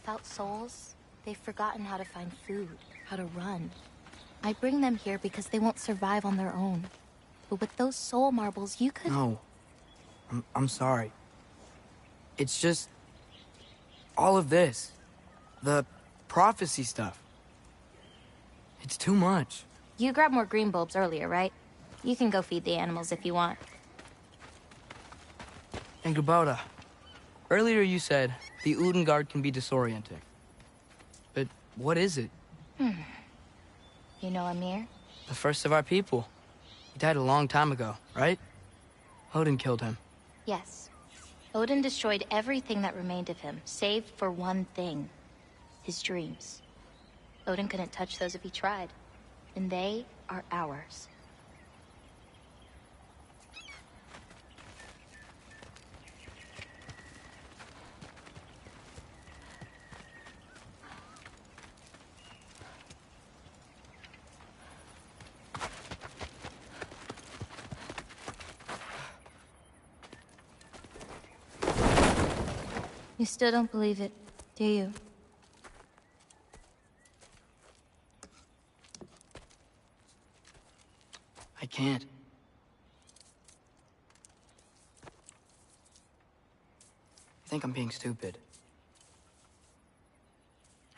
without souls, they've forgotten how to find food, how to run. I bring them here because they won't survive on their own. But with those soul marbles, you could... No. I'm sorry. It's just... all of this. The prophecy stuff. It's too much. You grabbed more green bulbs earlier, right? You can go feed the animals if you want. And Kubota, earlier you said the Udengard can be disorienting. But what is it? You know Amir? The first of our people. He died a long time ago, right? Odin killed him. Yes. Odin destroyed everything that remained of him, save for one thing. His dreams. Odin couldn't touch those if he tried. And they are ours. You still don't believe it, do you? I can't. I think I'm being stupid.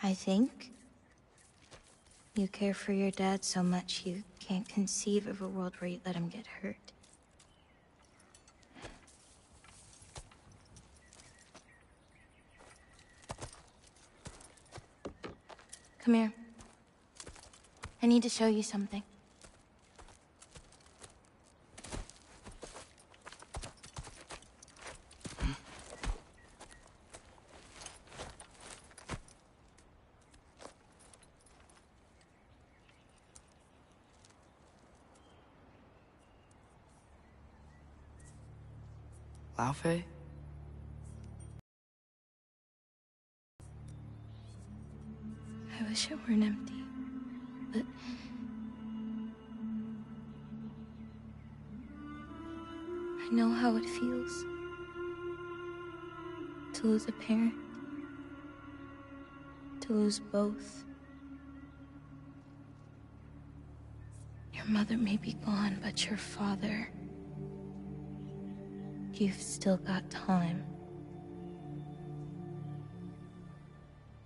I think you care for your dad so much you can't conceive of a world where you let him get hurt. Come here. I need to show you something. Laufey? I wish it weren't empty, but... I know how it feels to lose a parent, to lose both. Your mother may be gone, but your father... You've still got time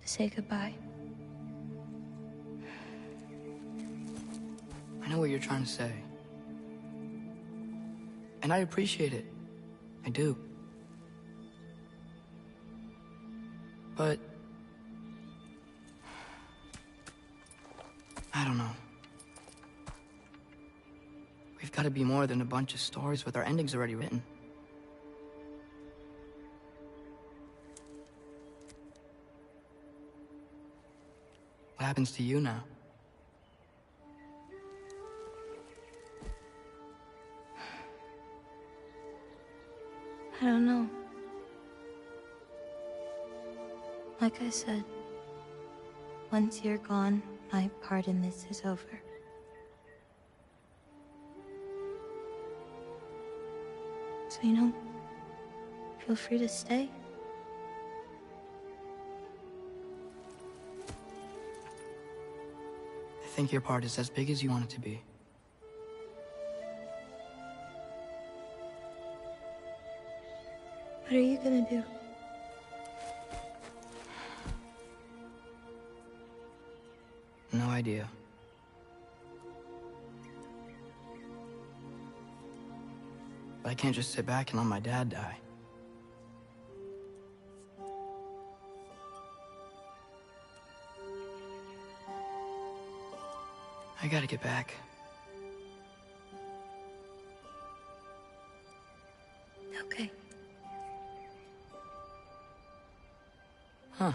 to say goodbye. I know what you're trying to say. And I appreciate it. I do. But... I don't know. We've got to be more than a bunch of stories with our endings already written. What happens to you now? I don't know. Like I said, once you're gone, my part in this is over. So, you know, feel free to stay. I think your part is as big as you want it to be. What are you gonna do? No idea. But I can't just sit back and let my dad die. I gotta get back. Okay. Huh.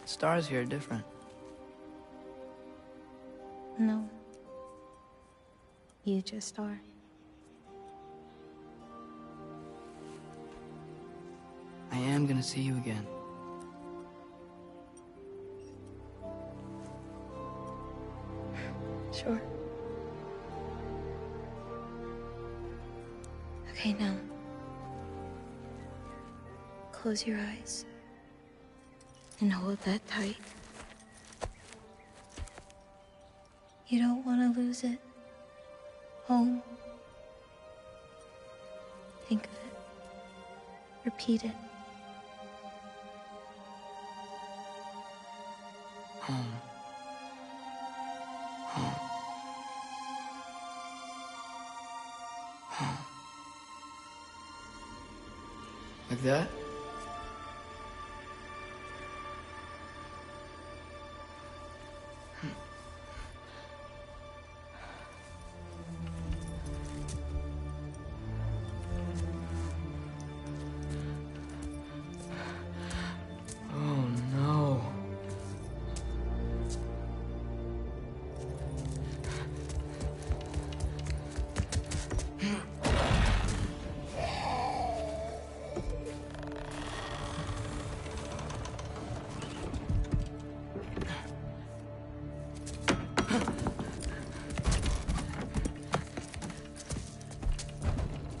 Stars here are different. No. You just are. I am gonna see you again. Sure. Okay, now. Close your eyes. And hold that tight. You don't want to lose it. Home. Think of it. Repeat it. Home. Home. Home. Like that? Oh no.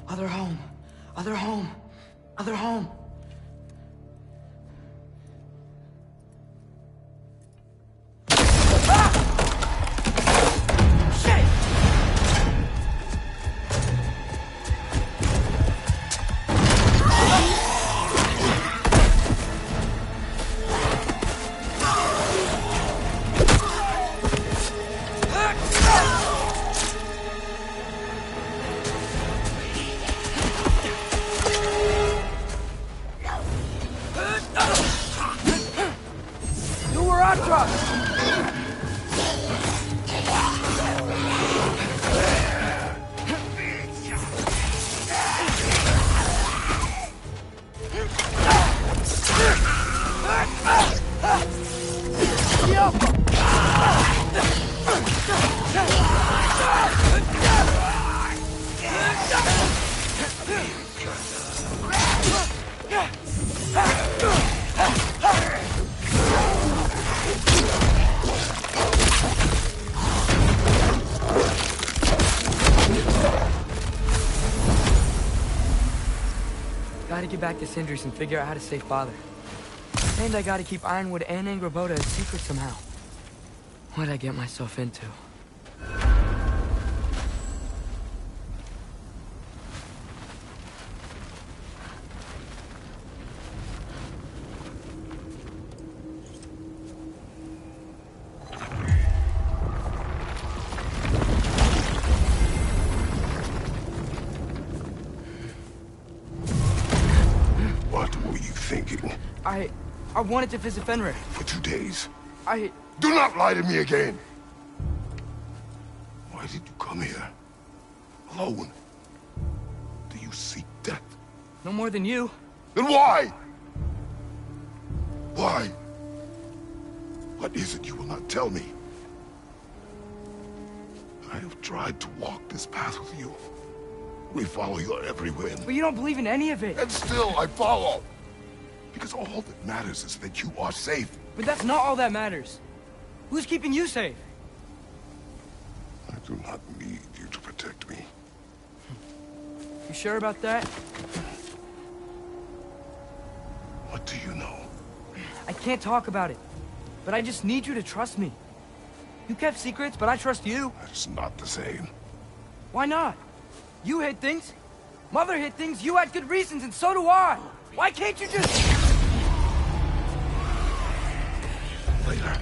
Other home. Other home. Other home. Gotta get back to Cinders and figure out how to save Father. And I gotta keep Ironwood and Angrboda a secret somehow. What'd I get myself into? I wanted to visit Fenrir. For 2 days. Do not lie to me again! Why did you come here? Alone? Do you seek death? No more than you. Then why? Why? What is it you will not tell me? I have tried to walk this path with you. We follow your every whim. But you don't believe in any of it. And still I follow. Because all that matters is that you are safe. But that's not all that matters. Who's keeping you safe? I do not need you to protect me. You sure about that? What do you know? I can't talk about it. But I just need you to trust me. You kept secrets, but I trust you. That's not the same. Why not? You hid things. Mother hid things. You had good reasons, and so do I. Why can't you just... Later.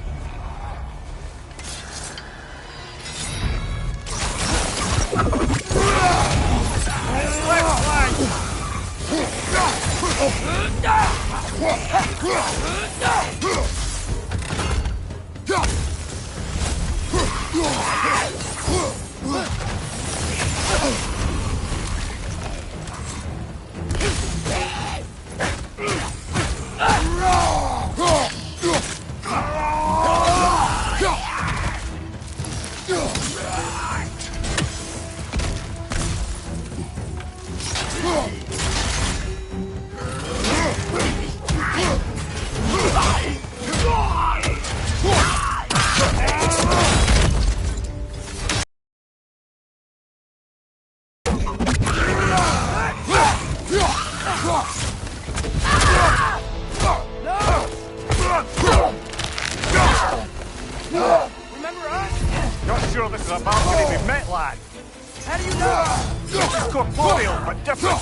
do you know? It's corporeal, but different.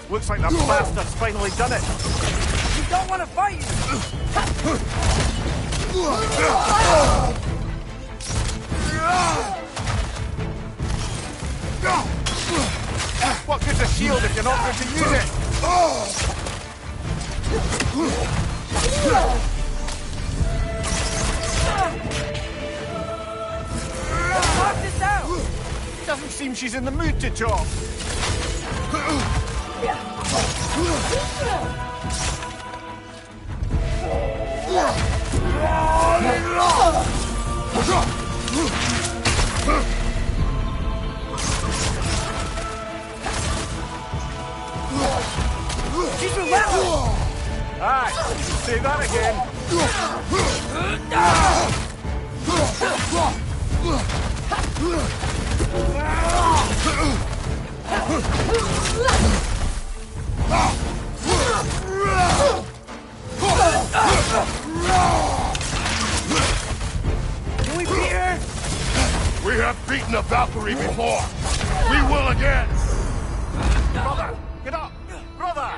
Looks like that bastard's finally done it. We don't want to fight you! What good's a shield if you're not going to use it? Talk this out! Doesn't seem she's in the mood to talk. She's relentless! Aye, say that again. Can we beat her? We have beaten a Valkyrie before. We will again. Brother, get up! Brother!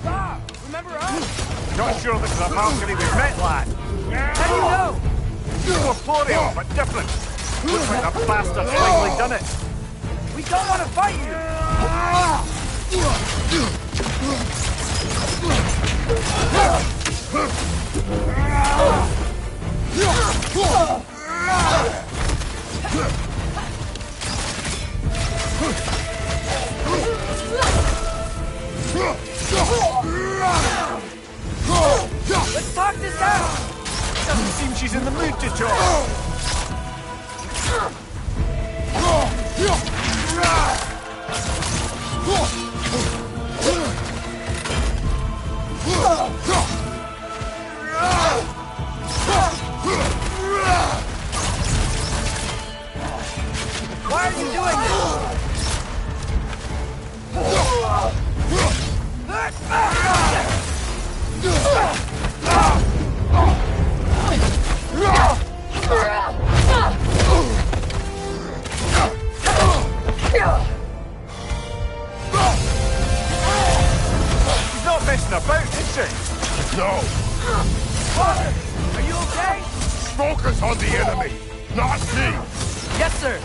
Stop! Remember us? Not sure this is a Valkyrie we've met, lad. How do you know? Corporeal, but different. Looks like that bastard's finally done it. We don't want to fight you! Let's talk this out! Doesn't seem she's in the mood to talk. Why are you doing She's not messing about, is she? No. Father, are you okay? Focus on the enemy, not me. Yes, sir.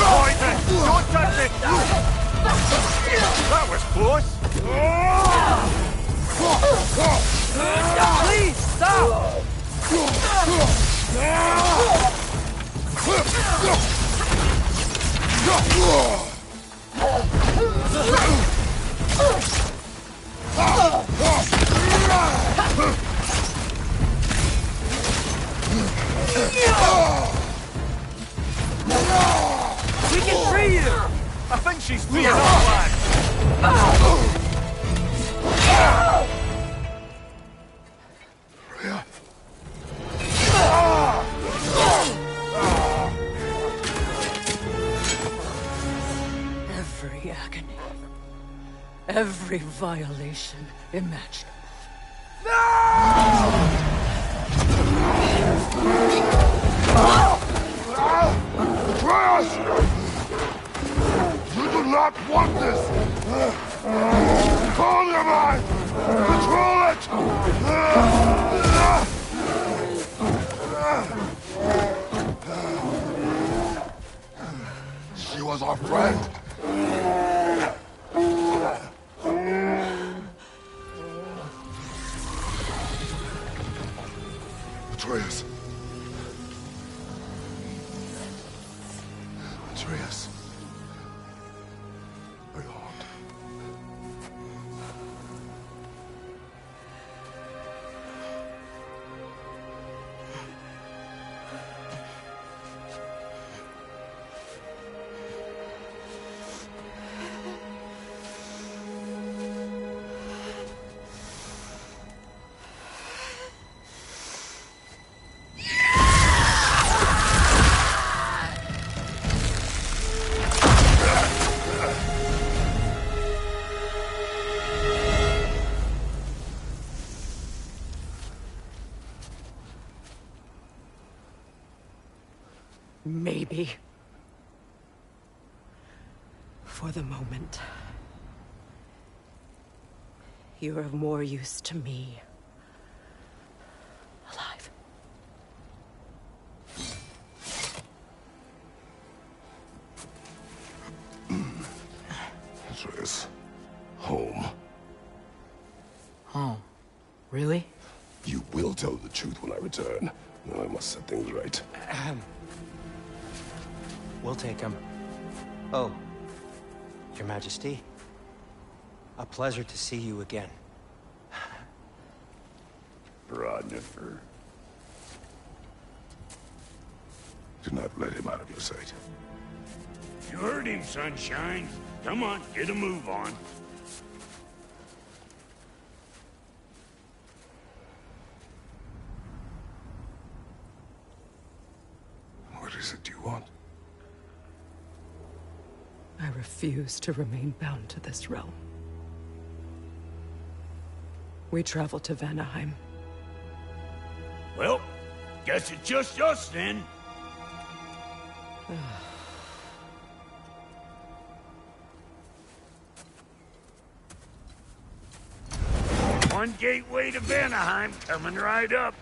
Poison! Don't touch it! That was close. Please, stop! We can free you! I think she's free enough, lad. Every agony, every violation imaginable. Atreus! You do not want this! Control your mind! Control it! She was our friend. Atreus. Atreus. Are you harmed? maybe. For the moment. You're of more use to me. Alive. This home. Home? Really? You will tell the truth when I return. Now I must set things right. We'll take him. Oh, Your Majesty. A pleasure to see you again. Rodnifer. Do not let him out of your sight. You heard him, Sunshine. Come on, get a move on. What is it you want? I refuse to remain bound to this realm. We travel to Vanaheim. Well, guess it's just us then. One gateway to Vanaheim coming right up.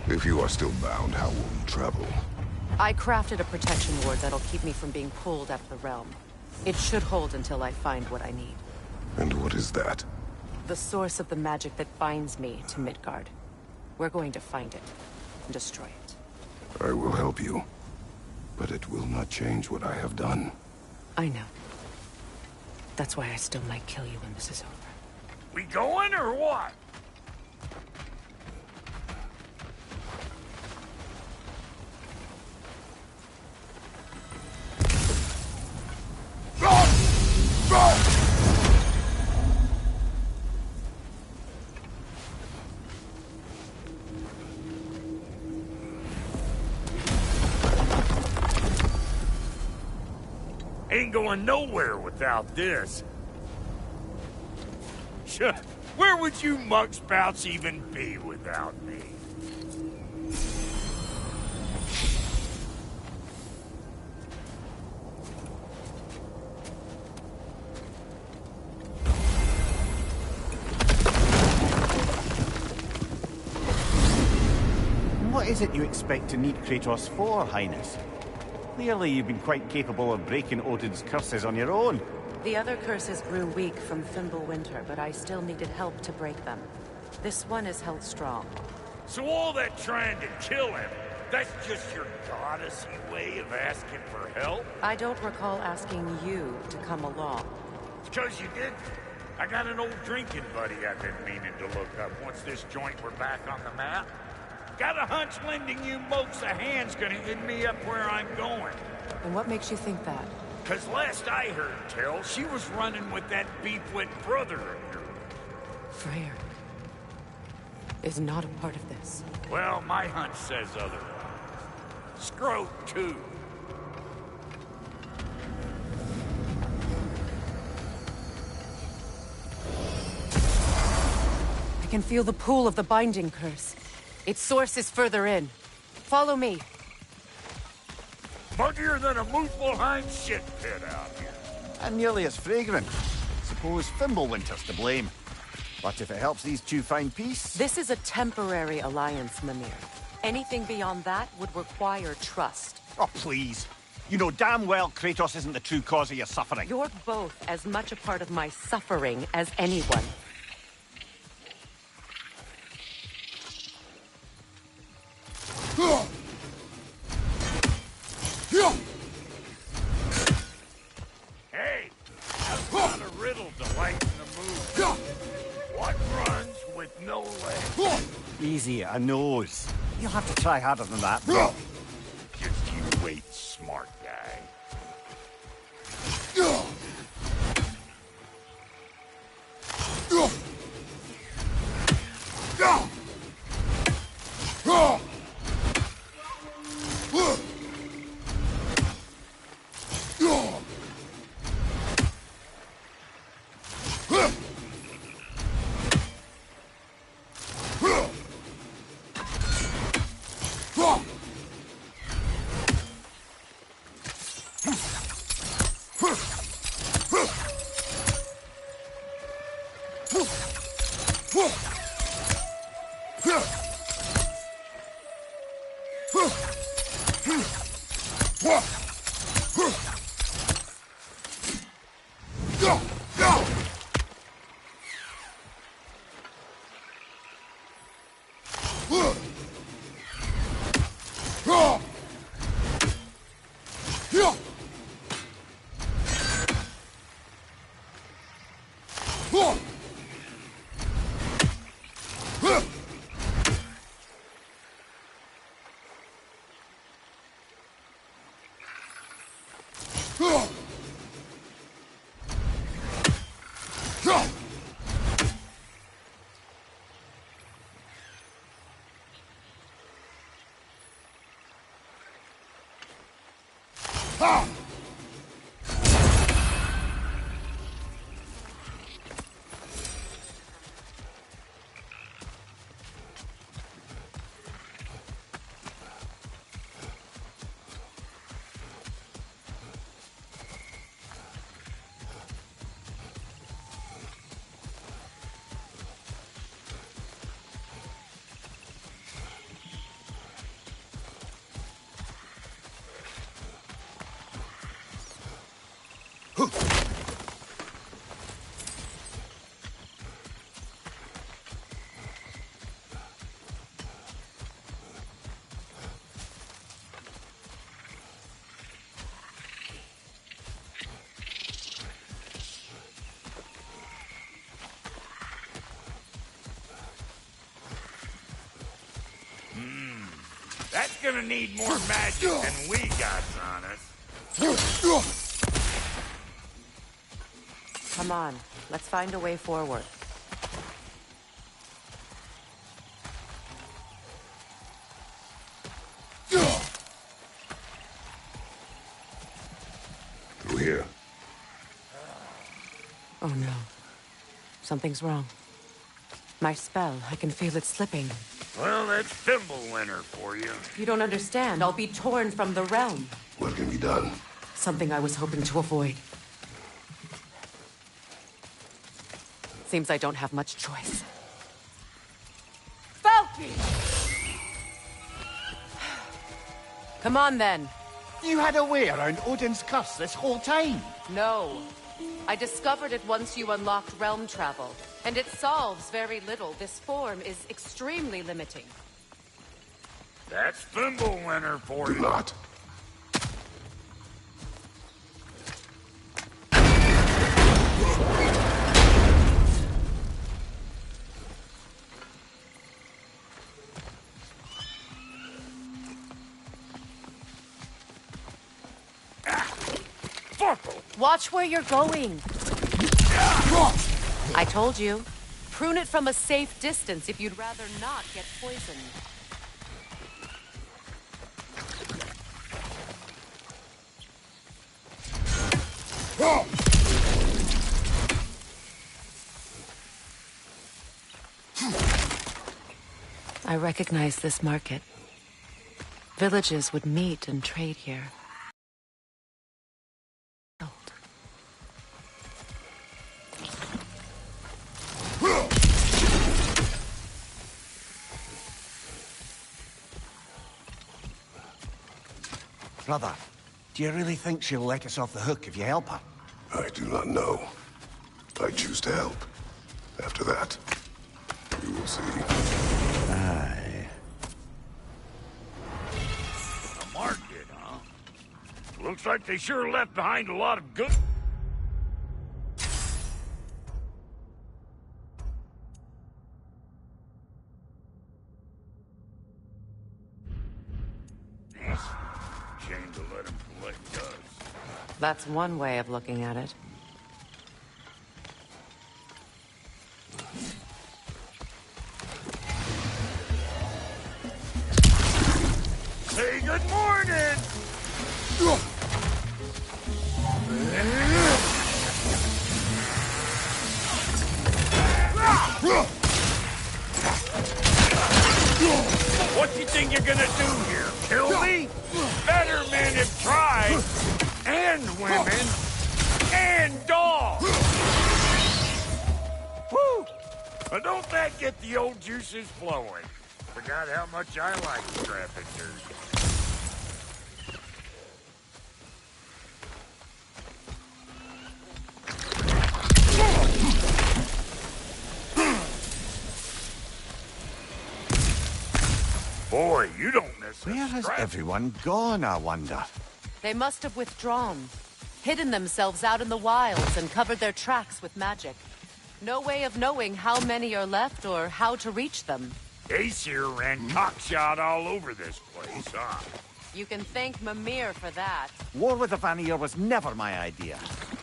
If you are still bound, how will you travel? I crafted a protection ward that'll keep me from being pulled out of the realm. It should hold until I find what I need. And what is that? The source of the magic that binds me to Midgard. We're going to find it and destroy it. I will help you. But it will not change what I have done. I know. That's why I still might kill you when this is over. We going or what? Ain't going nowhere without this. Sure, where would you mugspouts even be without me? What is it you expect to need Kratos for, Highness? Clearly you've been quite capable of breaking Odin's curses on your own. The other curses grew weak from Fimbulwinter, but I still needed help to break them. This one is held strong. So all that trying to kill him, that's just your goddessy way of asking for help? I don't recall asking you to come along. It's 'cause you did. I got an old drinking buddy I've been meaning to look up once this joint were back on the map. Got a hunch lending you mokes a hand's gonna end me up where I'm going. And what makes you think that? 'Cause last I heard tell, she was running with that beef-wit brother of yours. Freyr is not a part of this. Well, my hunch says otherwise. Scroat, too. I can feel the pool of the binding curse. Its source is further in. Follow me. Muggier than a Muspelheim shit pit out here. And nearly as fragrant. Suppose Fimbulwinter's to blame. But if it helps these two find peace... This is a temporary alliance, Mimir. Anything beyond that would require trust. Oh, please. You know damn well Kratos isn't the true cause of your suffering. You're both as much a part of my suffering as anyone. Hey, that's not a riddle to lighten the mood. What runs with no legs? Easy, I knows. You'll have to try harder than that, bro. Just you wait, smart guy. That's gonna need more magic than we got on us. Come on, let's find a way forward. Through here. Oh no. Something's wrong. My spell, I can feel it slipping. Well, that's Thimblewinter for you. You don't understand. I'll be torn from the realm. What can be done? Something I was hoping to avoid. Seems I don't have much choice. Falky! Come on, then. You had a way around Odin's curse this whole time? No. I discovered it once you unlocked realm travel. And it solves very little. This form is extremely limiting. That's Thimblewinter for Do you. not. Watch where you're going. I told you. Prune it from a safe distance if you'd rather not get poisoned. I recognize this market. Villages would meet and trade here. Brother, do you really think she'll let us off the hook if you help her? I do not know. I choose to help. After that, you will see. Aye. A market, huh? Looks like they sure left behind a lot of good... Shame to let him collect dust. That's one way of looking at it. Say good morning! What do you think you're gonna do here? Kill me? Better men have tried. And women. And dogs. Woo! But don't that get the old juices flowing? Forgot how much I like scrapping dirt. Boy, you don't miss a Where has scrap. everyone gone, I wonder? They must have withdrawn, hidden themselves out in the wilds and covered their tracks with magic. No way of knowing how many are left or how to reach them. Aesir ran cockshot all over this place, huh? You can thank Mimir for that. War with the Vanir was never my idea.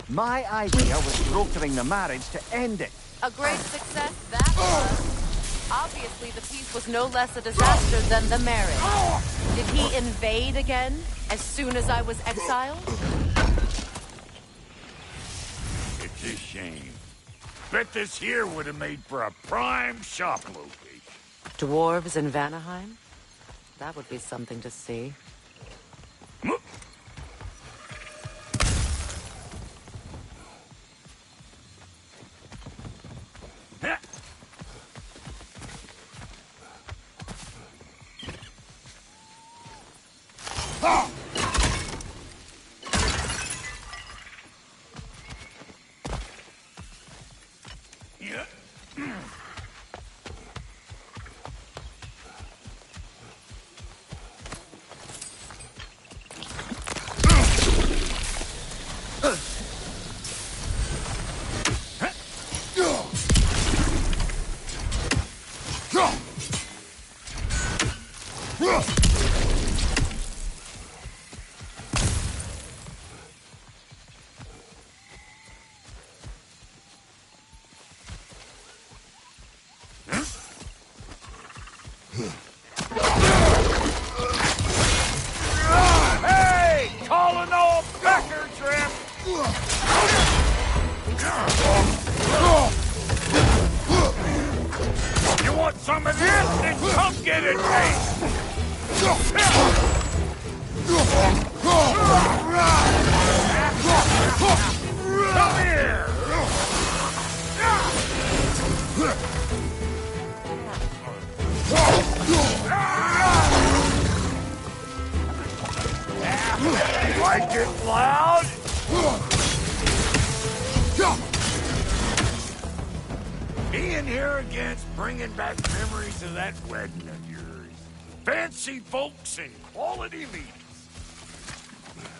My idea was brokering the marriage to end it. A great success that was. Obviously, the peace was no less a disaster than the marriage. Did he invade again, as soon as I was exiled? It's a shame. Bet this here would have made for a prime shop location. Dwarves in Vanaheim? That would be something to see. Hey! Calling all Becker trip! You want some of this? Then come get it, mate! Come here! Like it loud? Being here against bringing back memories of that wedding of yours. Fancy folks and quality meats.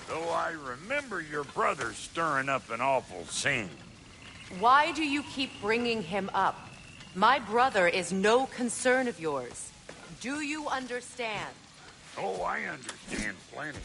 Though I remember your brother stirring up an awful scene. Why do you keep bringing him up? My brother is no concern of yours. Do you understand? Oh, I understand plenty.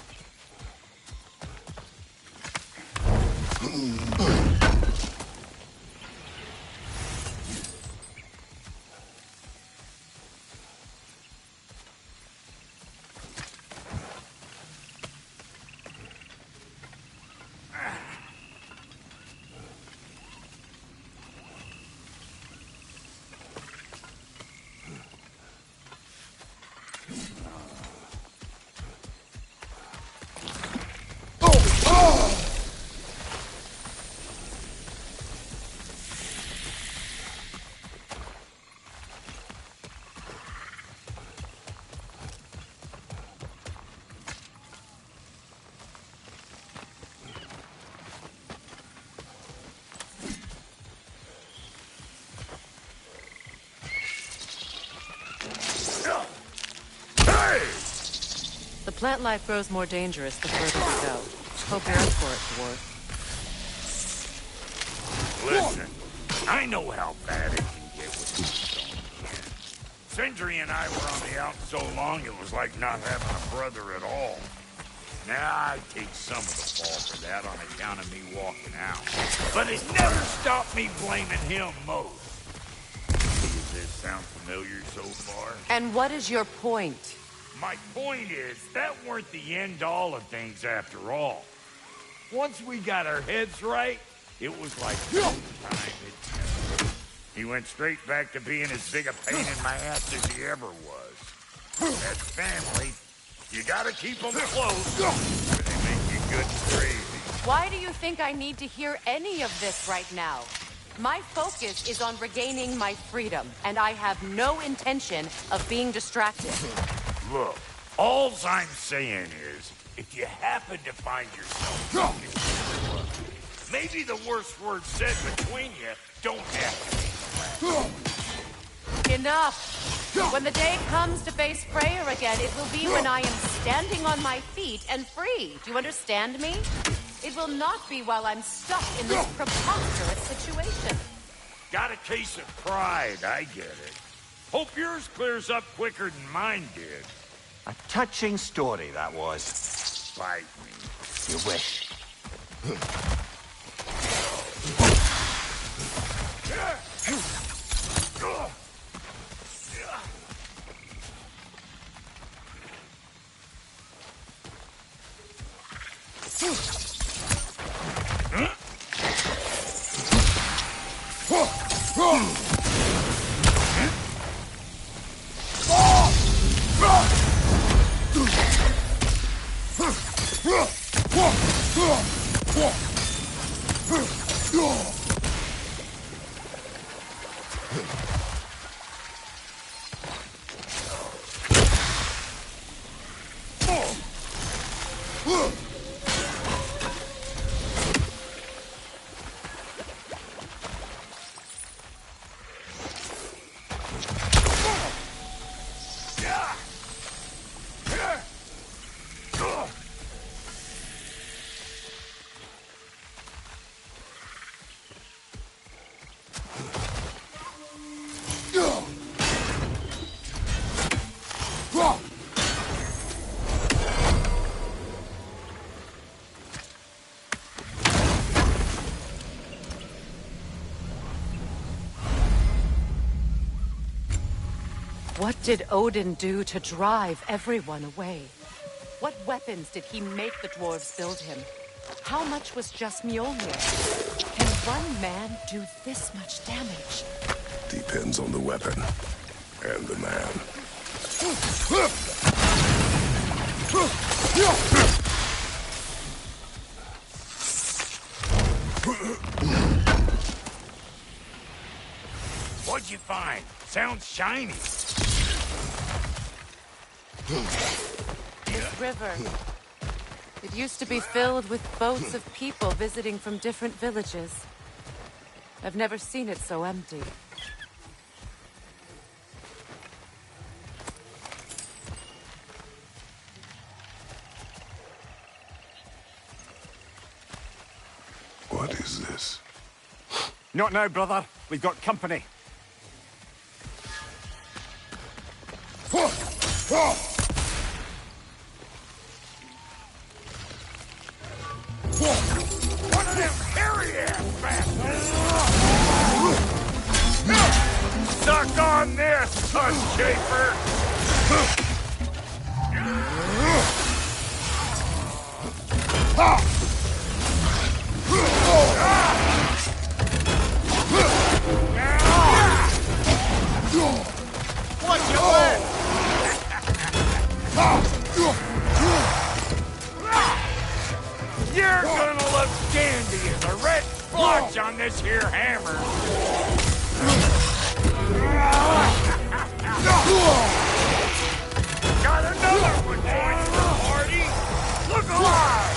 The plant life grows more dangerous the further we go. Hope you're up for it, dwarf. Listen, I know how bad it can get with these stones. Sindri and I were on the out so long it was like not having a brother at all. Now I take some of the fall for that on account of me walking out. But it never stopped me blaming him most. Does this sound familiar so far? And what is your point? My point is, that weren't the end-all of things after all. Once we got our heads right, it was like no time. He went straight back to being as big a pain in my ass as he ever was. That's family. You gotta keep them close, or they make you good and crazy. Why do you think I need to hear any of this right now? My focus is on regaining my freedom, and I have no intention of being distracted. Look, all I'm saying is, if you happen to find yourself maybe the worst word said between you don't have to be. Enough! When the day comes to face Freya again, it will be when I am standing on my feet and free. Do you understand me? It will not be while I'm stuck in this preposterous situation. Got a case of pride, I get it. Hope yours clears up quicker than mine did. A touching story, that was. Fight me. You wish. What did Odin do to drive everyone away? What weapons did he make the dwarves build him? How much was just Mjolnir? Can one man do this much damage? Depends on the weapon and the man. What'd you find? Sounds shiny. This river. It used to be filled with boats of people visiting from different villages. I've never seen it so empty. What is this? Not now, brother. We've got company. One of them hairy-ass bastards! Suck on this, son shaper! What's your word? You're gonna look dandy as a red splotch on this here hammer. Got another one joining the party. Look alive!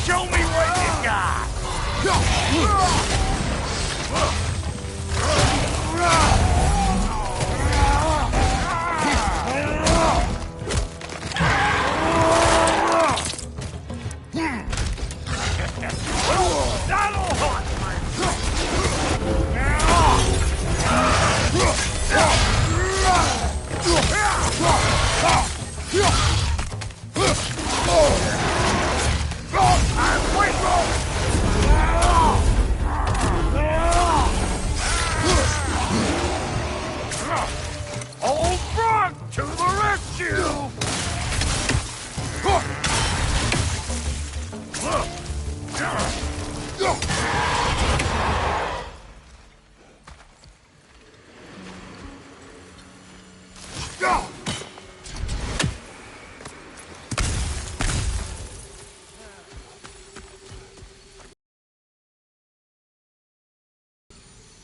Show me what you got. That'll hunt,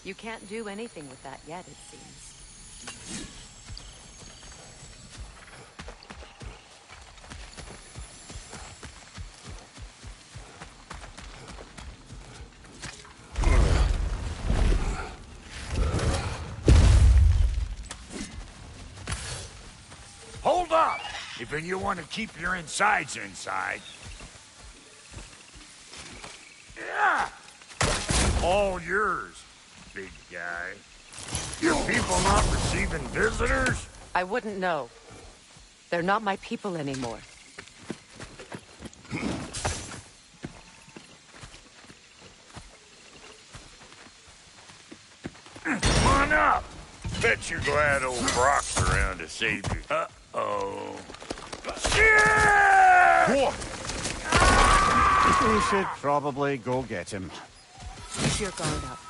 You can't do anything with that yet, it seems. Hold up! If you want to keep your insides inside. Yeah! All yours, big guy. Your people not receiving visitors? I wouldn't know. They're not my people anymore. Come on up! Bet you're glad old Brock's around to save you. Uh-oh. Shit! We should probably go get him. Keep your guard up.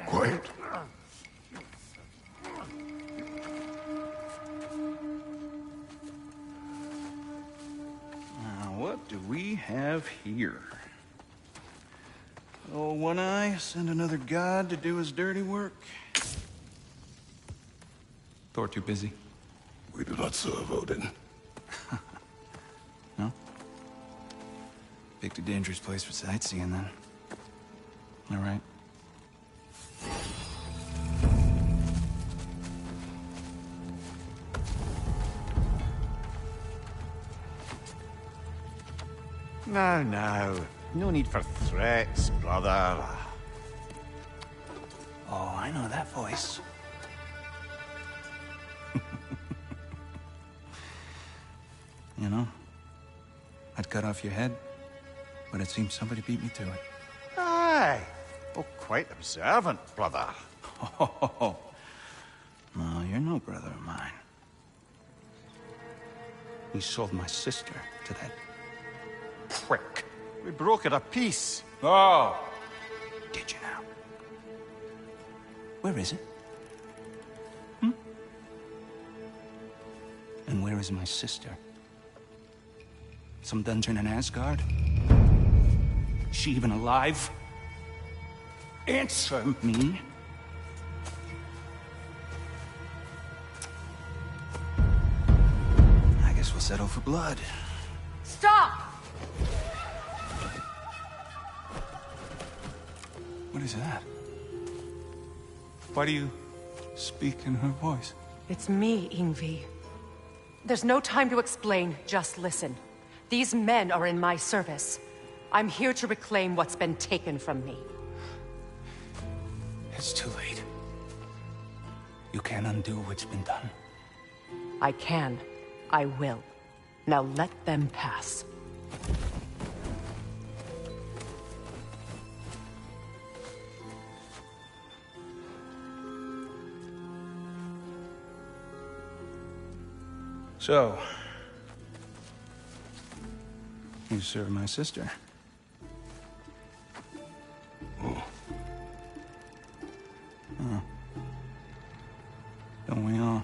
Quiet. What do we have here? Oh, One Eye, send another god to do his dirty work. Thor too busy? We do not serve Odin. No? Picked a dangerous place for sightseeing, then. All right. Now, now. No need for threats, brother. Oh, I know that voice. You know, I'd cut off your head, but it seems somebody beat me to it. Aye. Oh, quite observant, brother. Oh, no, you're no brother of mine. You sold my sister to that prick. We broke it a piece. Oh! Did you now? Where is it? And where is my sister? Some dungeon in Asgard? Is she even alive? Answer me. I guess we'll settle for blood. Stop! What is that? Why do you speak in her voice? It's me, Ingvi. There's no time to explain, just listen. These men are in my service. I'm here to reclaim what's been taken from me. It's too late. You can't undo what's been done. I can. I will. Now let them pass. So, you serve my sister. Oh. Don't we all?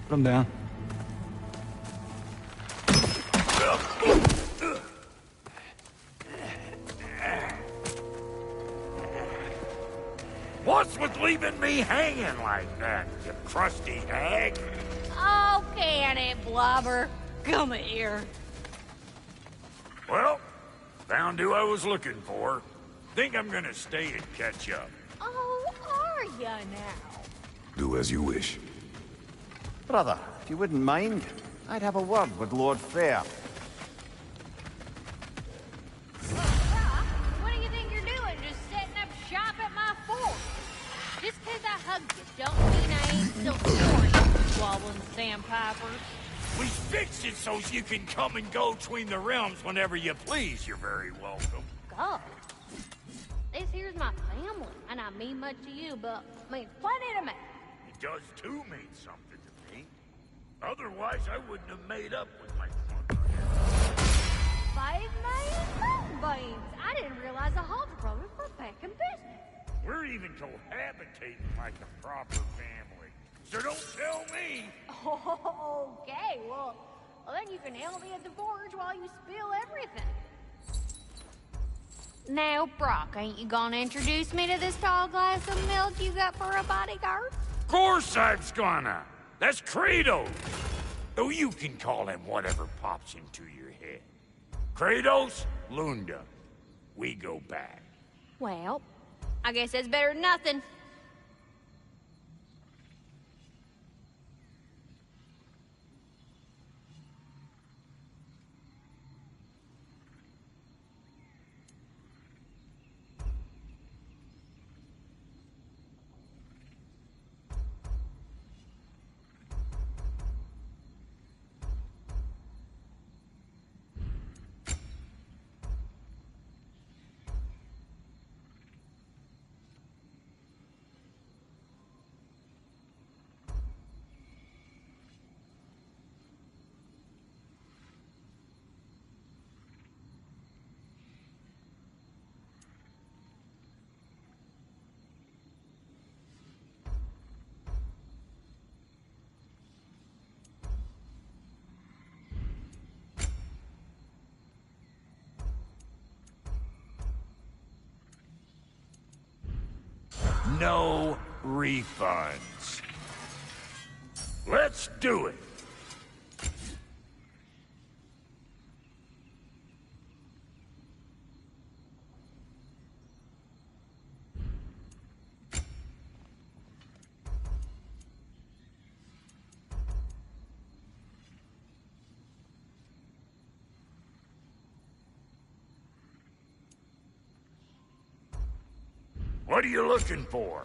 Put him down. What's with leaving me hanging like that, you crusty hag? Oh, can it, Blobber? Come here. Well, found who I was looking for. Think I'm gonna stay and catch up. Oh, are ya now? Do as you wish. Brother, if you wouldn't mind, I'd have a word with Lord Fair. What do you think you're doing? Just setting up shop at my fort? Just 'cause I hugged you don't mean I ain't still snoring, squabbling sandpipers. We fixed it so you can come and go between the realms whenever you please. You're very welcome. God. This here's my family, and I mean much to you, but means plenty to me. It does too mean something to me. Otherwise, I wouldn't have made up with my fucker. 5 million mountain beans! I didn't realize the Hobbs brothers were back in business. We're even cohabitating like a proper family. So don't tell me! Okay, well, then you can handle me at the forge while you spill everything. Now, Brock, ain't you gonna introduce me to this tall glass of milk you got for a bodyguard? Of course I'm gonna! That's Kratos! Though you can call him whatever pops into your head. Kratos, Lunda. We go back. Well, I guess that's better than nothing. No refunds. Let's do it. What are you looking for?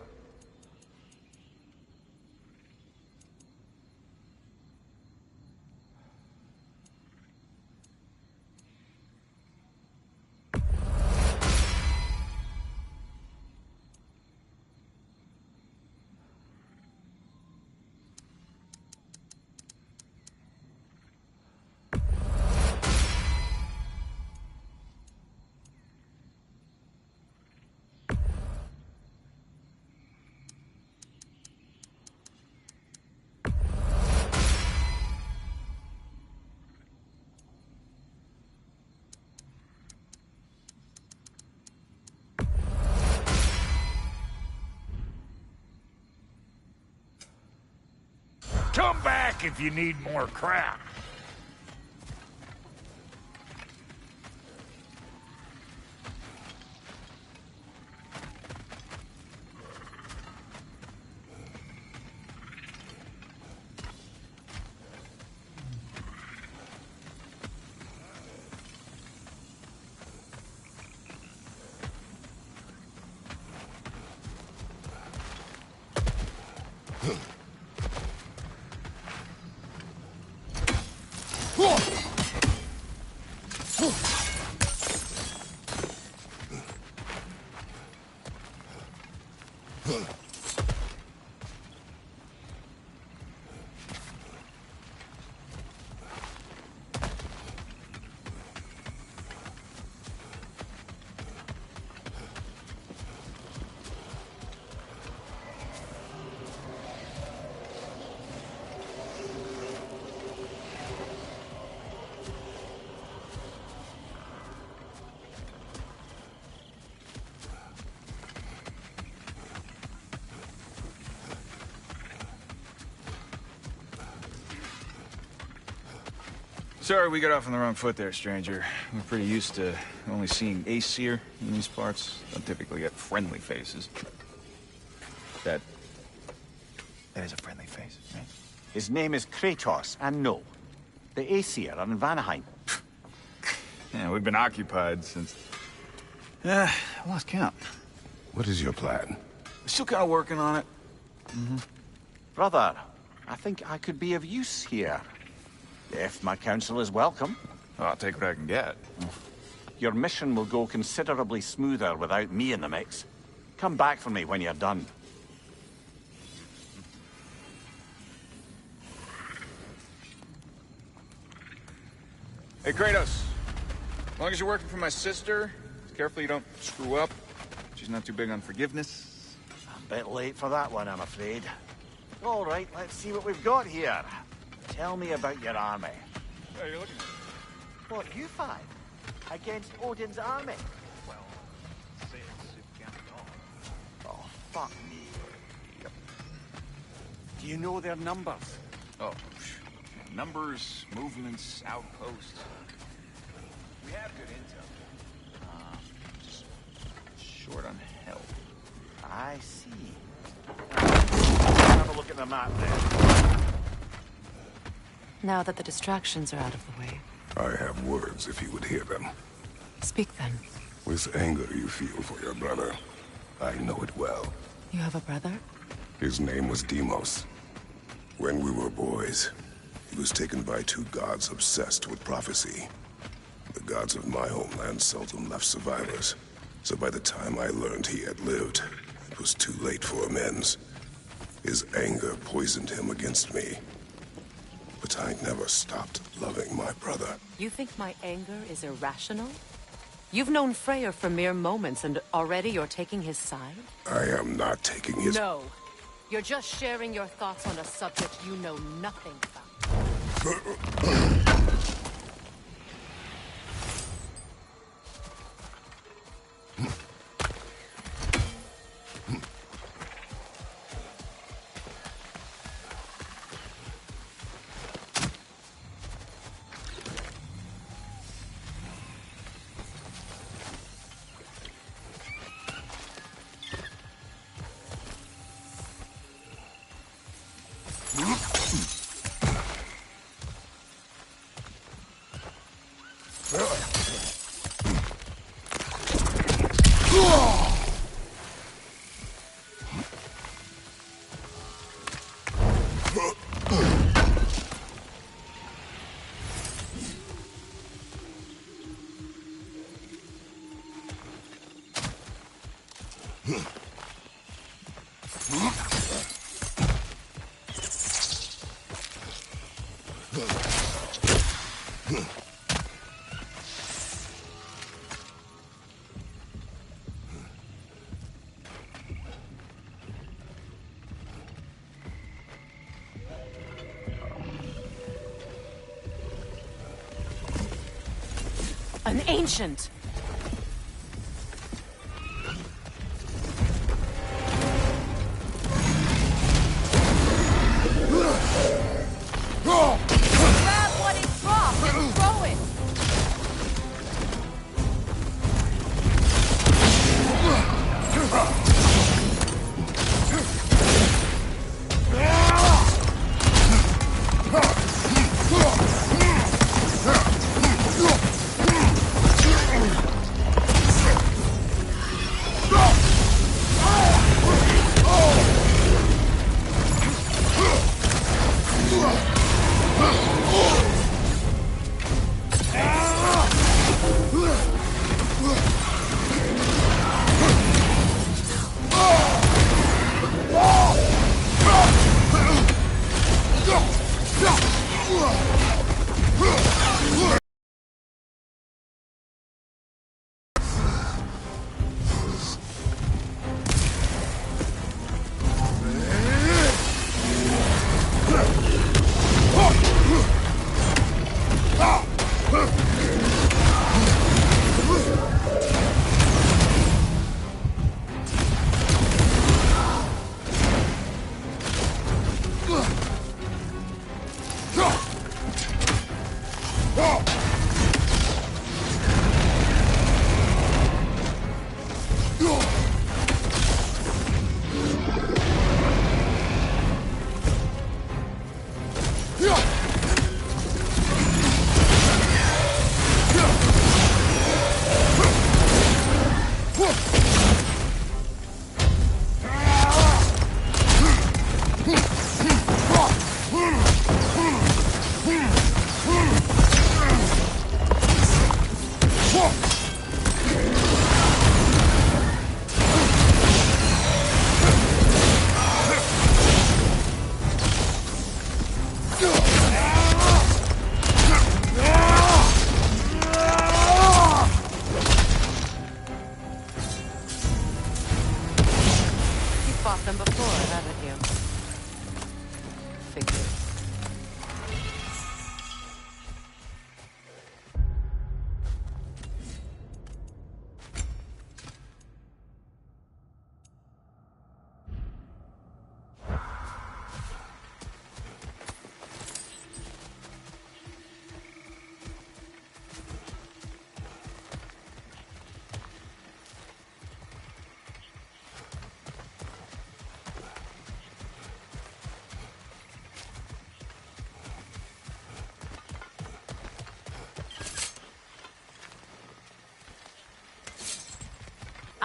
Come back if you need more crap. Sorry we got off on the wrong foot there, stranger. We're pretty used to only seeing Aesir in these parts. Don't typically get friendly faces. That is a friendly face, right? His name is Kratos, and no. The Aesir are in Vanaheim. Yeah, we've been occupied since... I lost count. What is your plan? We're still kind of working on it. Brother, I think I could be of use here. If my counsel is welcome. Well, I'll take what I can get. Your mission will go considerably smoother without me in the mix. Come back for me when you're done. Hey, Kratos. As long as you're working for my sister, careful you don't screw up. She's not too big on forgiveness. A bit late for that one, I'm afraid. All right, let's see what we've got here. Tell me about your army. Oh, you're looking at it. What, you five? Against Odin's army? Well, 6 if you count it all. Oh, fuck me. Yep. Do you know their numbers? Oh, numbers, movements, outposts. We have good intel. Just short on help. I see. Have a look at the map then. Now that the distractions are out of the way, I have words if you would hear them. speak then. With anger you feel for your brother, I know it well. You have a brother? His name was Deimos. When we were boys, he was taken by 2 gods obsessed with prophecy. The gods of my homeland seldom left survivors, so by the time I learned he had lived, it was too late for amends. His anger poisoned him against me. But I never stopped loving my brother. You think my anger is irrational? You've known Freyr for mere moments, and already you're taking his side? I am not taking his... No. You're just sharing your thoughts on a subject you know nothing about. An ancient! Grab what it dropped and throw it!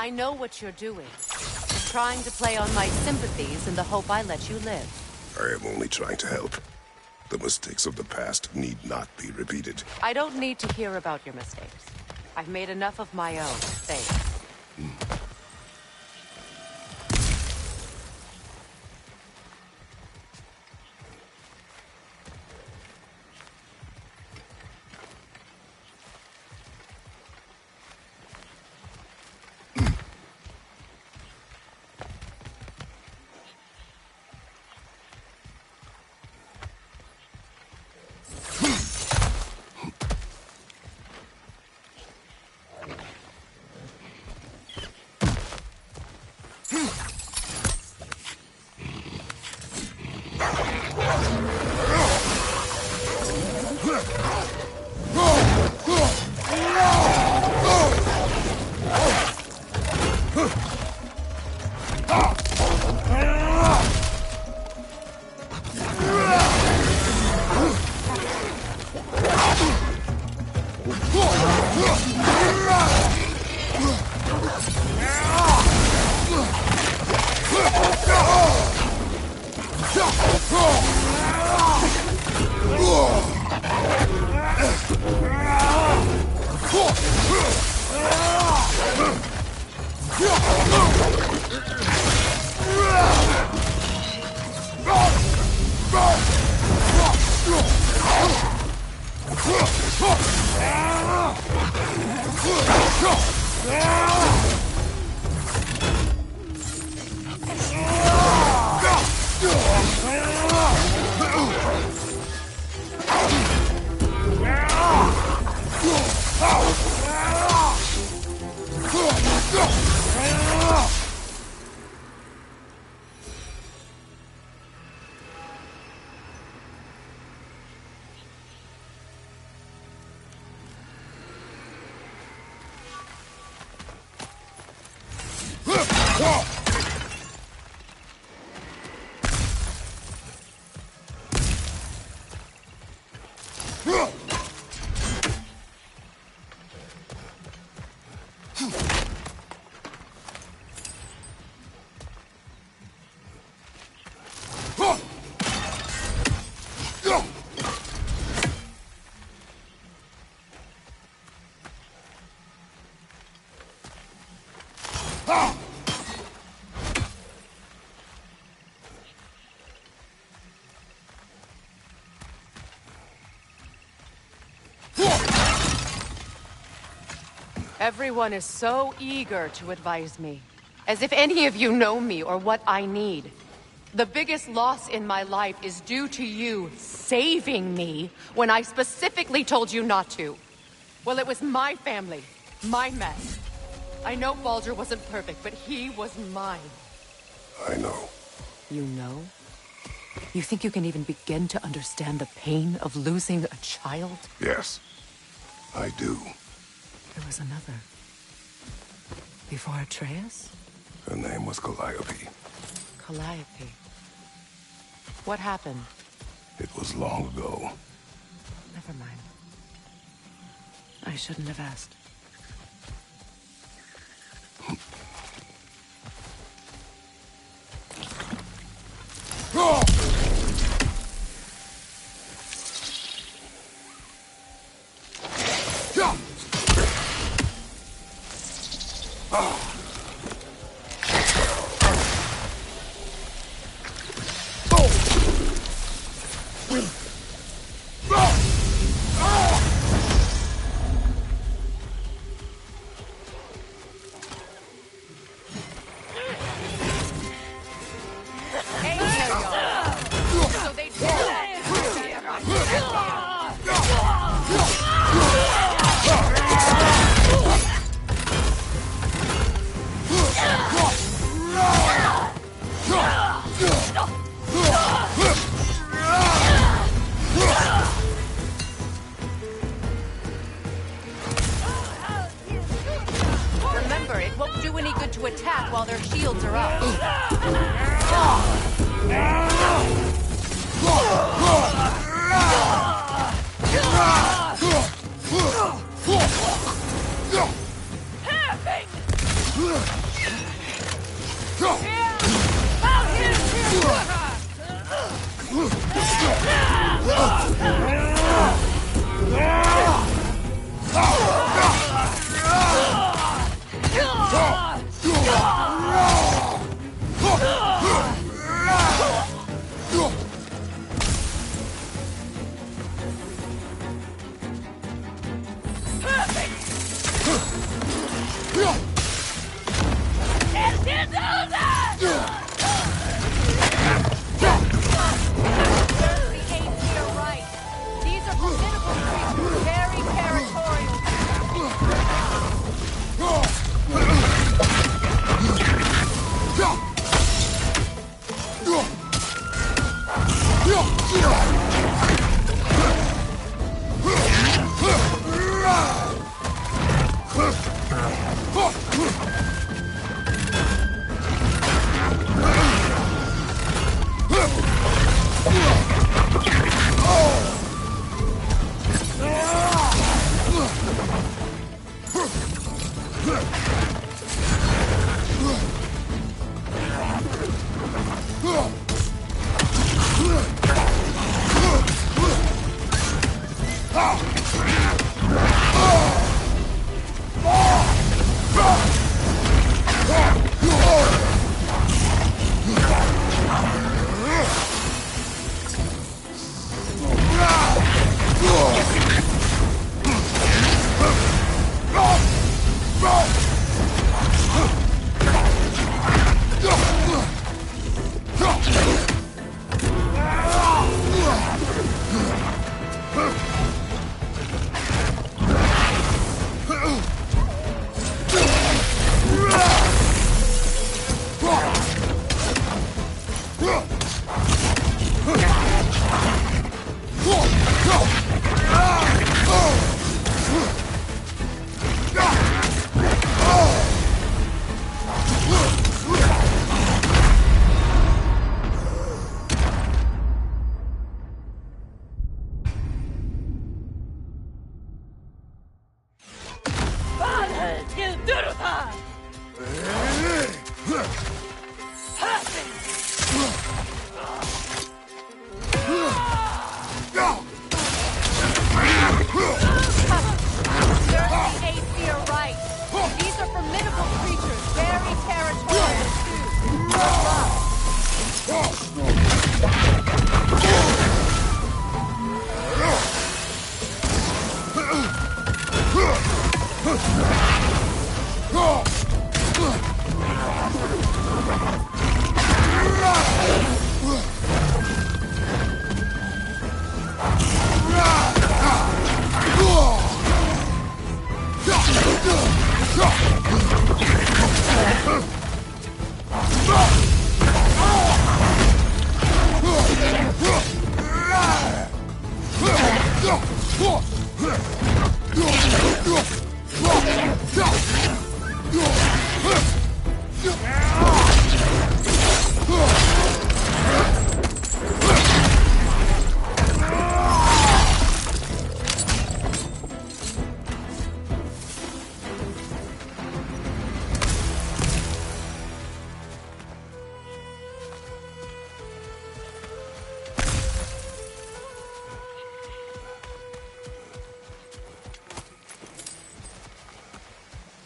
I know what you're doing. Trying to play on my sympathies in the hope I let you live. I am only trying to help. The mistakes of the past need not be repeated. I don't need to hear about your mistakes. I've made enough of my own, thanks. Everyone is so eager to advise me. As if any of you know me or what I need. The biggest loss in my life is due to you saving me when I specifically told you not to. Well, it was my family, my mess. I know Baldur wasn't perfect, but he was mine. I know. You know? You think you can even begin to understand the pain of losing a child? Yes, I do. There was another. Before Atreus? Her name was Calliope. Calliope. What happened? It was long ago. Never mind. I shouldn't have asked. Remember, it won't do any good to attack while their shields are up.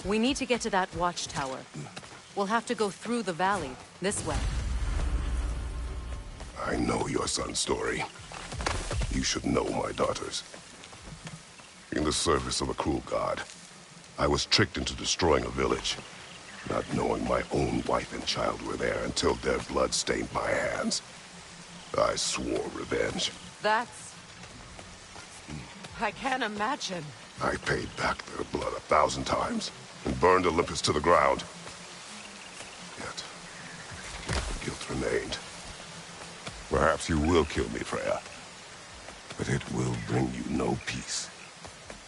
We need to get to that watchtower. We'll have to go through the valley, this way. I know your son's story. You should know my daughter's. In the service of a cruel god, I was tricked into destroying a village, not knowing my own wife and child were there until their blood stained my hands. I swore revenge. That's... I can't imagine. I paid back their blood 1,000 times and burned Olympus to the ground. Yet, guilt remained. Perhaps you will kill me, Freya. But it will bring you no peace.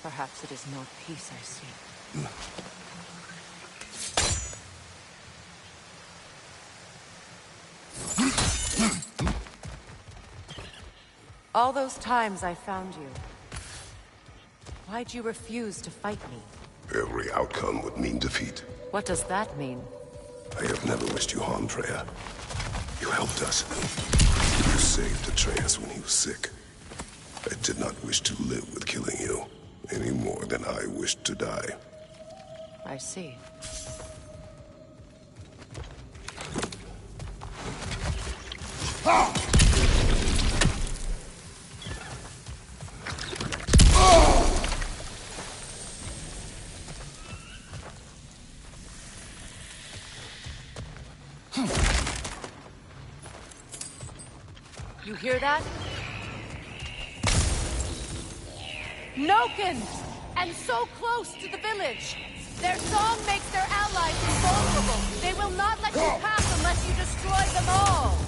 Perhaps it is not peace I seek. All those times I found you, why'd you refuse to fight me? Every outcome would mean defeat. What does that mean? I have never wished you harm, Freya. You helped us. You saved Atreus when he was sick. I did not wish to live with killing you, any more than I wished to die. I see. You hear that? Noken! And so close to the village! Their song makes their allies invulnerable! They will not let you pass unless you destroy them all!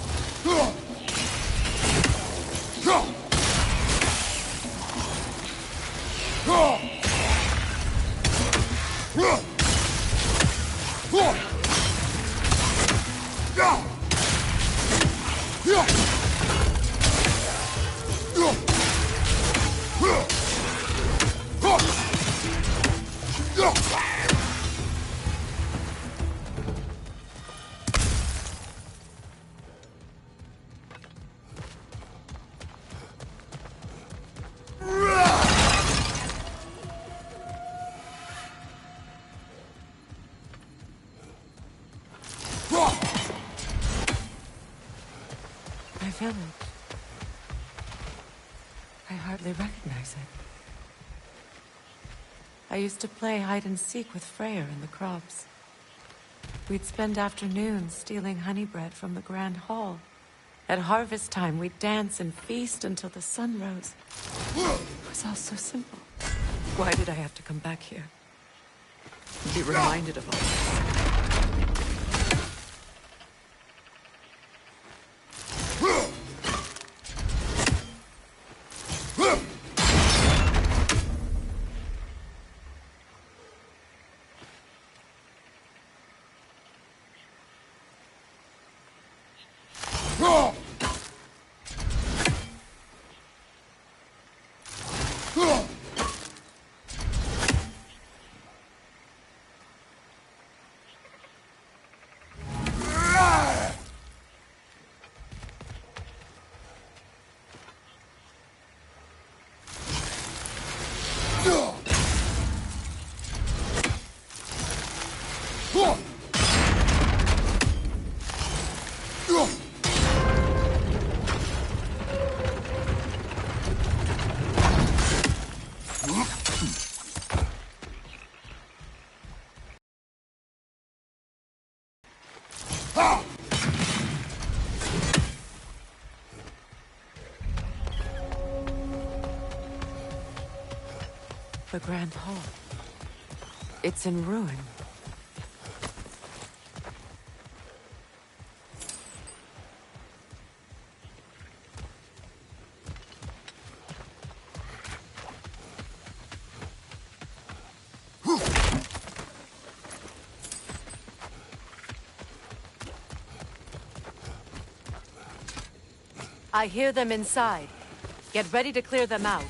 I hardly recognize it. I used to play hide and seek with Freyr in the crops. We'd spend afternoons stealing honey bread from the Grand Hall. At harvest time, we'd dance and feast until the sun rose. It was all so simple. Why did I have to come back here? Be reminded of all this. The Grand Hall. It's in ruin. I hear them inside. Get ready to clear them out.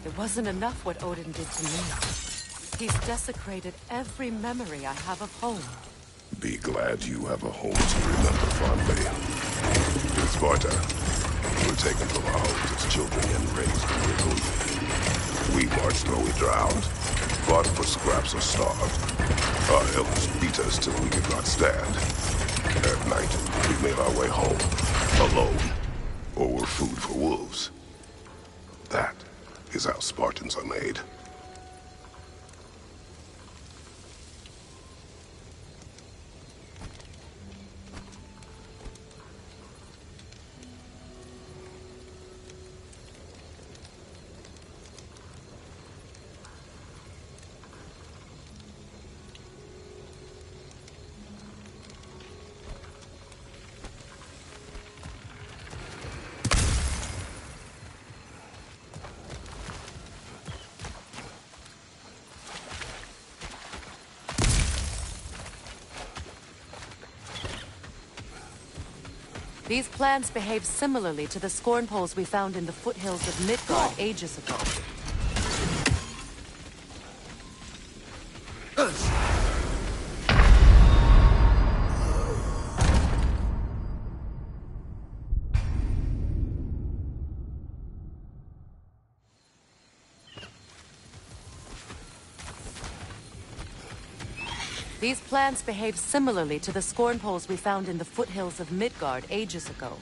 It wasn't enough what Odin did to me. He's desecrated every memory I have of home. Be glad you have a home to remember fondly. In Sparta, we were taken from our homes as children and raised in Rivoli. We marched or we drowned, fought for scraps or starved. Our elders beat us till we could not stand. At night, we made our way home, alone, or were food for wolves. That is how Spartans are made. These plants behave similarly to the scorn poles we found in the foothills of Midgard ages ago. These plants behave similarly to the scorn poles we found in the foothills of Midgard ages ago.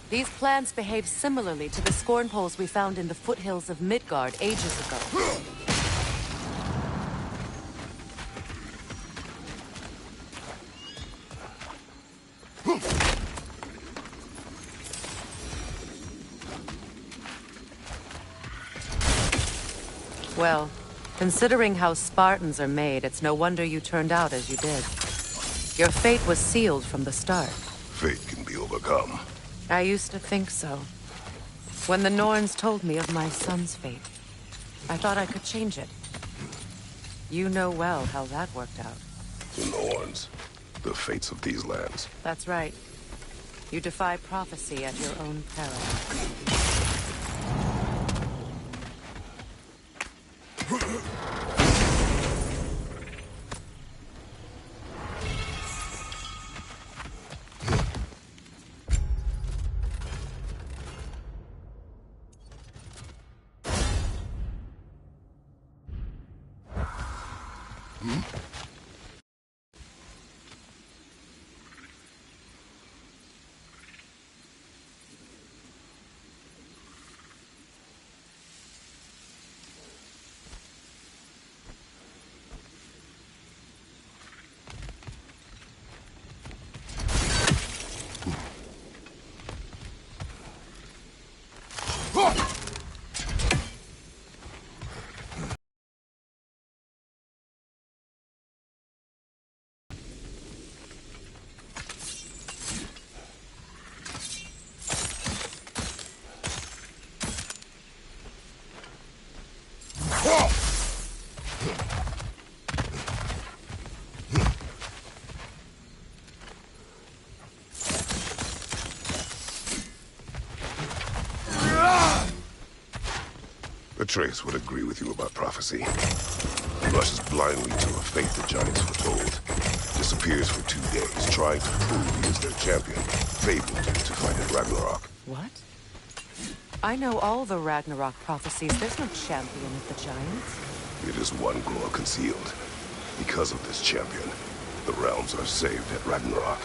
These plants behave similarly to the scorn poles we found in the foothills of Midgard ages ago. Well, considering how Spartans are made, it's no wonder you turned out as you did. Your fate was sealed from the start. Fate can be overcome. I used to think so. When the Norns told me of my son's fate, I thought I could change it. You know well how that worked out. The Norns, the fates of these lands. That's right. You defy prophecy at your own peril. Atreus would agree with you about prophecy. He rushes blindly to a fate the giants foretold. Disappears for 2 days, trying to prove he is their champion, fabled to fight at Ragnarok. What? I know all the Ragnarok prophecies. There's no champion of the giants. It is one glow concealed. Because of this champion, the realms are saved at Ragnarok.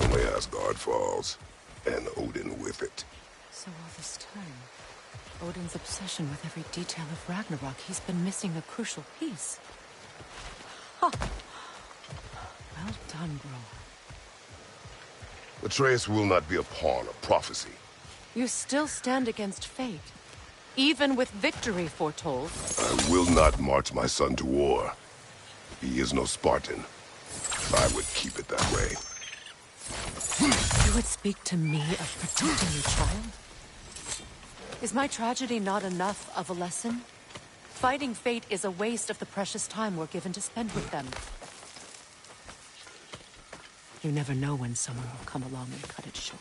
Only Asgard falls, and Odin with it. So all this time, Odin's obsession with every detail of Ragnarok, he's been missing a crucial piece. Huh. Well done, Grower. Atreus will not be a pawn of prophecy. You still stand against fate, even with victory foretold. I will not march my son to war. He is no Spartan. I would keep it that way. You would speak to me of protecting your child? Is my tragedy not enough of a lesson? Fighting fate is a waste of the precious time we're given to spend with them. You never know when someone will come along and cut it short.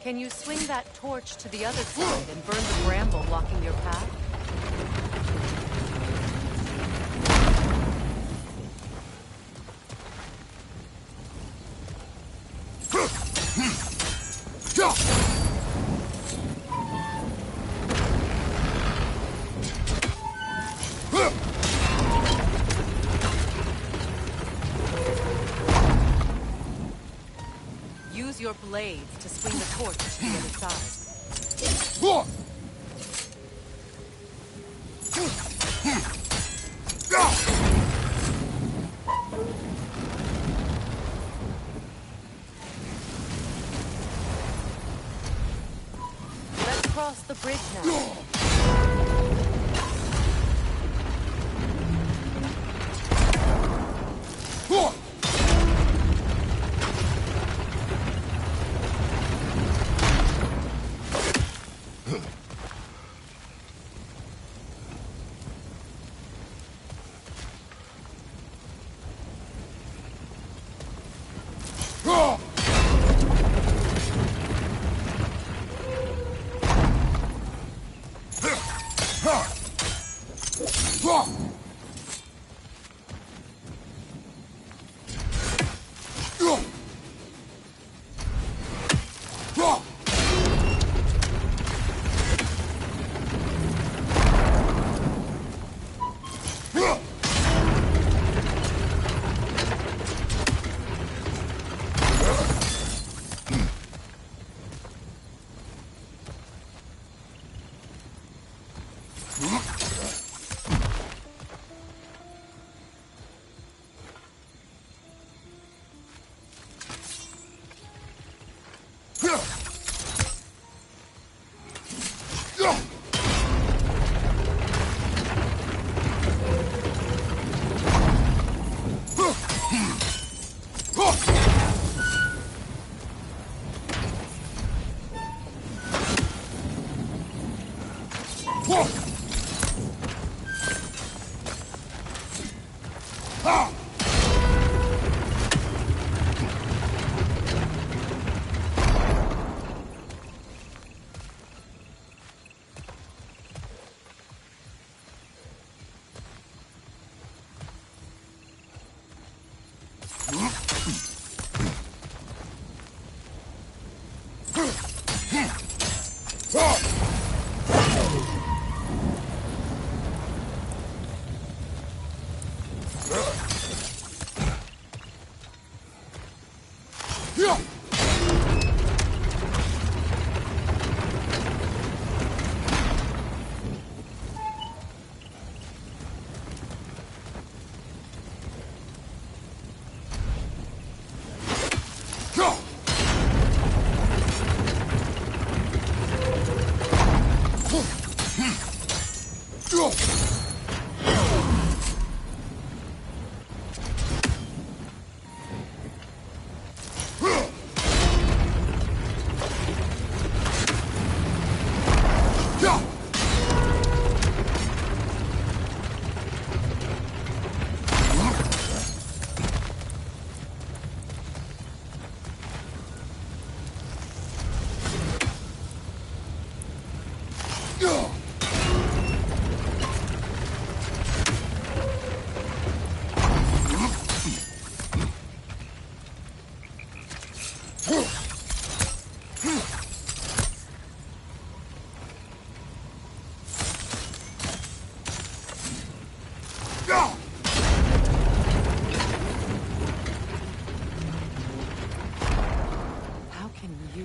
Can you swing that torch to the other side and burn the bramble blocking your path? Use your blades to swing the torch to the other side. Let's cross the bridge now.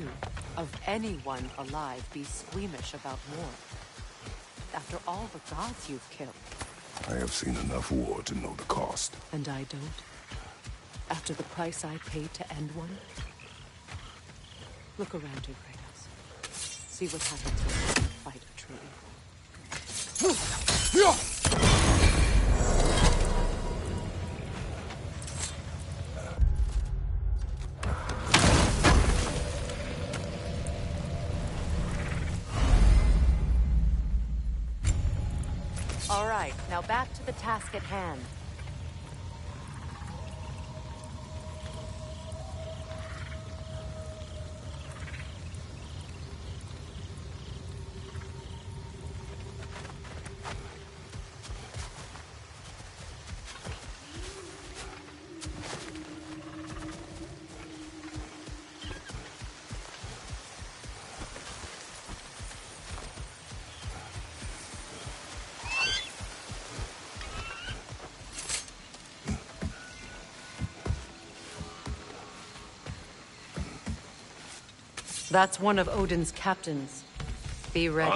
you, of anyone alive, be squeamish about war? After all the gods you've killed. I have seen enough war to know the cost. And I don't? After the price I paid to end one? Look around you, Kratos. See what happens when you fight truly. All right, now back to the task at hand. That's one of Odin's captains. Be ready.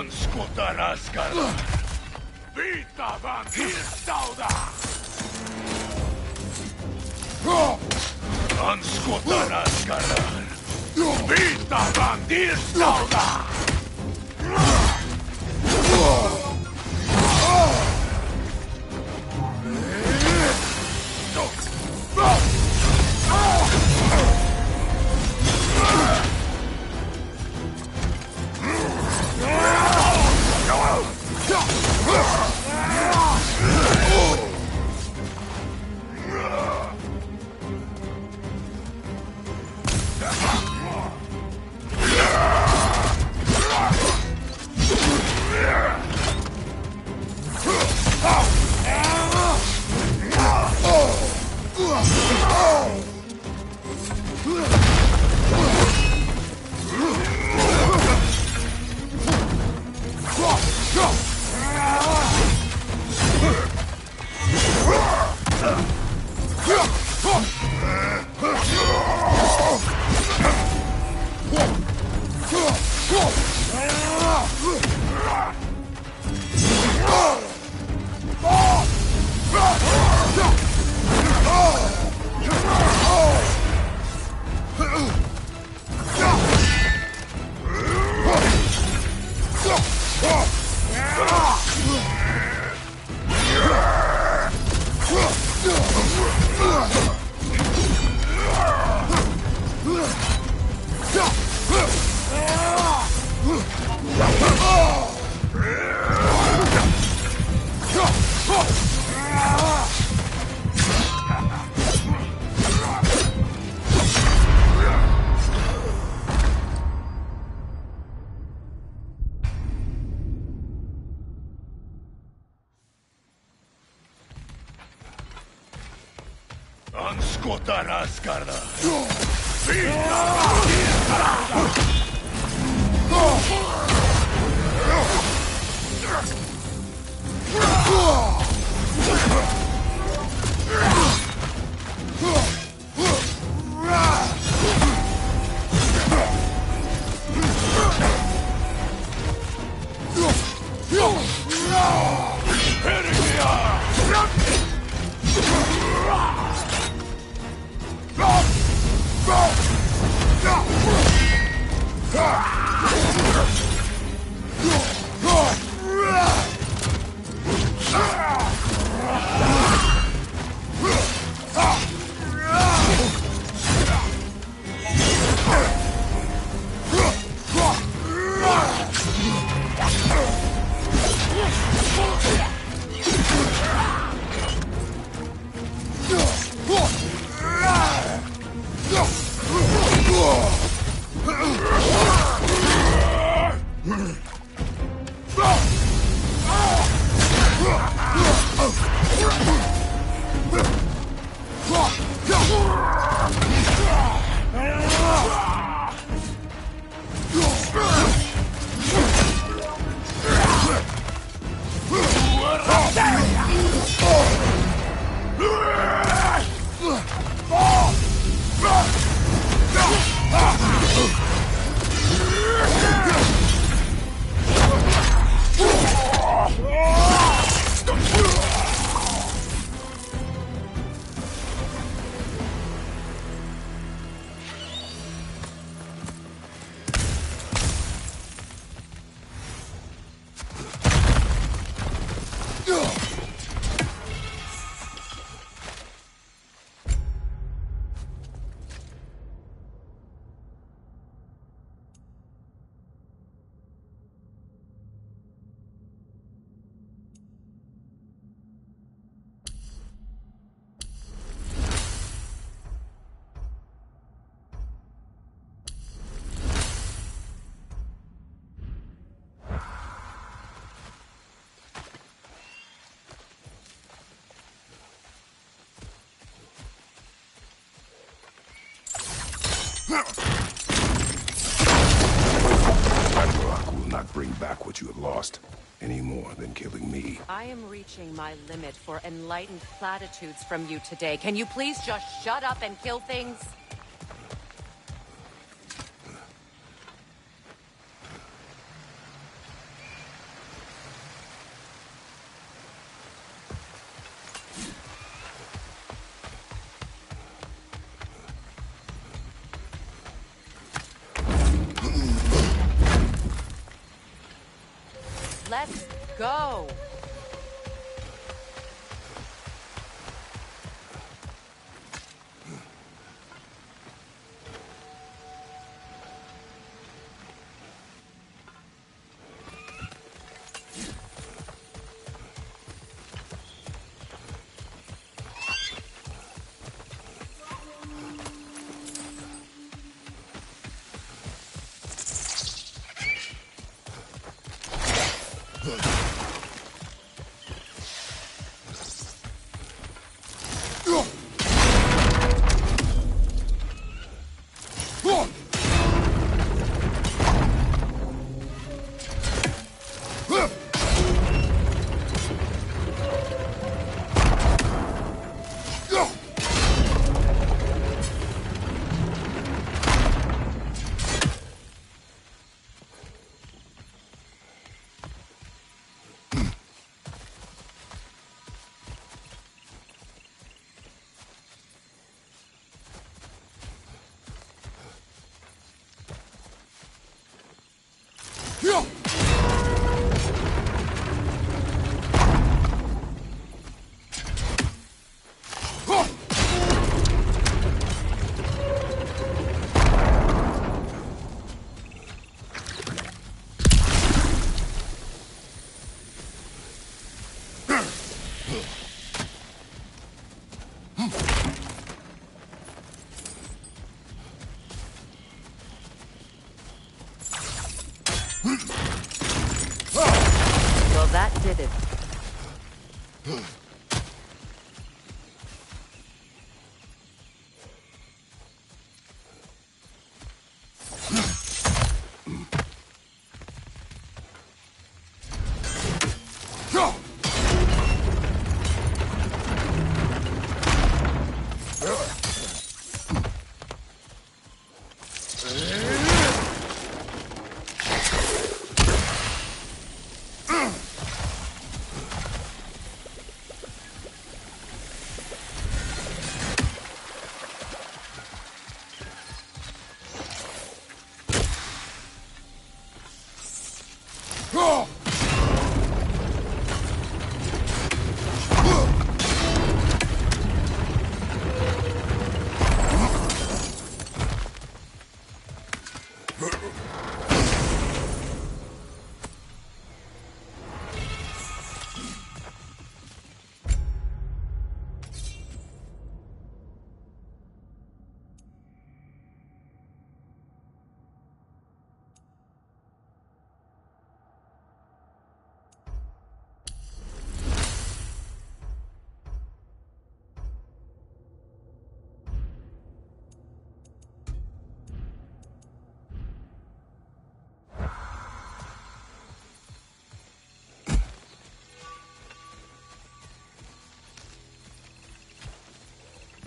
Ragnarok will not bring back what you have lost, any more than killing me. I am reaching my limit for enlightened platitudes from you today. Can you please just shut up and kill things? Let's go! Well, that did it.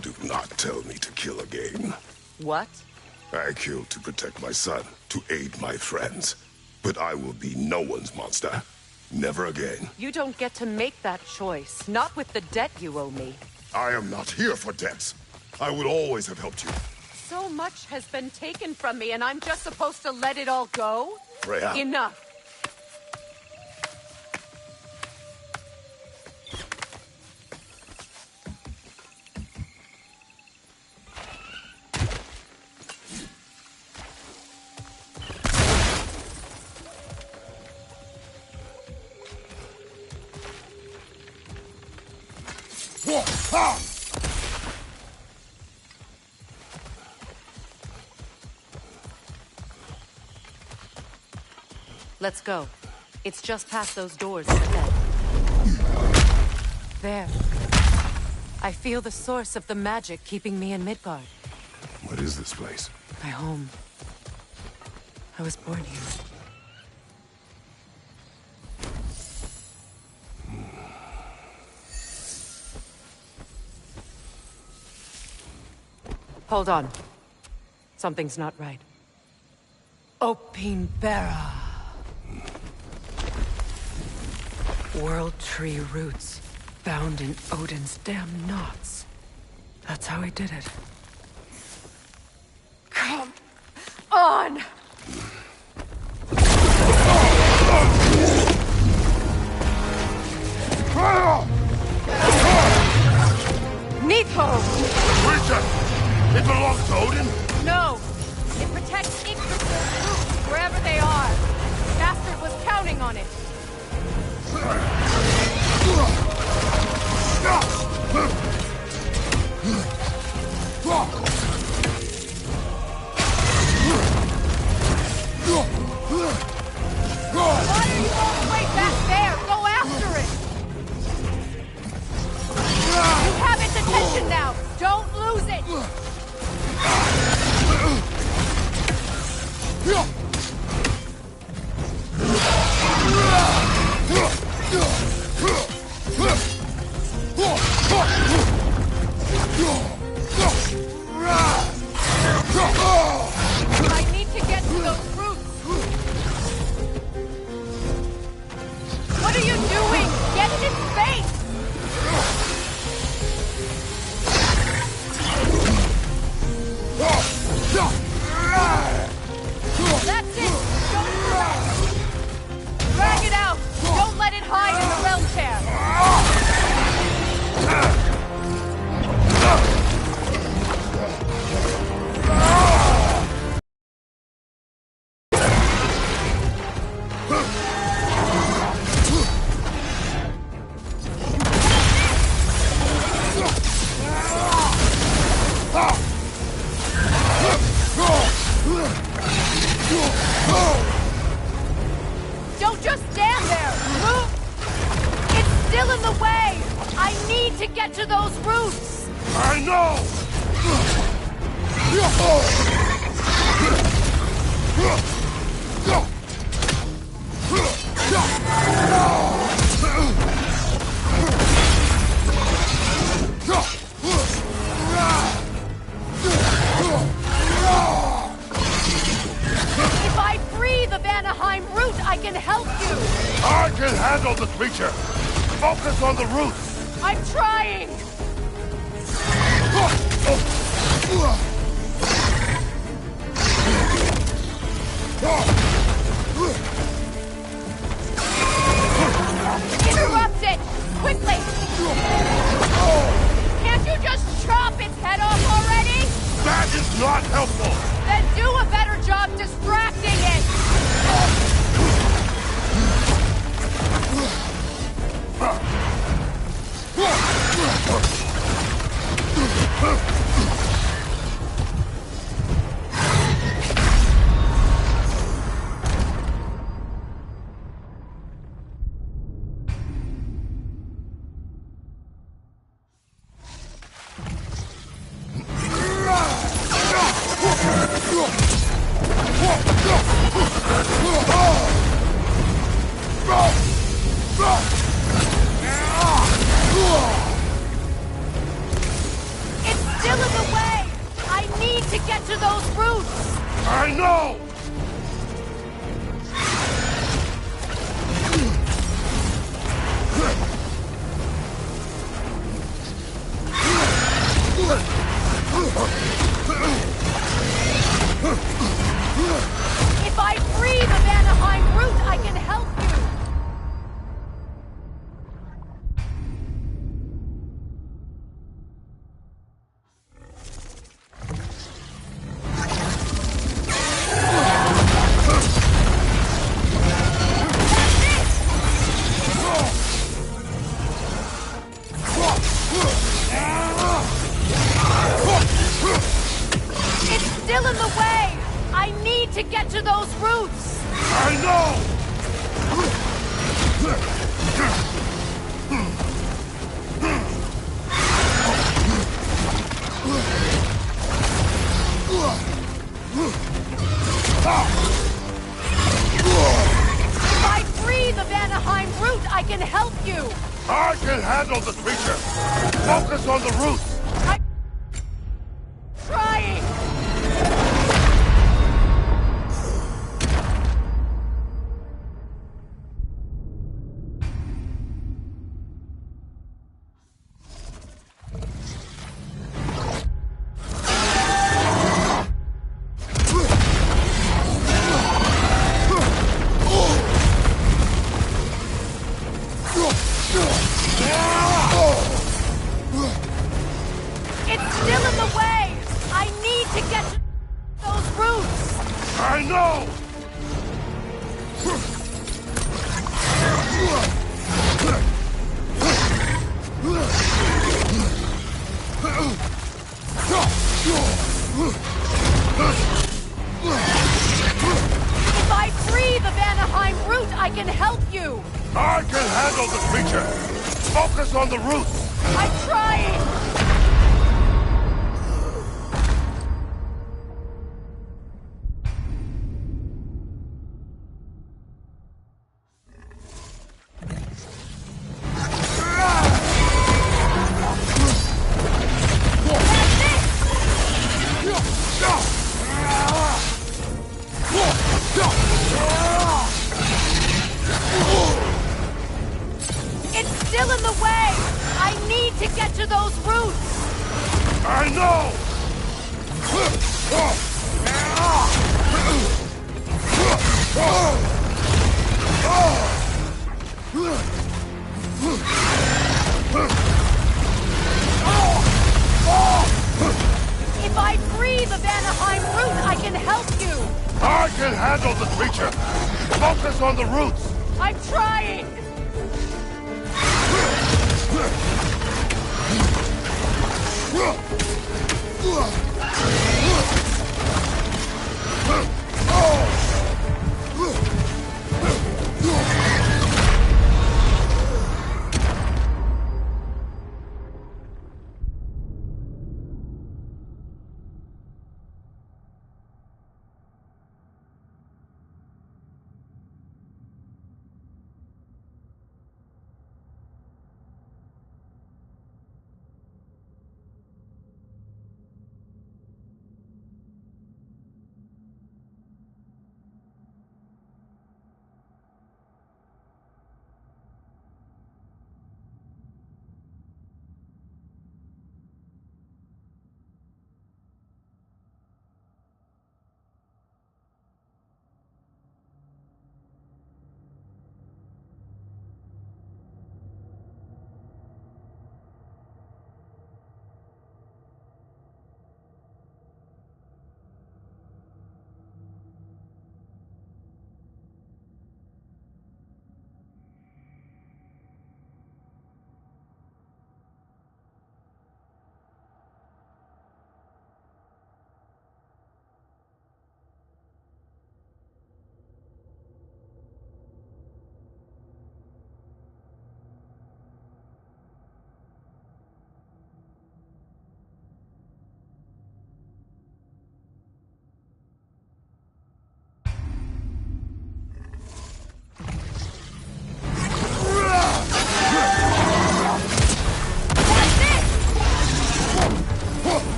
Do not tell me to kill again. What? I killed to protect my son, to aid my friends. But I will be no one's monster. Never again. You don't get to make that choice. Not with the debt you owe me. I am not here for debts. I would always have helped you. So much has been taken from me, and I'm just supposed to let it all go? Freya. Enough. Let's go. It's just past those doors ahead. There. I feel the source of the magic keeping me in Midgard. What is this place? My home. I was born here. Hold on. Something's not right. Opinbera. World Tree roots, bound in Odin's damn knots. That's how he did it. Come on! Nito! Creature! It belongs to Odin? No! It protects Yggdrasil's roots wherever they are. Bastard was counting on it. Why are you all the way back there? Go after it! You have its attention now! Don't lose it! I need to get to those roots! What are you doing? Get in its face! That's it! Don't throw! Drag it out! Don't let it hide in the realm chair! Don't just stand there! Move! It's still in the way! I need to get to those roots! I know! If I free the Vanaheim root, I can help you! I can handle the creature! Focus on the roots! I'm trying! Interrupt it! Quickly! Can't you just chop its head off already? That is not helpful! Then do a better job distracting it! It's still in the way! I need to get to those roots! I know! If I free the Vanaheim root, I can help you! It's still in the way! I need to get to those roots! I know! If I free the Vanaheim root, I can help you! I can handle the creature! Focus on the roots! I'm trying! It's still in the way! I need to get to those roots! I know! If I free the Vanaheim root, I can help you! I can handle the creature! Focus on the roots! I'm trying! It's still in the way! I need to get to those roots! I know! If I free the Vanaheim root, I can help you! I can handle the creature! Focus on the roots! I'm trying!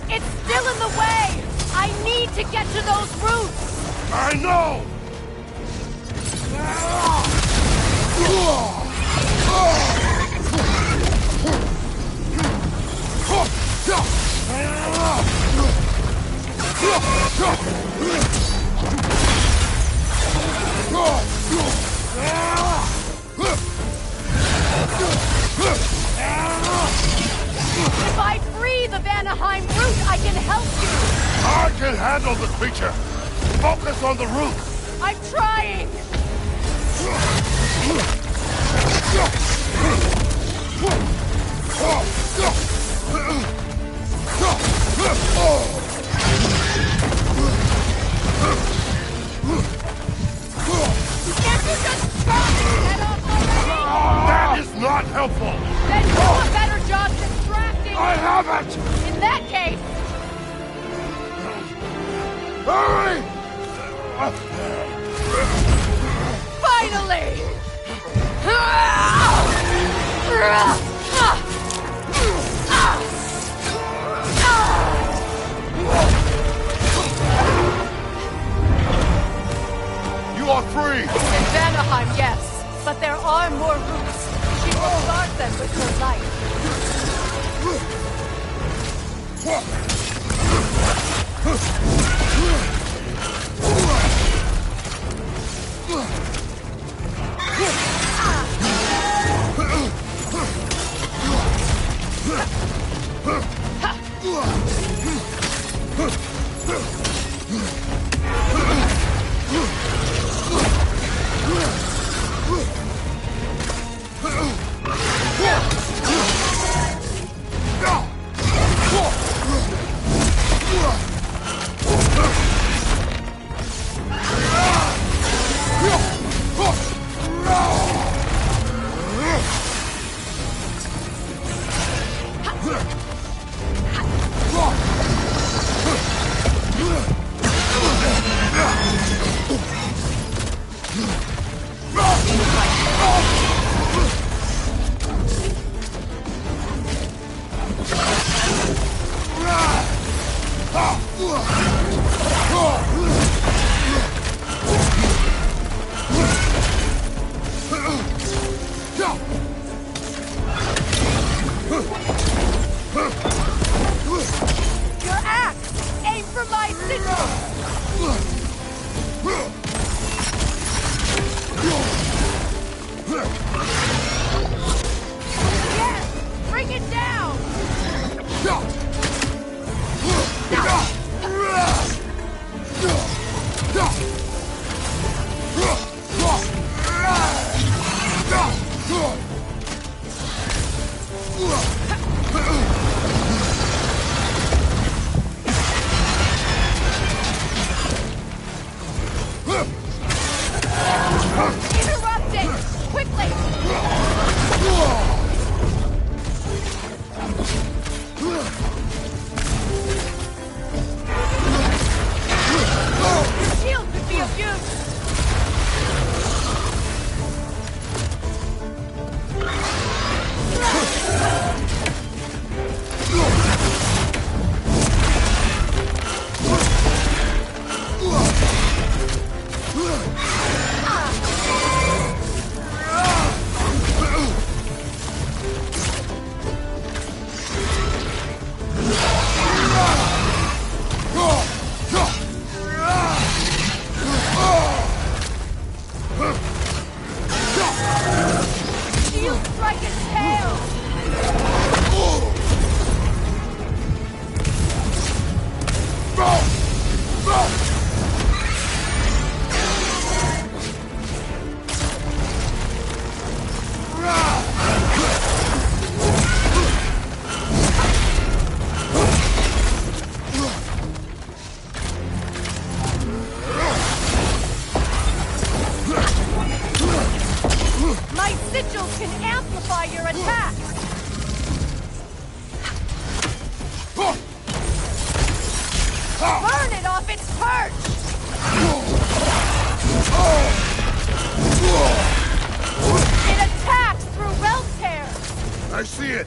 It's still in the way! I need to get to those roots! I know! If I free the Vanaheim root, I can help you! I can handle the creature! Focus on the roots! I'm trying! That is not helpful! Then Stop it! In that case... Hurry! Finally! You are free! In Vanaheim, yes. But there are more routes. She will guard them with her life. Your axe! Aim for my sigil! Yes! Bring it down! Interrupting! Quickly! Your shield could be of use! Shield strike its tail! My sigil can amplify your attacks! Burn it off its perch! It attacks through realm tears! I see it!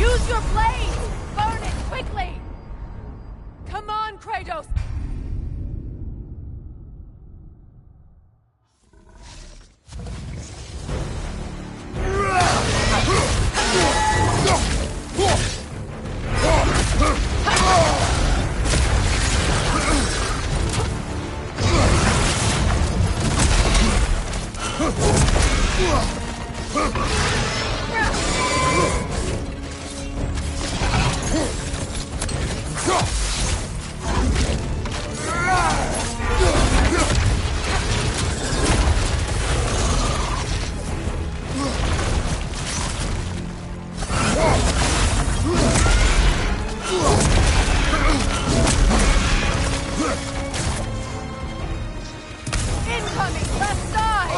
Use your blade! Burn it quickly! Come on, Kratos! Incoming left side!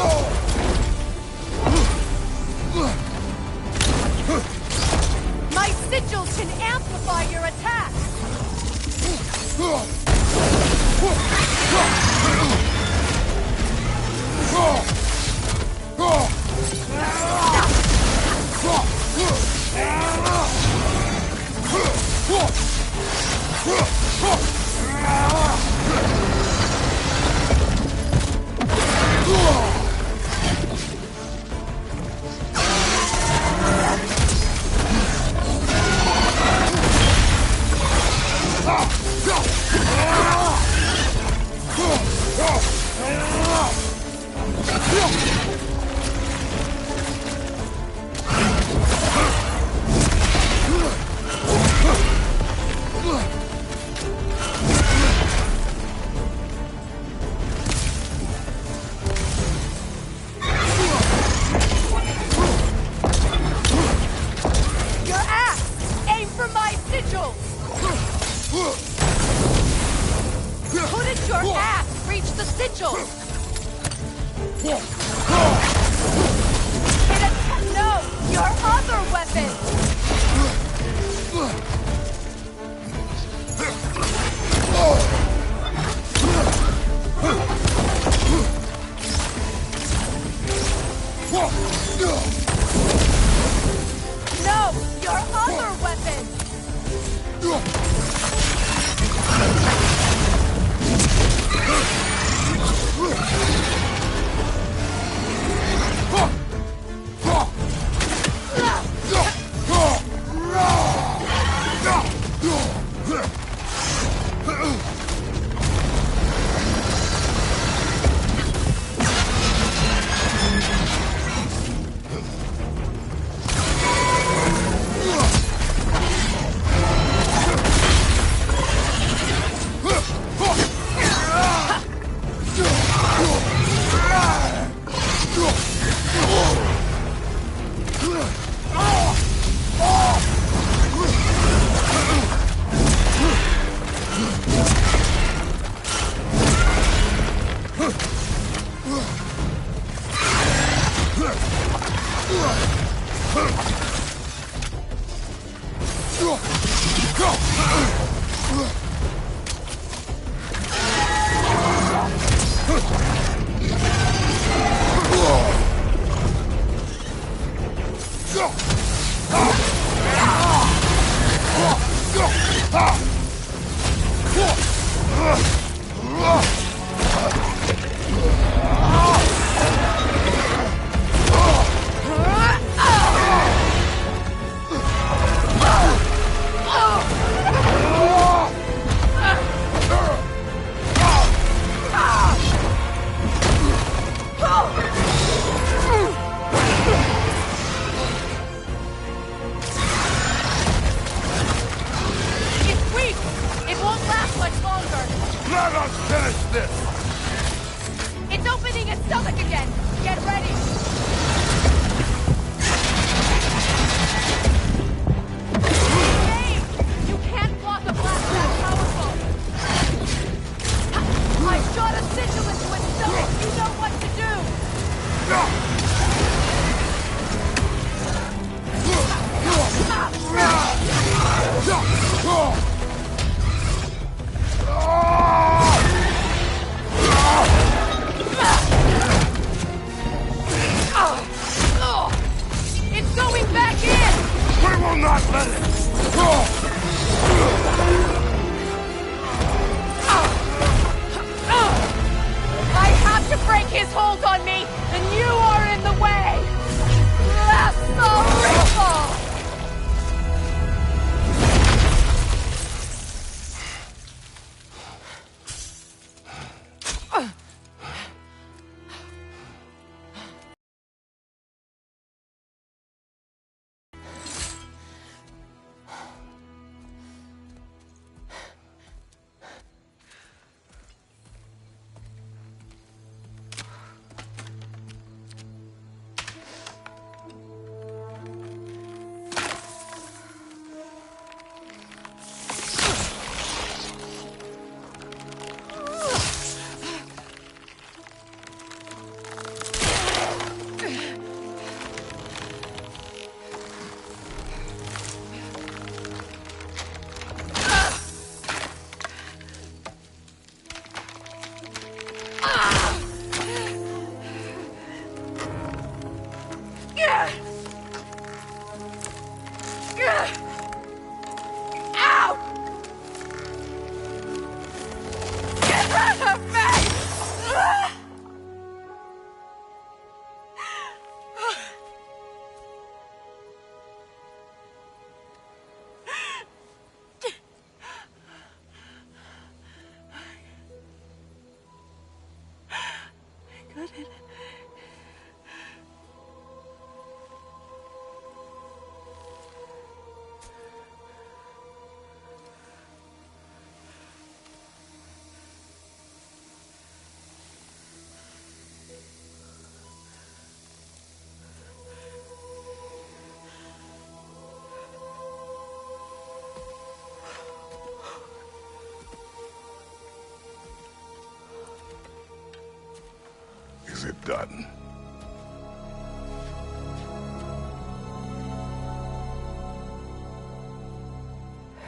done.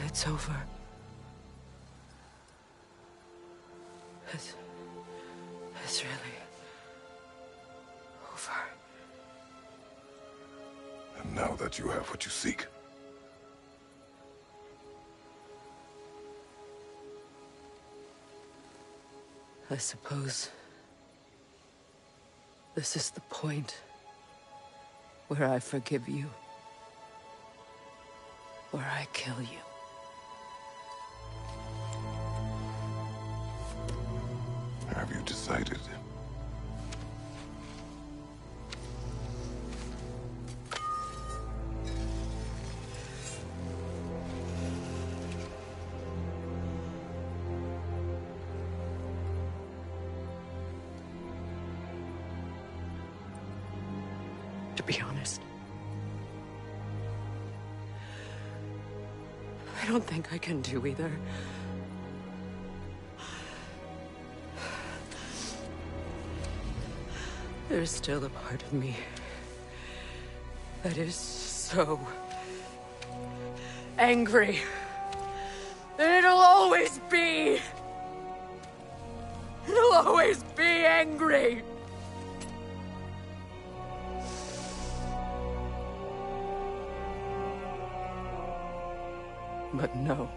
It's over. It's really over. And now that you have what you seek, I suppose this is the point where I forgive you, where I kill you. have you decided? To be honest, I don't think I can do either. There's still a part of me that is so angry. And it'll always be. It'll always be angry. But no.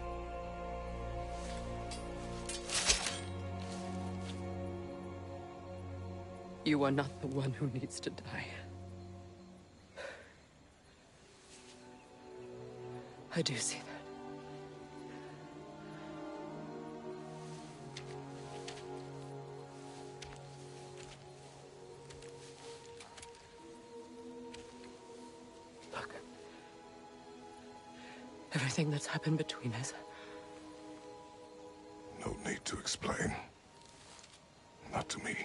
You are not the one who needs to die. I do see that. Look. Everything that's happened between us. No need to explain. Not to me.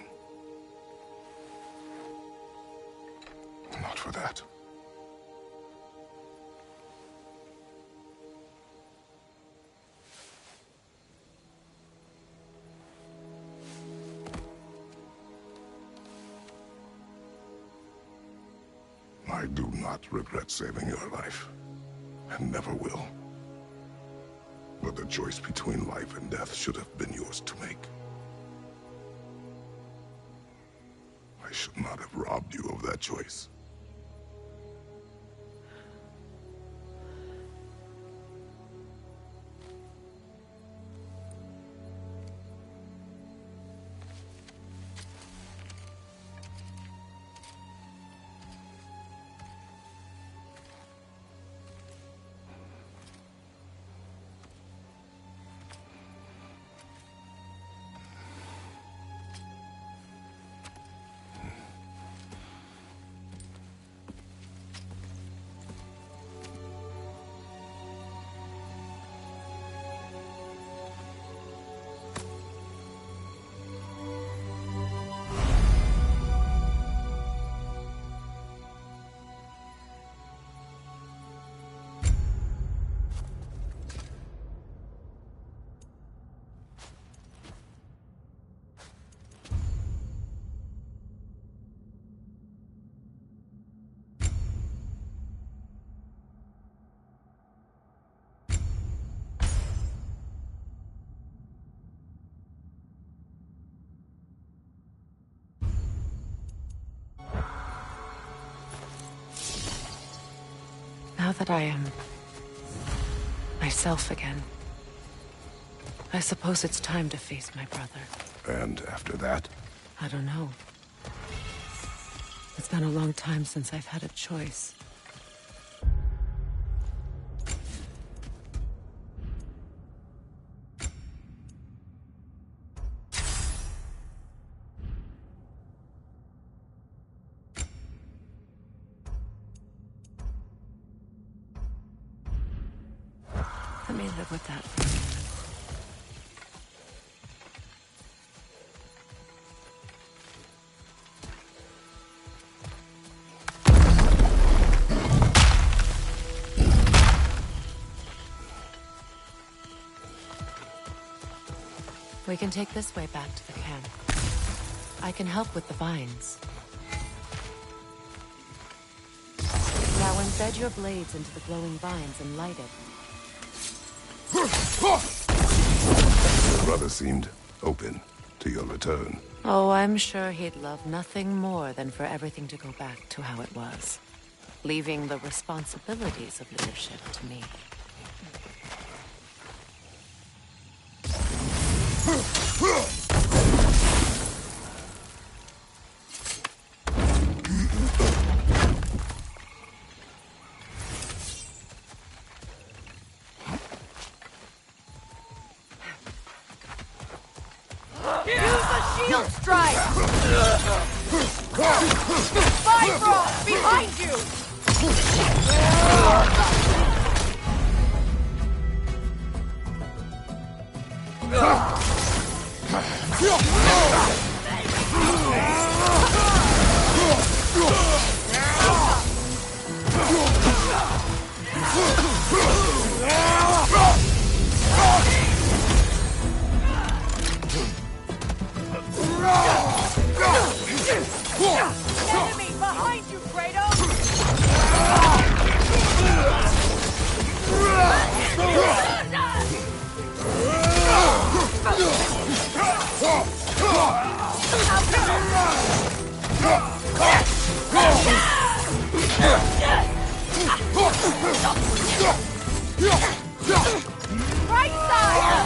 Not for that. I do not regret saving your life, and never will. But the choice between life and death should have been yours to make. I should not have robbed you of that choice. Now that I am myself again, I suppose it's time to face my brother. And after that? I don't know. It's been a long time since I've had a choice. Let me live with that for a moment. We can take this way back to the camp. I can help with the vines. Embed your blades into the glowing vines and light it. Your brother seemed open to your return. Oh, I'm sure he'd love nothing more than for everything to go back to how it was, leaving the responsibilities of leadership to me. Shield strike! Bifrost, behind you! Enemy behind you, Kratos! Right side!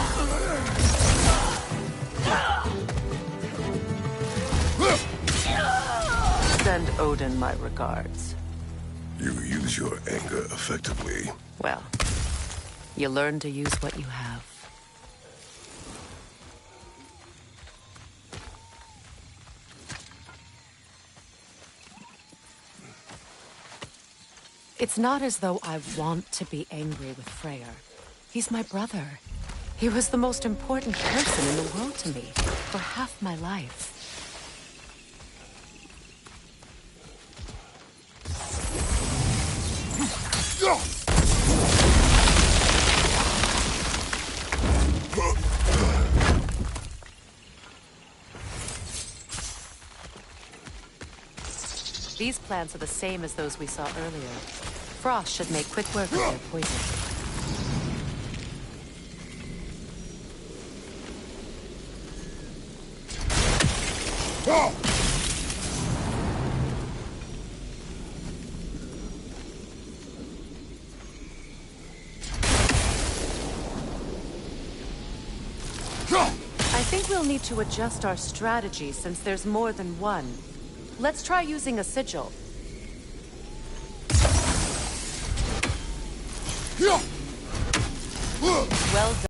Send Odin my regards. You use your anger effectively. Well, you learn to use what you have. It's not as though I want to be angry with Freyr. He's my brother. He was the most important person in the world to me for half my life. These plants are the same as those we saw earlier. Frost should make quick work of their poison. I think we'll need to adjust our strategy since there's more than one. Let's try using a sigil. Well done.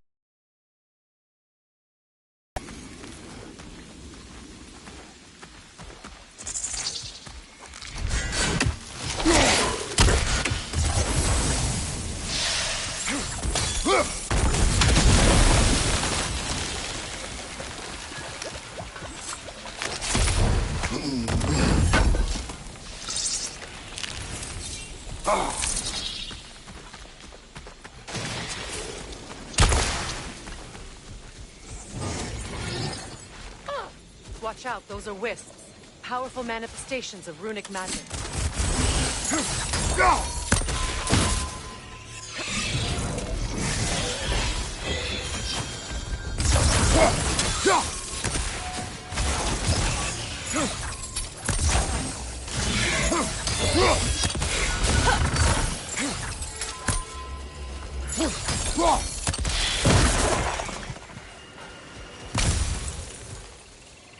Watch out, those are wisps. Powerful manifestations of runic magic.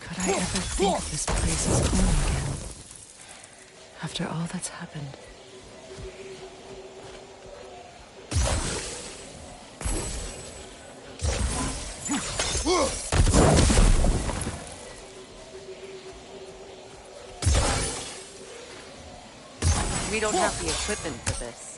Could I ever think this place is home again? After all that's happened. We don't have the equipment for this.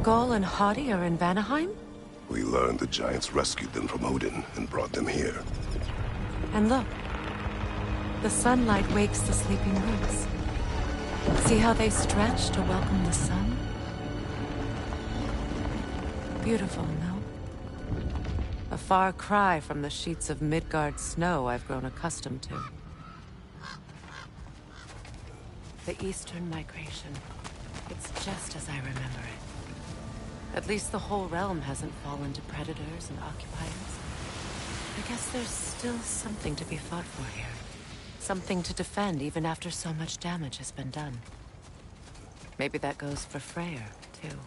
Skull and Hottie are in Vanaheim? We learned the giants rescued them from Odin and brought them here. And look. The sunlight wakes the sleeping roots. See how they stretch to welcome the sun? Beautiful, no? A far cry from the sheets of Midgard snow I've grown accustomed to. The Eastern Migration. It's just as I remember it. At least the whole realm hasn't fallen to predators and occupiers. I guess there's still something to be fought for here. Something to defend even after so much damage has been done. Maybe that goes for Freyr, too.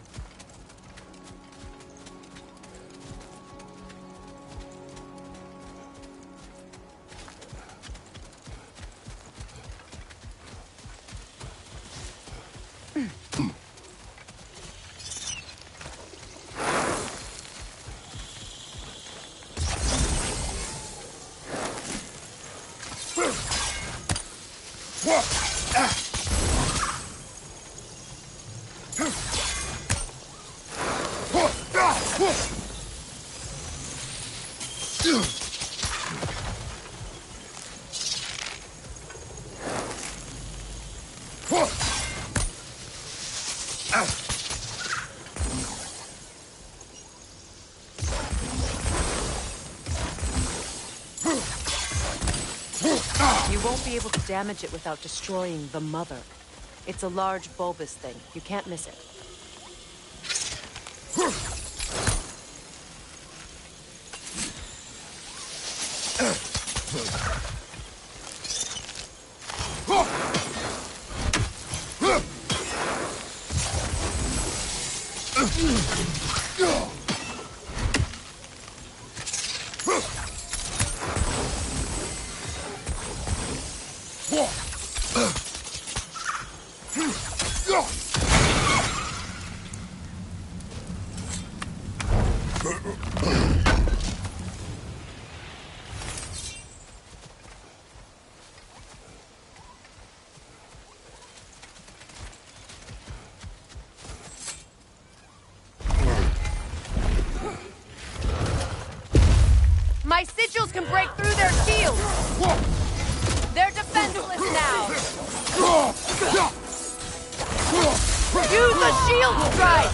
You won't be able to damage it without destroying the mother. It's a large bulbous thing. You can't miss it. My sigils can break through their shields! They're defenseless now! Use a shield strike!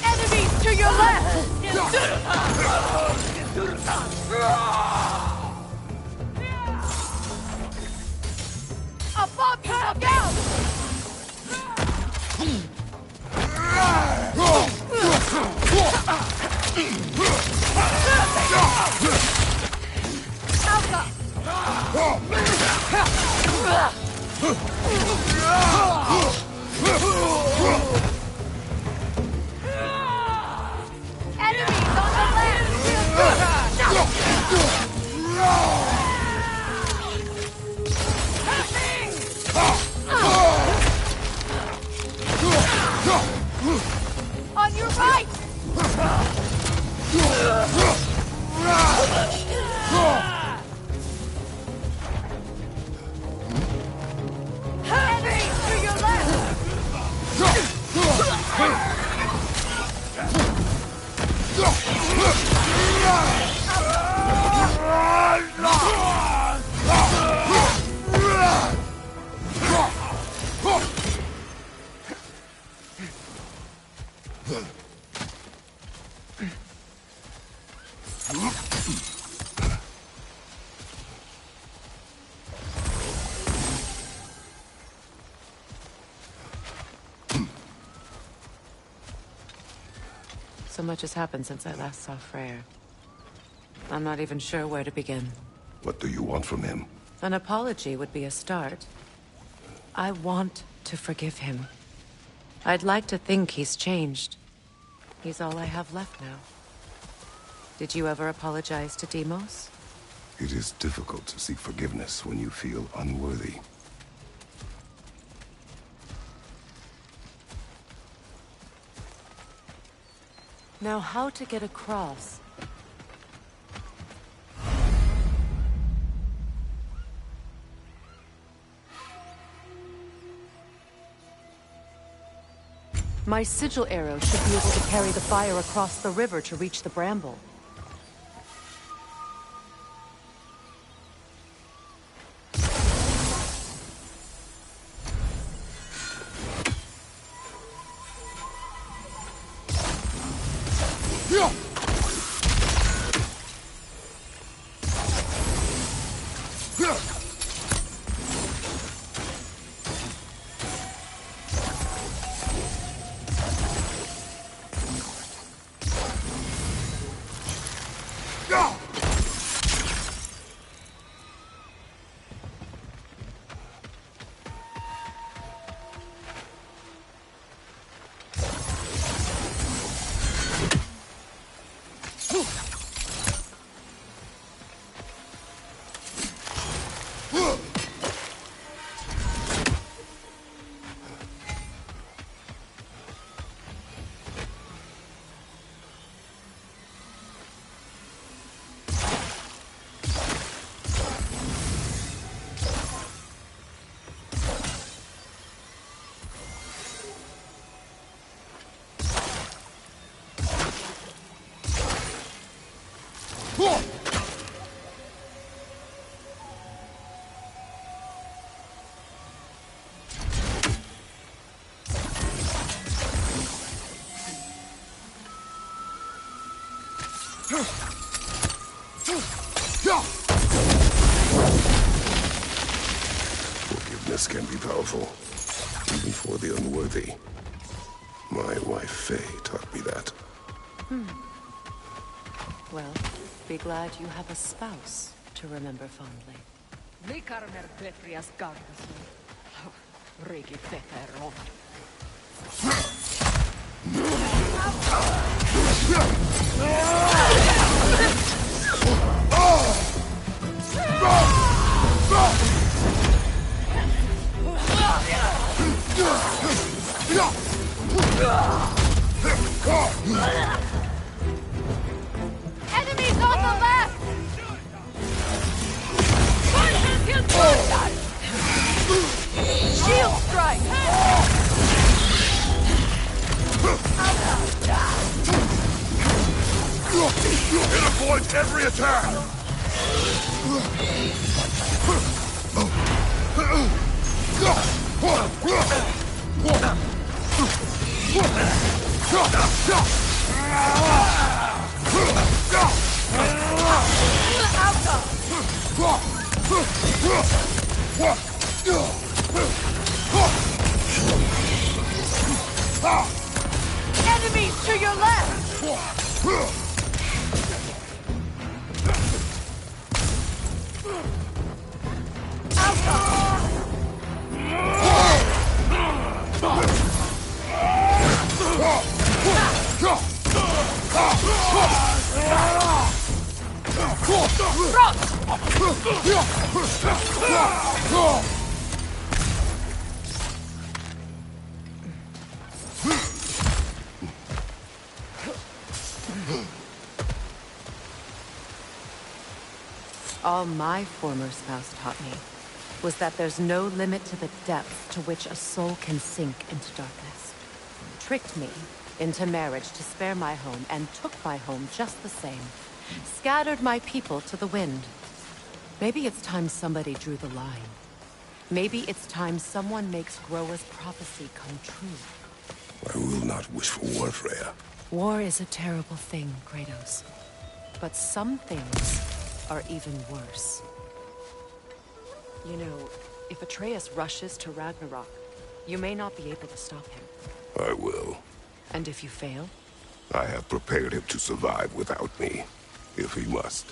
Enemies to your left! A bomb truck out! Enemies on the left! On your right! Enemies to your left! So much has happened since I last saw Freyr. I'm not even sure where to begin. What do you want from him? An apology would be a start. I want to forgive him. I'd like to think he's changed. He's all I have left now. Did you ever apologize to Deimos? It is difficult to seek forgiveness when you feel unworthy. Now, how to get across? My sigil arrow should be able to carry the fire across the river to reach the bramble. Forgiveness can be powerful, even for the unworthy. My wife, Faye, taught me that. Well, be glad you have a spouse to remember fondly. Enemies on the left! Shield strike! It avoids every attack! Enemies to your left! All my former spouse taught me was that there's no limit to the depth to which a soul can sink into darkness. Tricked me into marriage to spare my home and took my home just the same. Scattered my people to the wind. Maybe it's time somebody drew the line. Maybe it's time someone makes Groa's prophecy come true. I will not wish for war, Freya. War is a terrible thing, Kratos. But some things are even worse. You know, if Atreus rushes to Ragnarok, you may not be able to stop him. I will. And if you fail? I have prepared him to survive without me, if he must.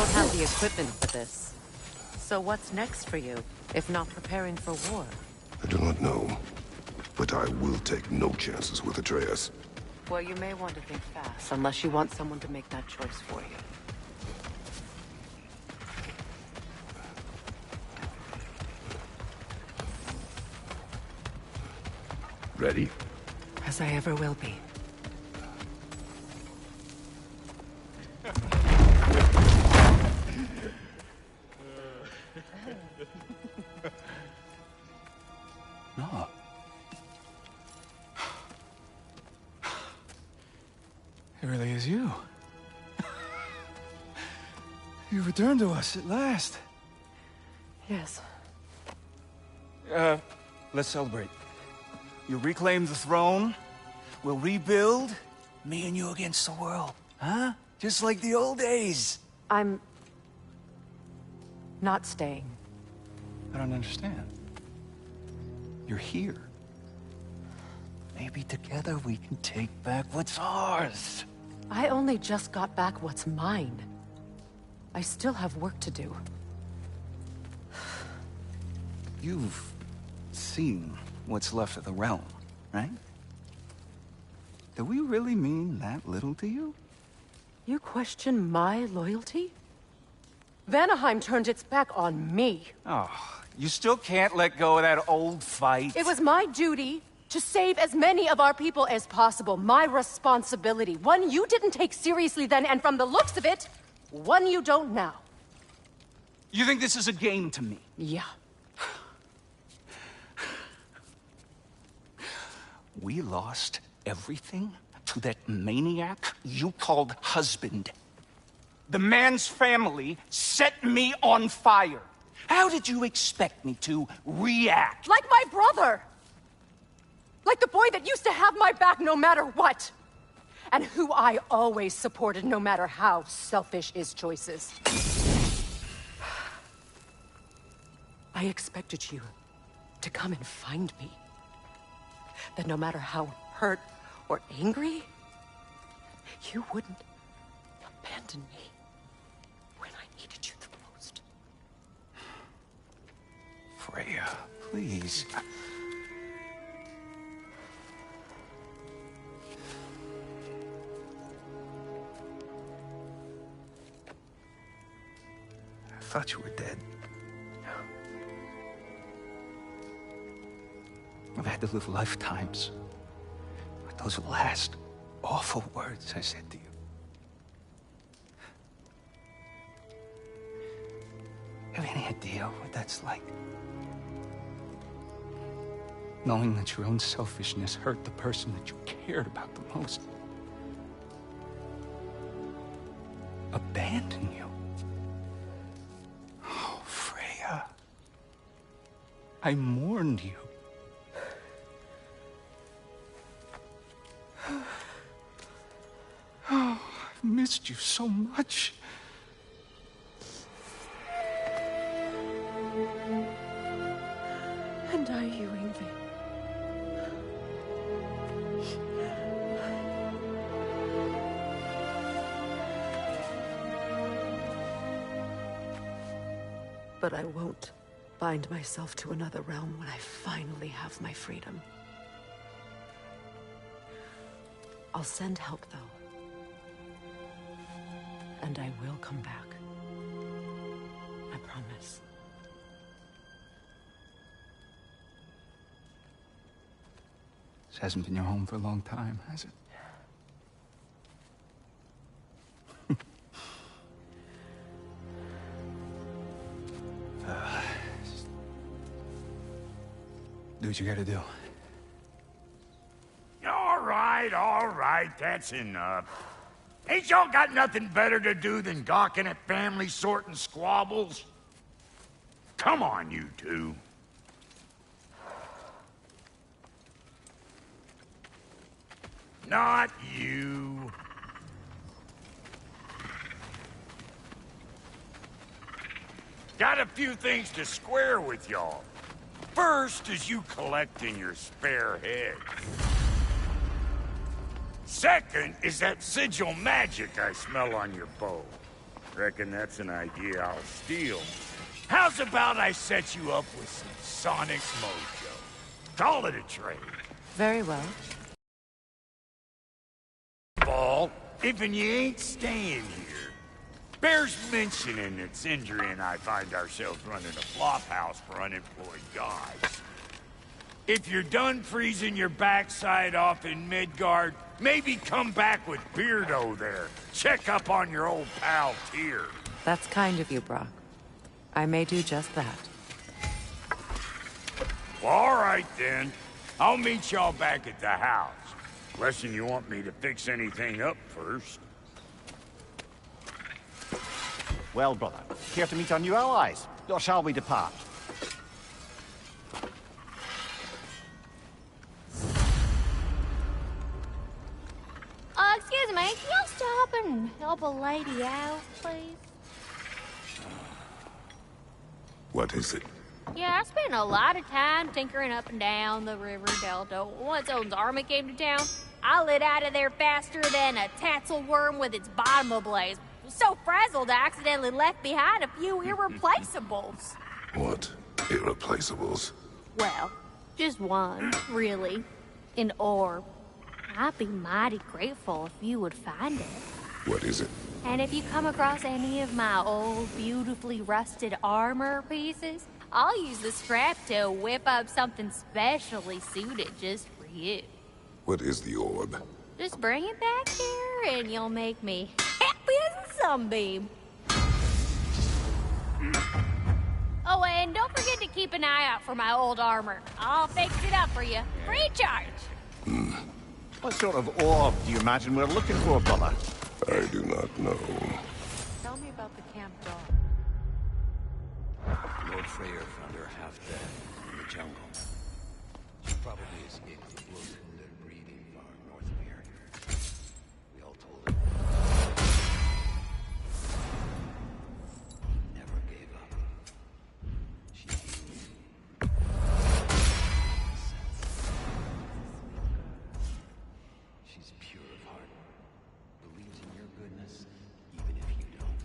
don't have the equipment for this. So what's next for you, if not preparing for war? I do not know, but I will take no chances with Atreus. Well, you may want to think fast, unless you want someone to make that choice for you. Ready? As I ever will be. No. It really is you. You returned to us at last. Yes. Let's celebrate. You reclaim the throne. We'll rebuild. Me and you against the world. Huh? Just like the old days. I'm... not staying. I don't understand. You're here. Maybe together we can take back what's ours. I only just got back what's mine. I still have work to do. You've seen what's left of the realm, right? Do we really mean that little to you? You question my loyalty? Vanaheim turned its back on me. Oh, you still can't let go of that old fight? It was my duty to save as many of our people as possible. My responsibility. One you didn't take seriously then, and from the looks of it, one you don't now. You think this is a game to me? Yeah. We lost everything to that maniac you called husband. The man's family set me on fire. How did you expect me to react? Like my brother! Like the boy that used to have my back no matter what! And who I always supported no matter how selfish his choices. I expected you to come and find me. That no matter how hurt or angry, you wouldn't abandon me when I needed you the most. Freya, please. I thought you were dead. I've had to live lifetimes with those last awful words I said to you. Have any idea what that's like? Knowing that your own selfishness hurt the person that you cared about the most. Abandon you. Oh, Freya. I mourned you. Oh, I've missed you so much. And I you, Yngvi. But I won't bind myself to another realm when I finally have my freedom. I'll send help, though. And I will come back. I promise. This hasn't been your home for a long time, has it? Do what you gotta do. All right, that's enough. Ain't y'all got nothing better to do than gawking at family sorting squabbles? Come on, you two. Not you. Got a few things to square with y'all. First is you collecting your spare heads. Second is that sigil magic I smell on your bow. Reckon that's an idea I'll steal. How's about I set you up with some sonic mojo? Call it a trade. Very well. Ball, if you ain't staying here, bears mentioning that Sindri and I find ourselves running a flop house for unemployed guys. If you're done freezing your backside off in Midgard, maybe come back with Beardo there. Check up on your old pal Tyr. That's kind of you, Brock. I may do just that. Well, all right, then. I'll meet y'all back at the house. Unless you want me to fix anything up first. Well, brother, care to meet our new allies? Or shall we depart? Excuse me, can y'all stop and help a lady out, please? What is it? Yeah, I spent a lot of time tinkering up and down the river delta. Once Odin's army came to town, I lit out of there faster than a tassel worm with its bottom ablaze. So frazzled, I accidentally left behind a few irreplaceables. What? Irreplaceables? Well, just one, really. An orb. I'd be mighty grateful if you would find it. What is it? And if you come across any of my old, beautifully rusted armor pieces, I'll use the scrap to whip up something specially suited just for you. What is the orb? Just bring it back here and you'll make me happy as a sunbeam. Oh, and don't forget to keep an eye out for my old armor. I'll fix it up for you. Free charge. What sort of orb do you imagine we're looking for, brother? I do not know. Tell me about the camp dog. Lord Freyr found her half dead in the jungle. She probably escaped the blood-wounded breeding far north of here. We all told her. He never gave up. She She's pure of heart. Believes in your goodness, even if you don't.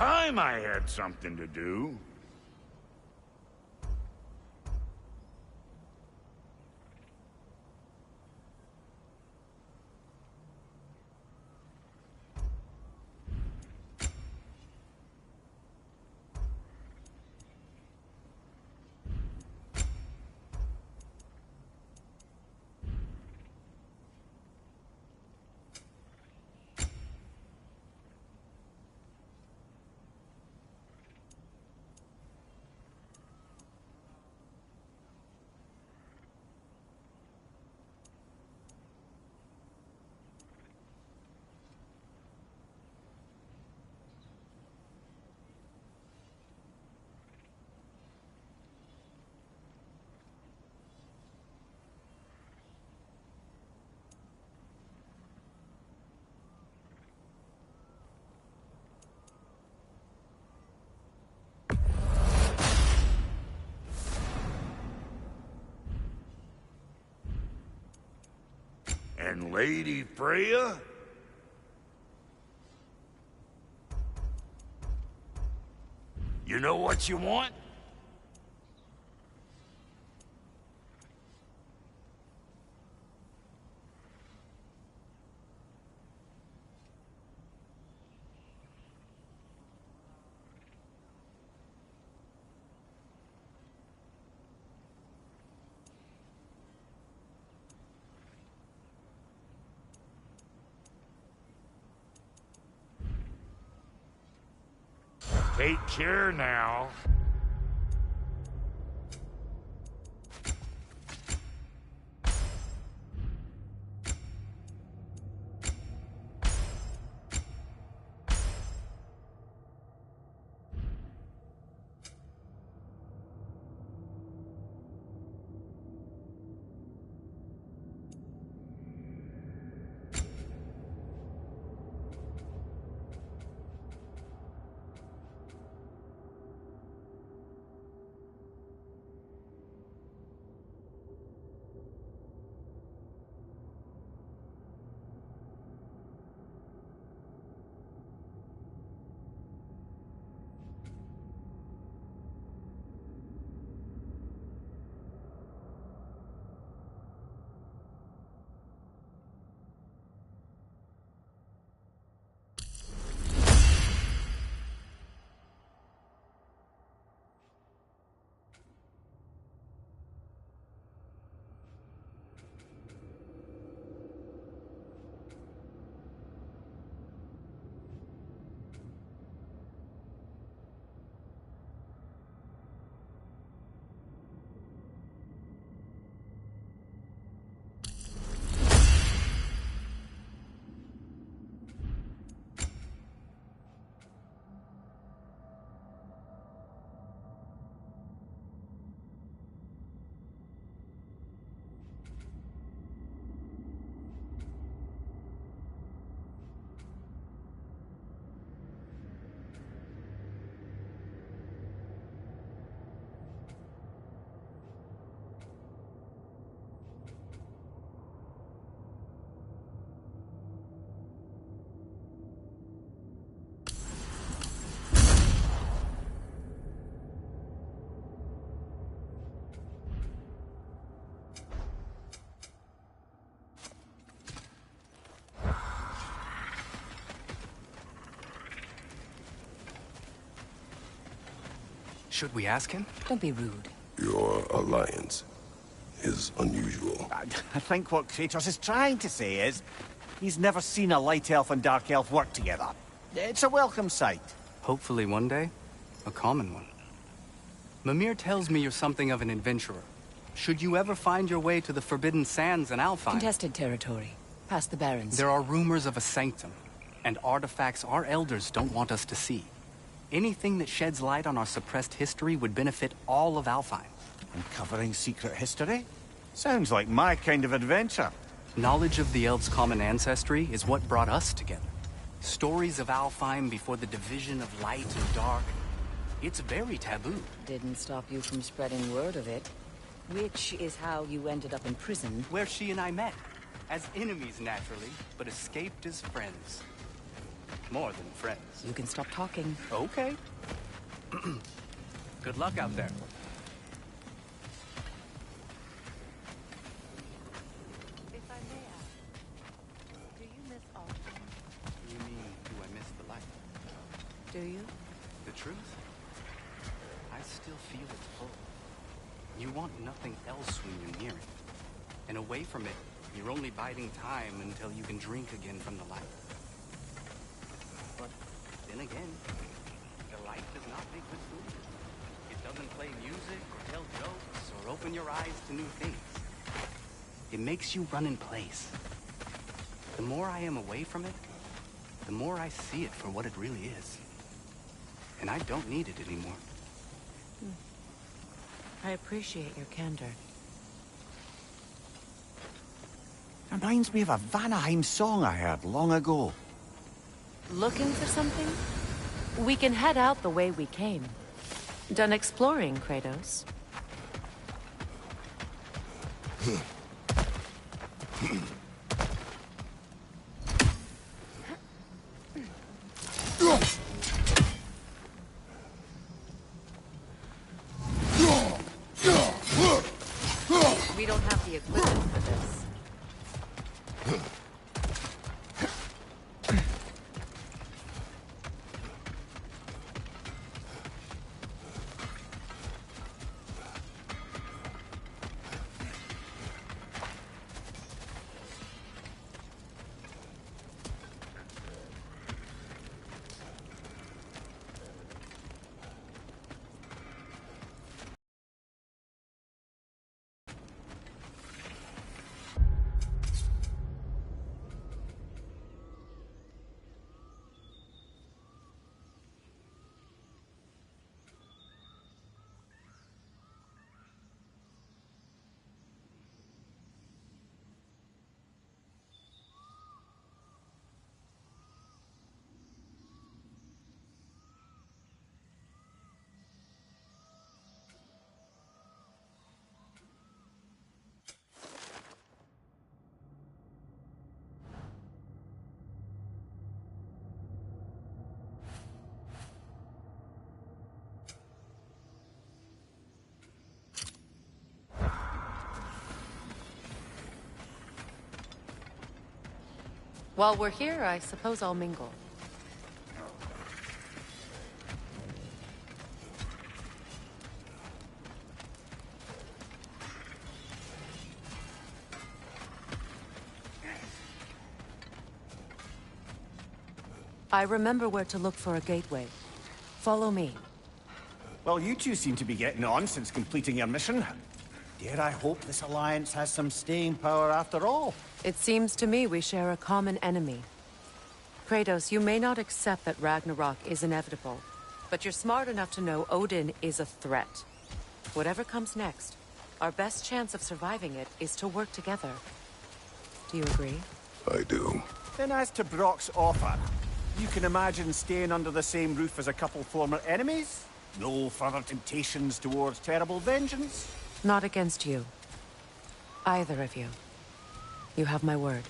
time I had something to do. And Lady Freya? You know what you want? Take care now. Should we ask him? Don't be rude. Your alliance is unusual. I think what Kratos is trying to say is he's never seen a light elf and dark elf work together. It's a welcome sight. Hopefully one day, a common one. Mimir tells me you're something of an adventurer. Should you ever find your way to the Forbidden Sands in Alfheim... Contested territory. Past the Barrens. There are rumors of a sanctum, and artifacts our elders don't want us to see. Anything that sheds light on our suppressed history would benefit all of Alfheim. Uncovering secret history? Sounds like my kind of adventure. Knowledge of the elves' common ancestry is what brought us together. Stories of Alfheim before the division of light and dark. It's very taboo. Didn't stop you from spreading word of it. Which is how you ended up in prison. Where she and I met. As enemies, naturally, but escaped as friends. More than friends. You can stop talking. Okay. Good luck out there. If I may ask, do you miss Alton? You mean, do I miss the light? Do you? The truth? I still feel its pull. You want nothing else when you're near it. And away from it, you're only biding time until you can drink again from the light. But then again, the light does not make good food. It doesn't play music or tell jokes or open your eyes to new things. It makes you run in place. The more I am away from it, the more I see it for what it really is. And I don't need it anymore. I appreciate your candor. Reminds me of a Vanaheim song I heard long ago. Looking for something? We can head out the way we came. Done exploring, Kratos? We don't have the equipment for this. While we're here, I suppose I'll mingle. I remember where to look for a gateway. Follow me. Well, you two seem to be getting on since completing your mission. Dare I hope this alliance has some staying power after all? It seems to me we share a common enemy. Kratos, you may not accept that Ragnarok is inevitable, but you're smart enough to know Odin is a threat. Whatever comes next, our best chance of surviving it is to work together. Do you agree? I do. Then as to Brock's offer, you can imagine staying under the same roof as a couple former enemies? No further temptations towards terrible vengeance? Not against you. Either of you. You have my word.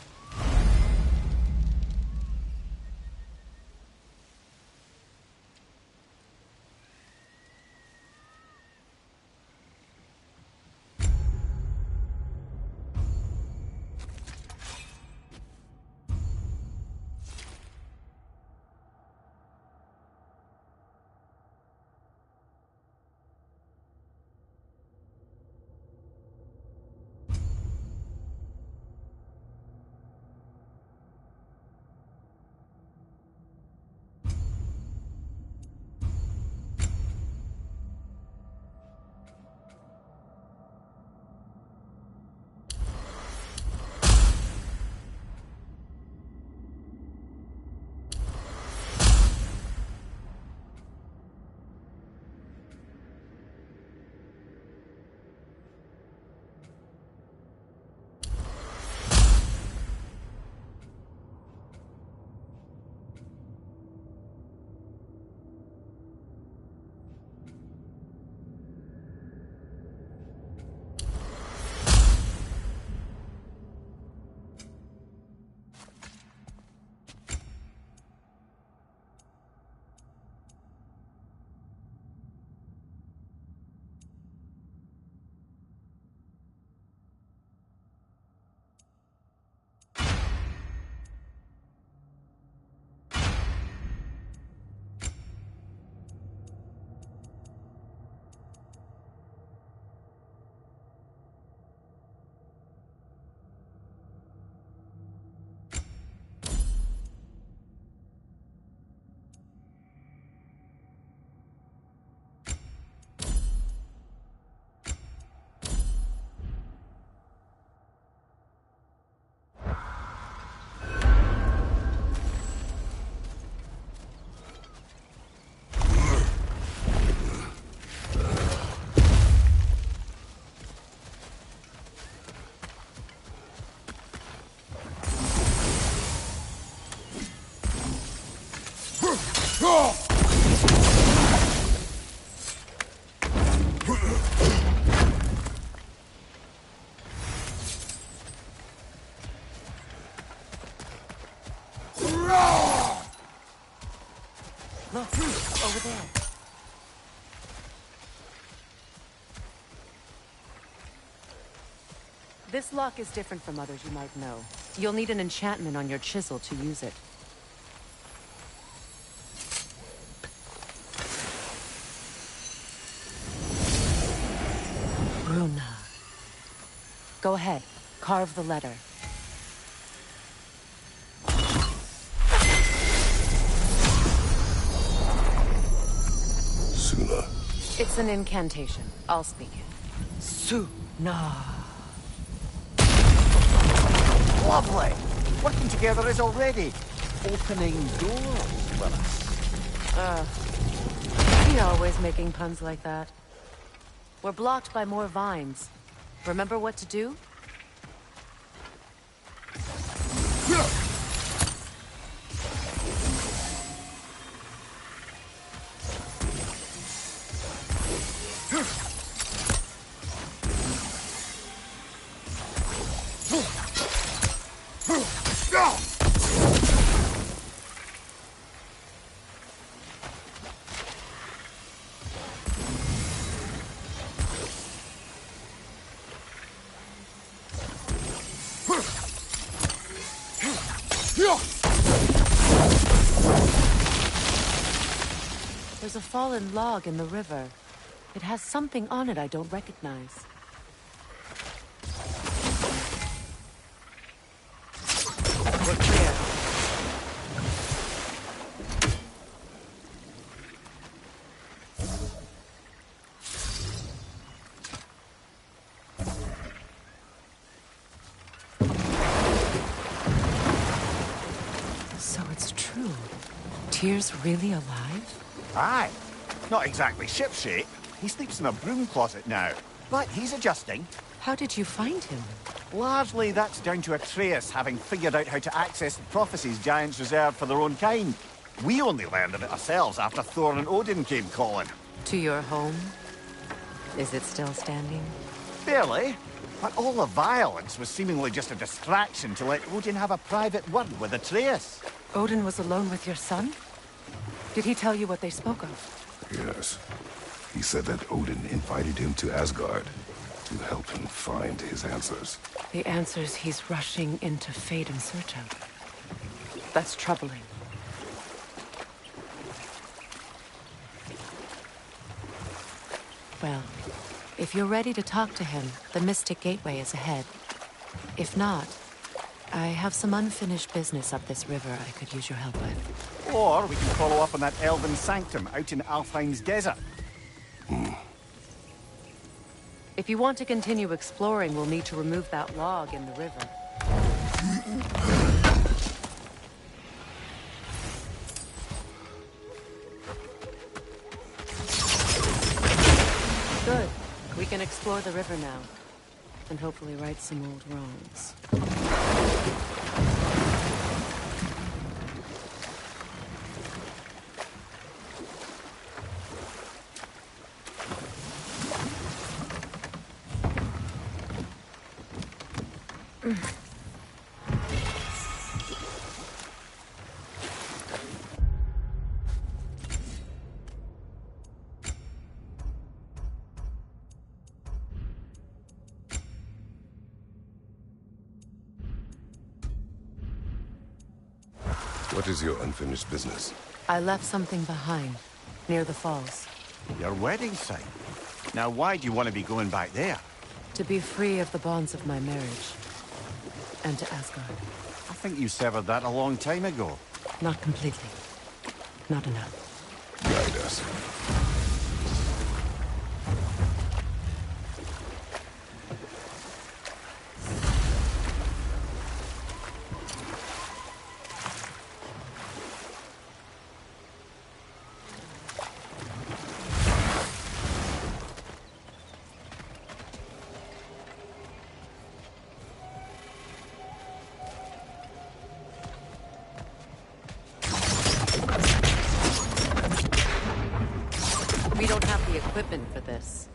Look, over there. This lock is different from others you might know. You'll need an enchantment on your chisel to use it. Bruna. Go ahead. Carve the letter. Suna. It's an incantation. I'll speak it. Suna. Lovely! Working together is already opening doors with us. He always making puns like that. We're blocked by more vines. Remember what to do? There's a fallen log in the river. It has something on it I don't recognize. We're clear. So it's true. Tyr's really alive? Aye. Not exactly shipshape. He sleeps in a broom closet now. But he's adjusting. How did you find him? Largely, that's down to Atreus having figured out how to access the prophecies giants reserved for their own kind. We only learned of it ourselves after Thor and Odin came calling. To your home? Is it still standing? Barely. But all the violence was seemingly just a distraction to let Odin have a private word with Atreus. Odin was alone with your son? Did he tell you what they spoke of? Yes. He said that Odin invited him to Asgard to help him find his answers. The answers he's rushing into fate in search of. That's troubling. Well, if you're ready to talk to him, the Mystic Gateway is ahead. If not, I have some unfinished business up this river I could use your help with. Or we can follow up on that elven sanctum out in Alfheim's desert. If you want to continue exploring, we'll need to remove that log in the river. Good. We can explore the river now. And hopefully right some old wrongs. What is your unfinished business? I left something behind, near the falls. Your wedding site. Now why do you want to be going back there? To be free of the bonds of my marriage. And to Asgard. I think you severed that a long time ago. Not completely. Not enough. Guide us. We don't have the equipment for this.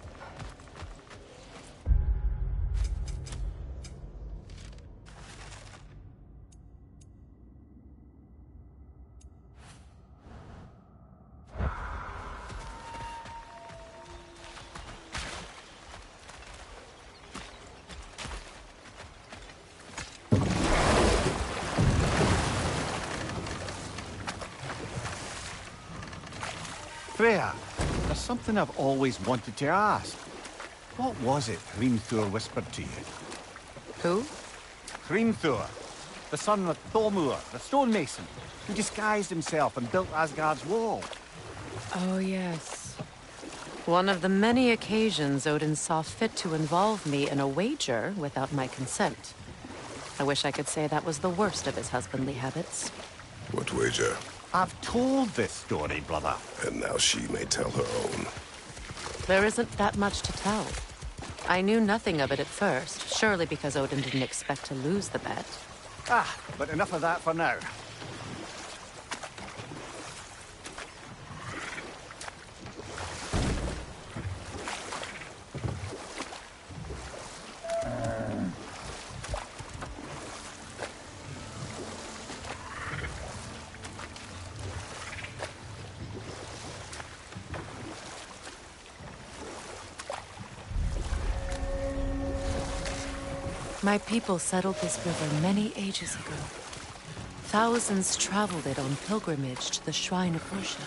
Freya, there's something I've always wanted to ask. What was it Hrimthur whispered to you? Who? Hrimthur, the son of Thormur, the stonemason, who disguised himself and built Asgard's wall. Oh, yes. One of the many occasions Odin saw fit to involve me in a wager without my consent. I wish I could say that was the worst of his husbandly habits. What wager? I've told this story, brother. And now she may tell her own. There isn't that much to tell. I knew nothing of it at first, surely because Odin didn't expect to lose the bet. Ah, but enough of that for now. My people settled this river many ages ago. Thousands traveled it on pilgrimage to the shrine of worship.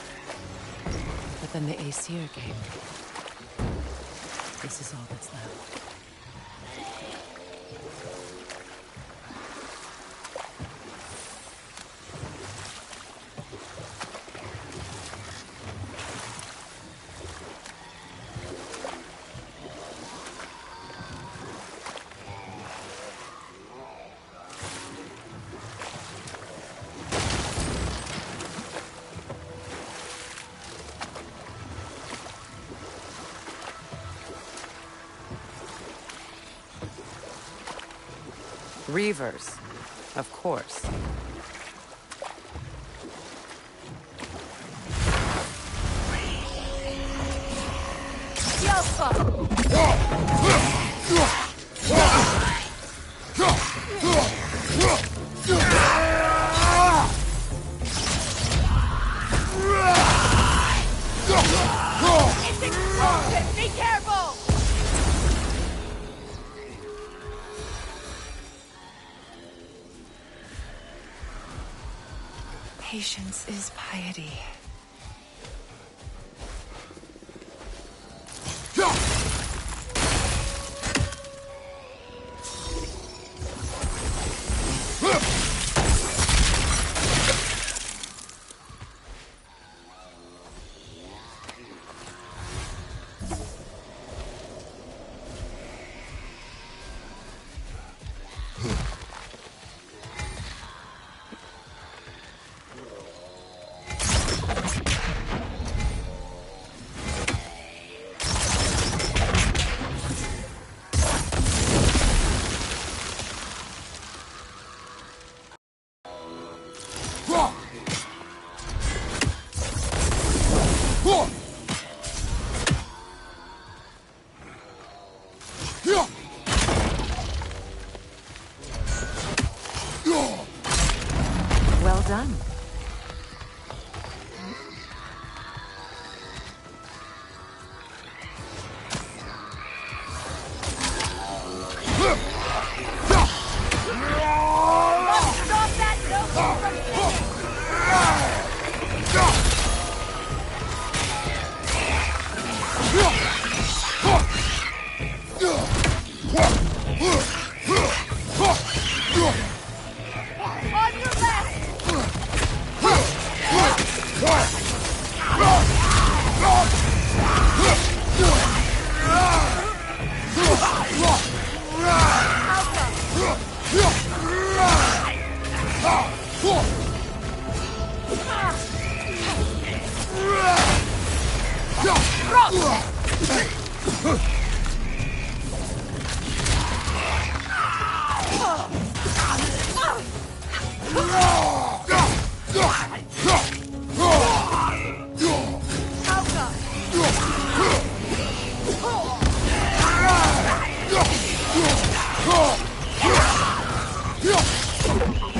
But then the Aesir came. This is all that's left. Reavers, of course. It's explosive! Be careful! Patience is piety. Well done. Stop that note from on your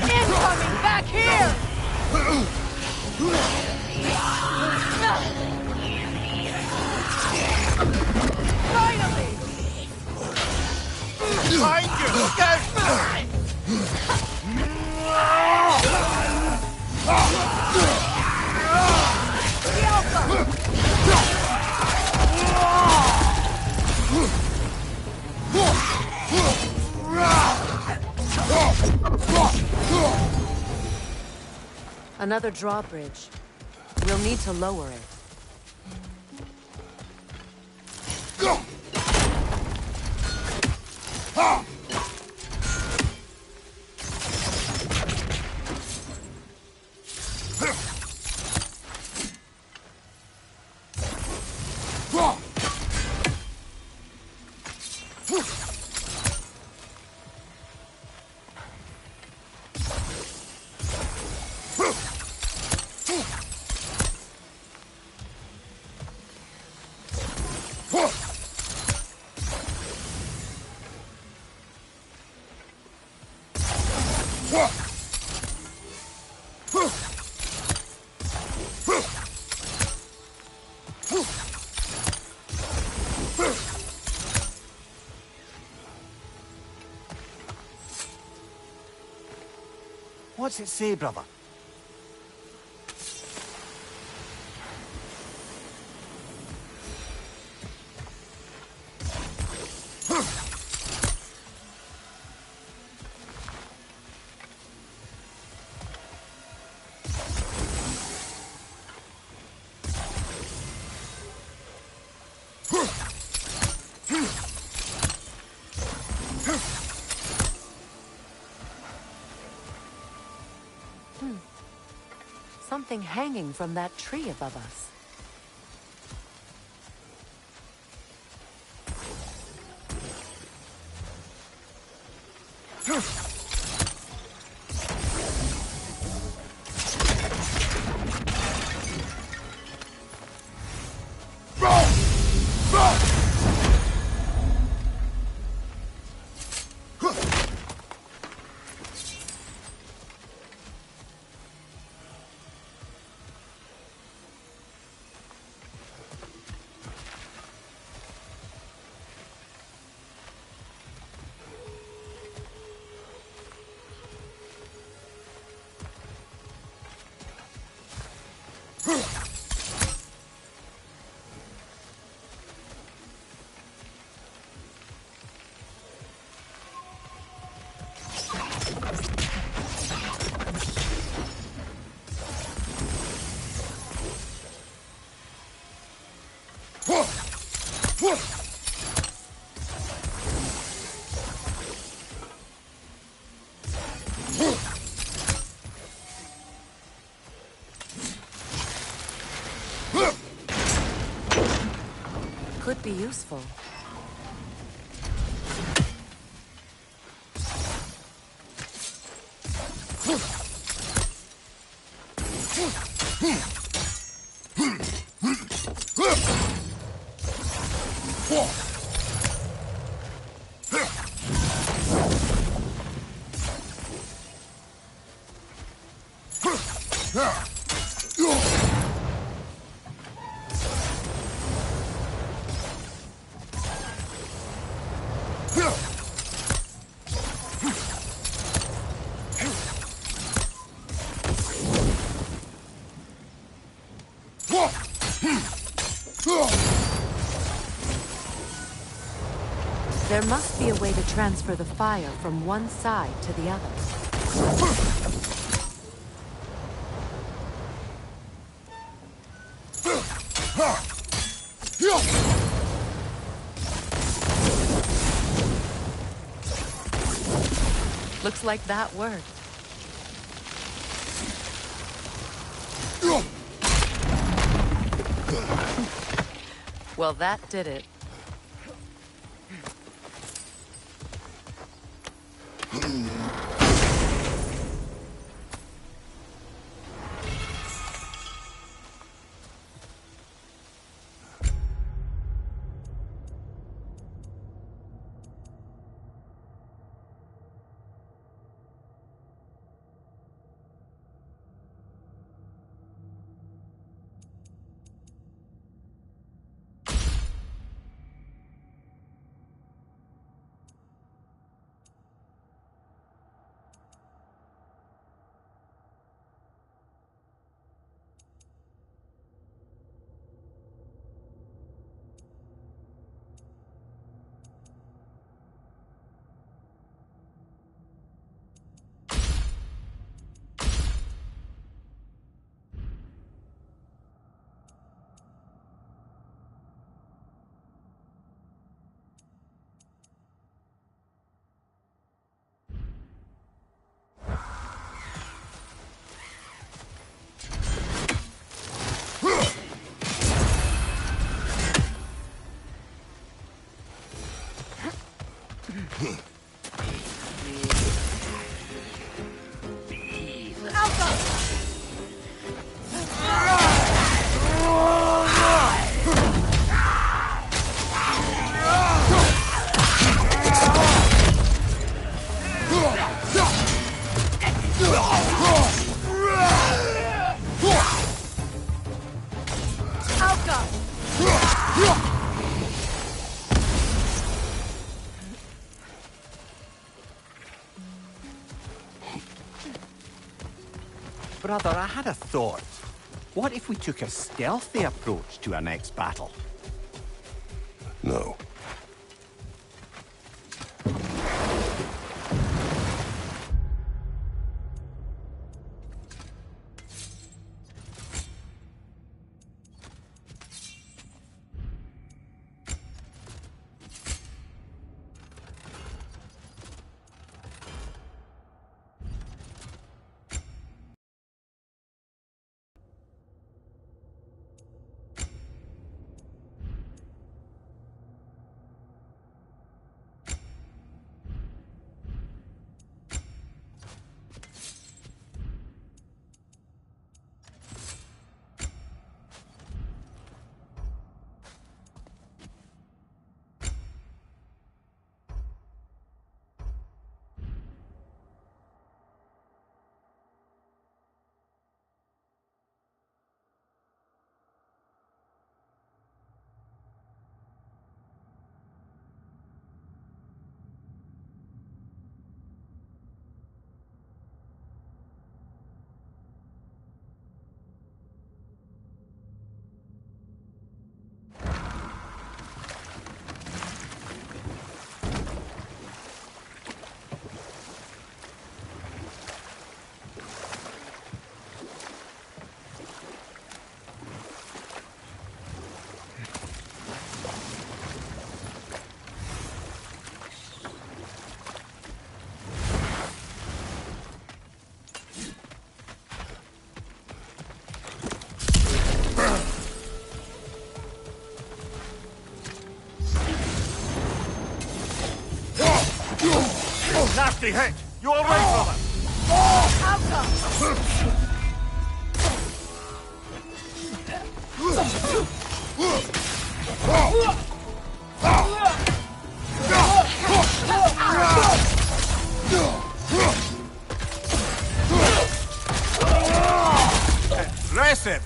incoming back here! Finally! Behind you! Look out! The Alpha! Another drawbridge. We'll need to lower it. What's it say, brother? Something hanging from that tree above us. Could be useful. There must be a way to transfer the fire from one side to the other. Looks like that worked. Well, that did it. Brother, I had a thought. What if we took a stealthy approach to our next battle? No. Nasty hit! You all right, brother? Impressive!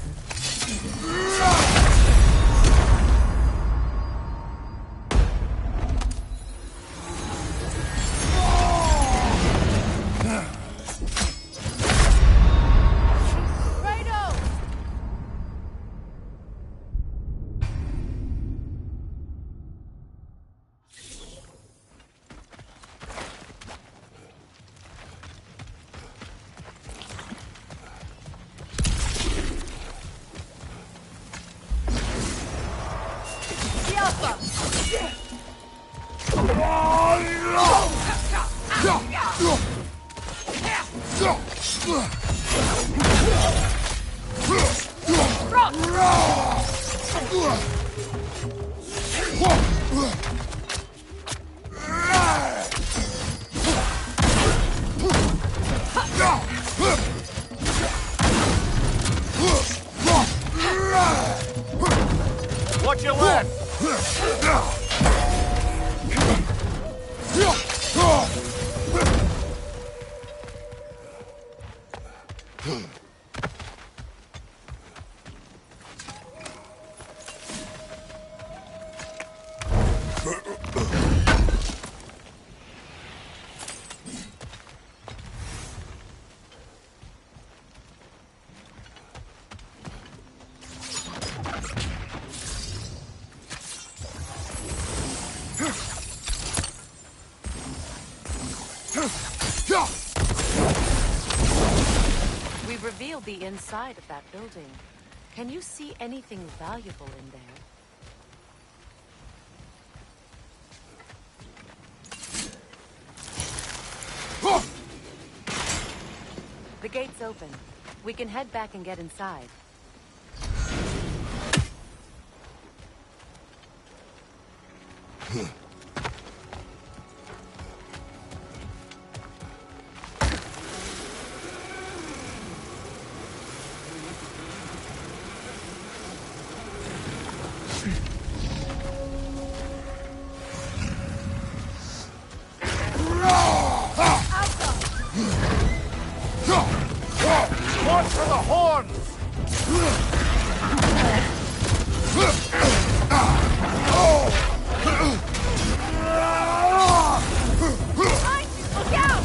Watch your left! We've revealed the inside of that building. Can you see anything valuable in there? The gate's open. We can head back and get inside. Watch for the horns! Look out!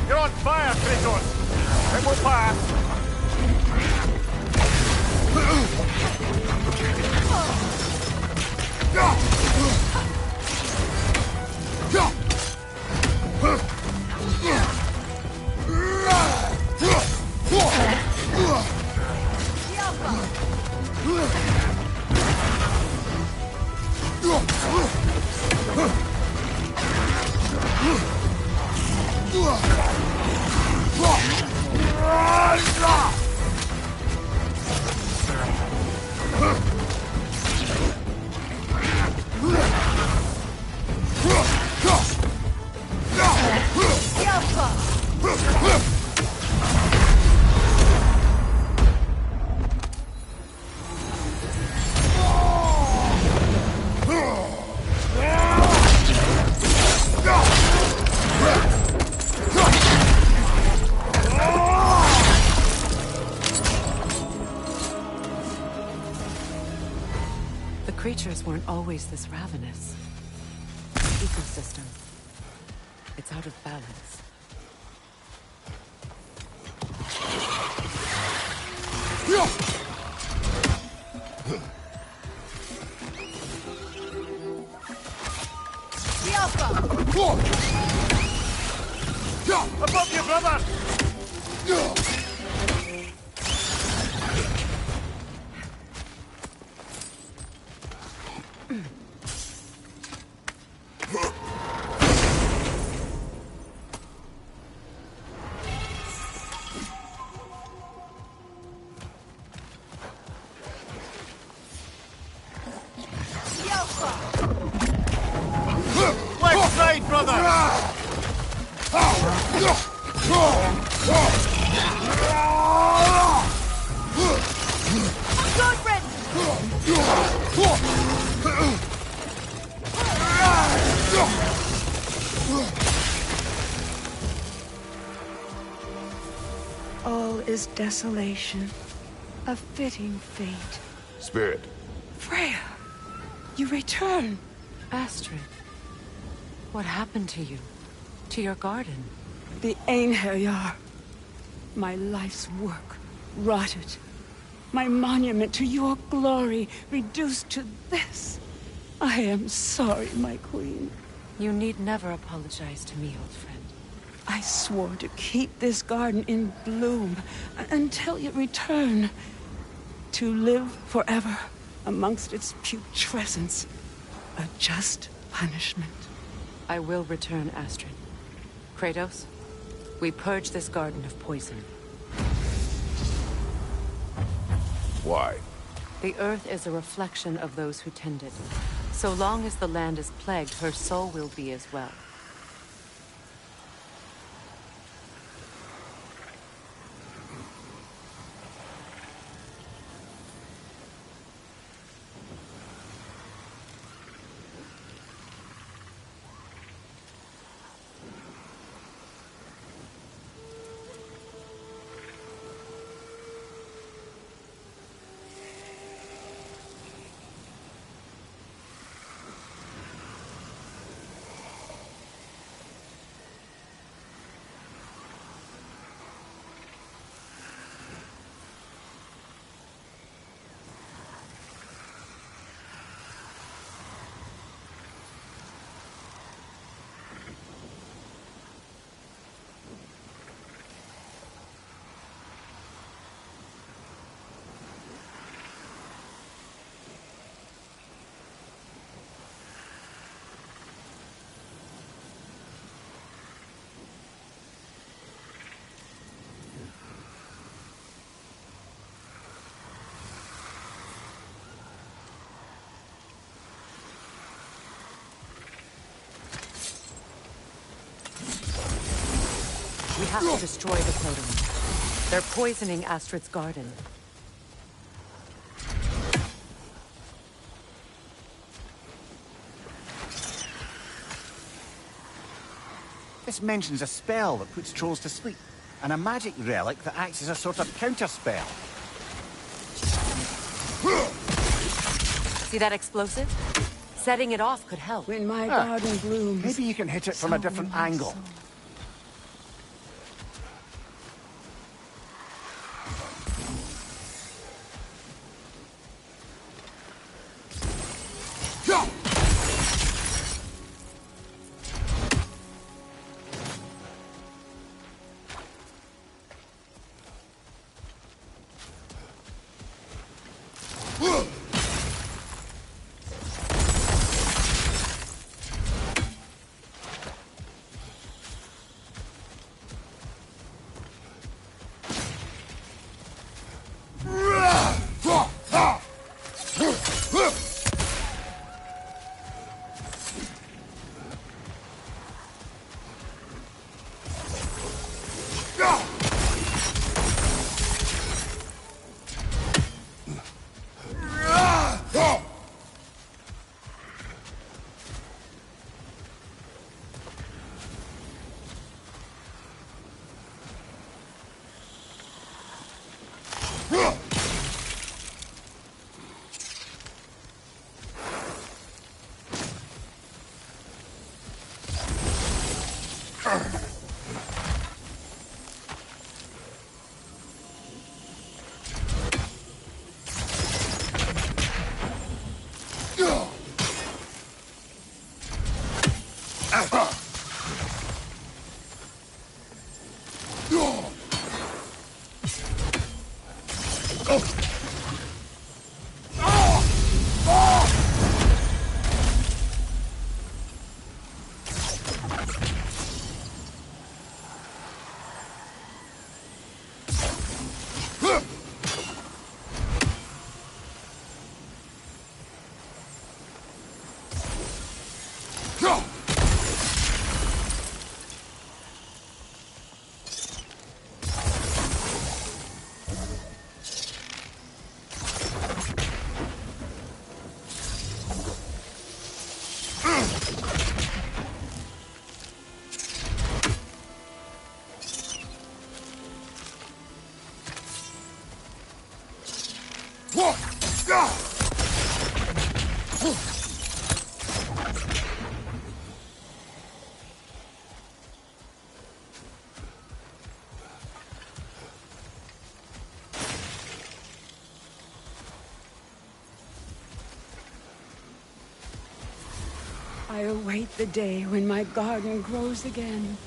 You're on fire, Kratos! It will pass! The creatures weren't always this ravenous. The ecosystem. It's out of balance. Above you, brother! Left side, brother! All is desolation. A fitting fate. Spirit. Freya, you return. Astrid, what happened to you? To your garden? The Einherjar. My life's work, rotted. My monument to your glory, reduced to this. I am sorry, my queen. You need never apologize to me, old friend. I swore to keep this garden in bloom until you return. To live forever amongst its putrescence. A just punishment. I will return, Astrid. Kratos, we purge this garden of poison. Why? The earth is a reflection of those who tend it. So long as the land is plagued, her soul will be as well. We have to destroy the totem. They're poisoning Astrid's garden. This mentions a spell that puts trolls to sleep, and a magic relic that acts as a sort of counter-spell. See that explosive? Setting it off could help. When my garden blooms. Maybe you can hit it from a different angle. I await the day when my garden grows again.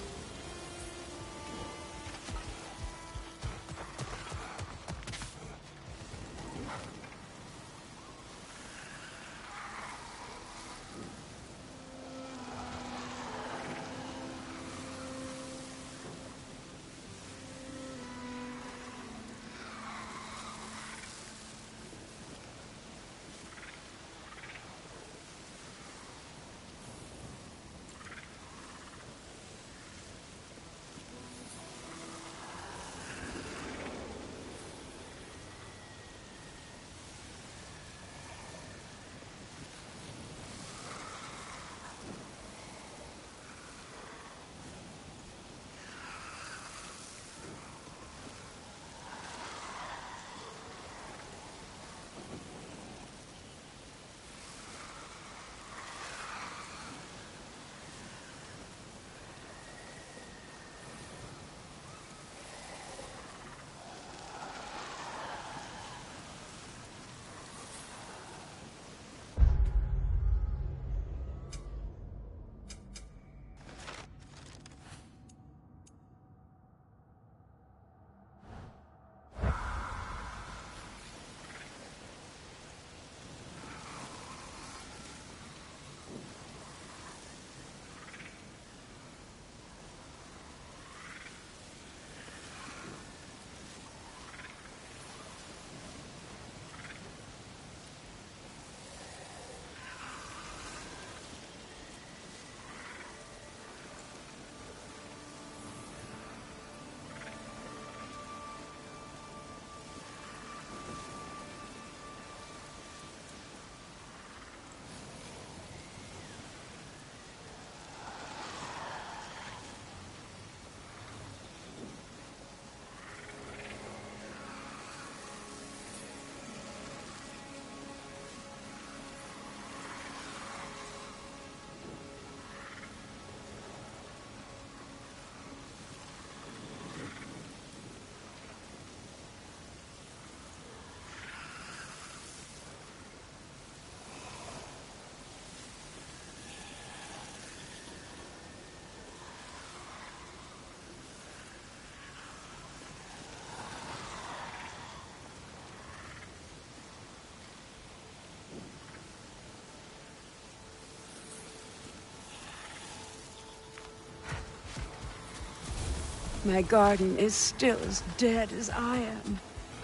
My garden is still as dead as I am,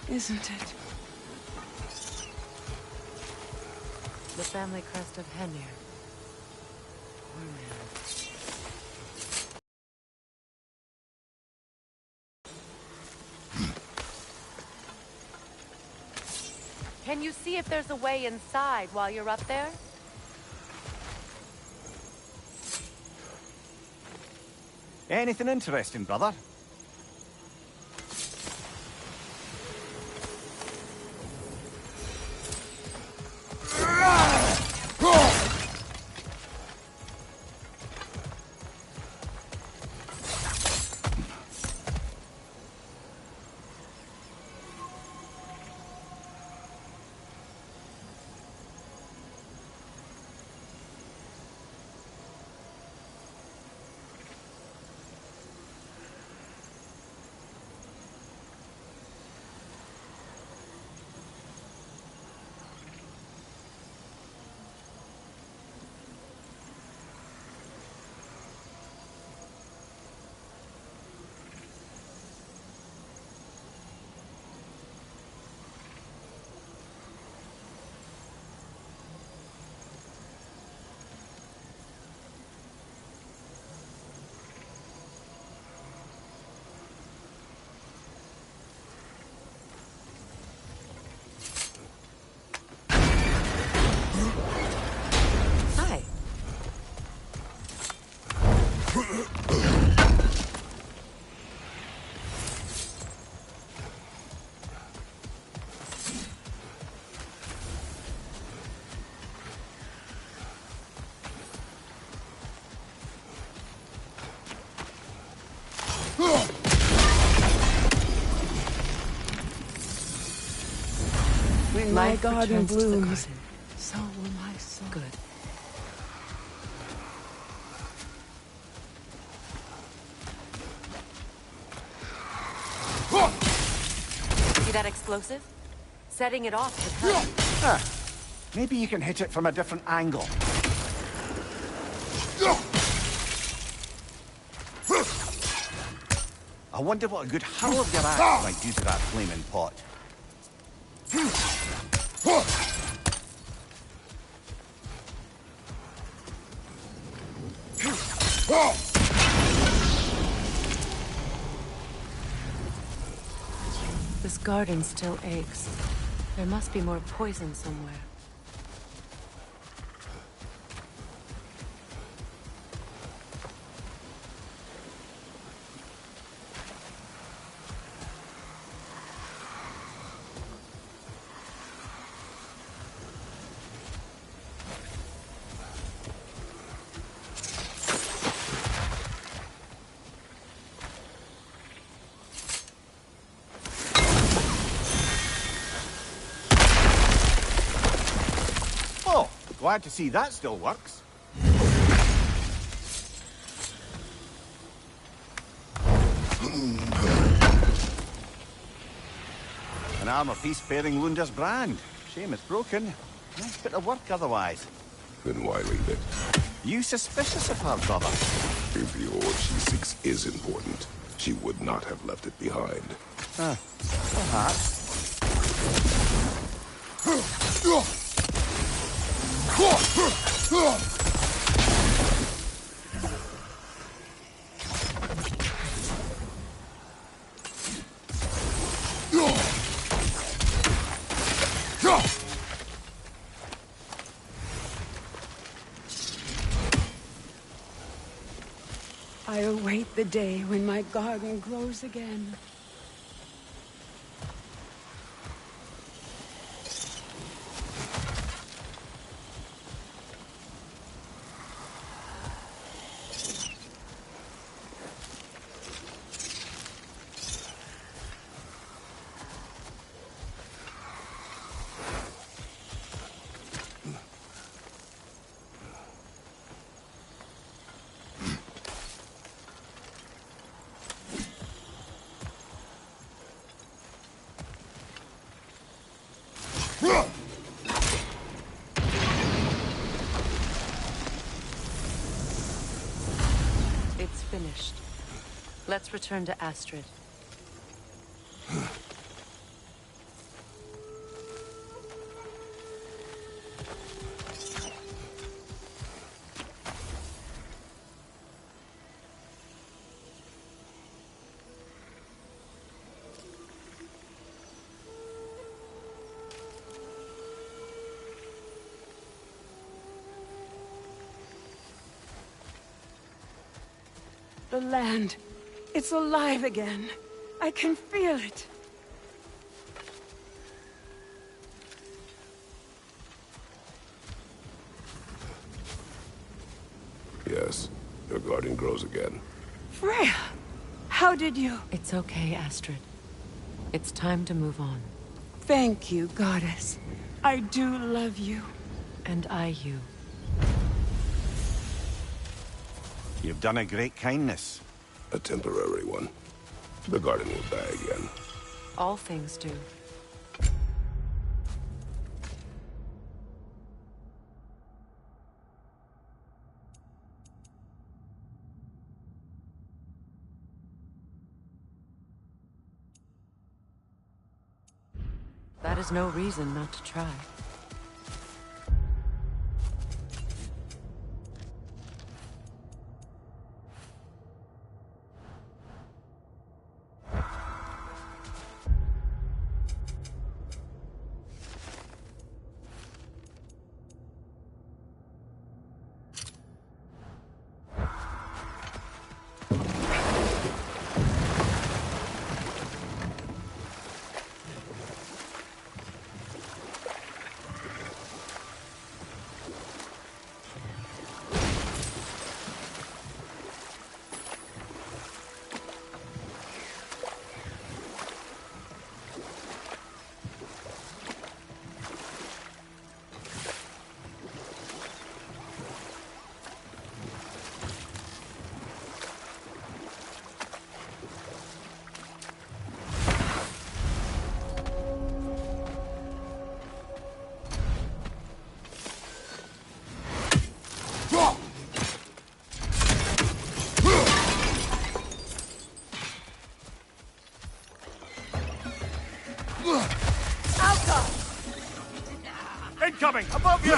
isn't it? The family crest of Henir. Poor man. Can you see if there's a way inside while you're up there? Anything interesting, brother? When my garden blooms, so will my soul. Good. See that explosive? Setting it off to come. Ah, maybe you can hit it from a different angle. I wonder what a good hurl of your axe might do to that flaming pot. This garden still aches. There must be more poison somewhere. Glad to see that still works. An armor-piece bearing Lunda's brand. Shame it's broken. Nice bit of work otherwise. Then why leave it? You suspicious of her, brother? If the orb she seeks is important, she would not have left it behind. Perhaps. I await the day when my garden grows again. It's finished. Let's return to Astrid. The land. It's alive again. I can feel it. Yes, your guardian grows again. Freya! How did you... It's okay, Astrid. It's time to move on. Thank you, Goddess. I do love you. And I you. You've done a great kindness. A temporary one. The guardian will die again. All things do. That is no reason not to try. Incoming! Above you!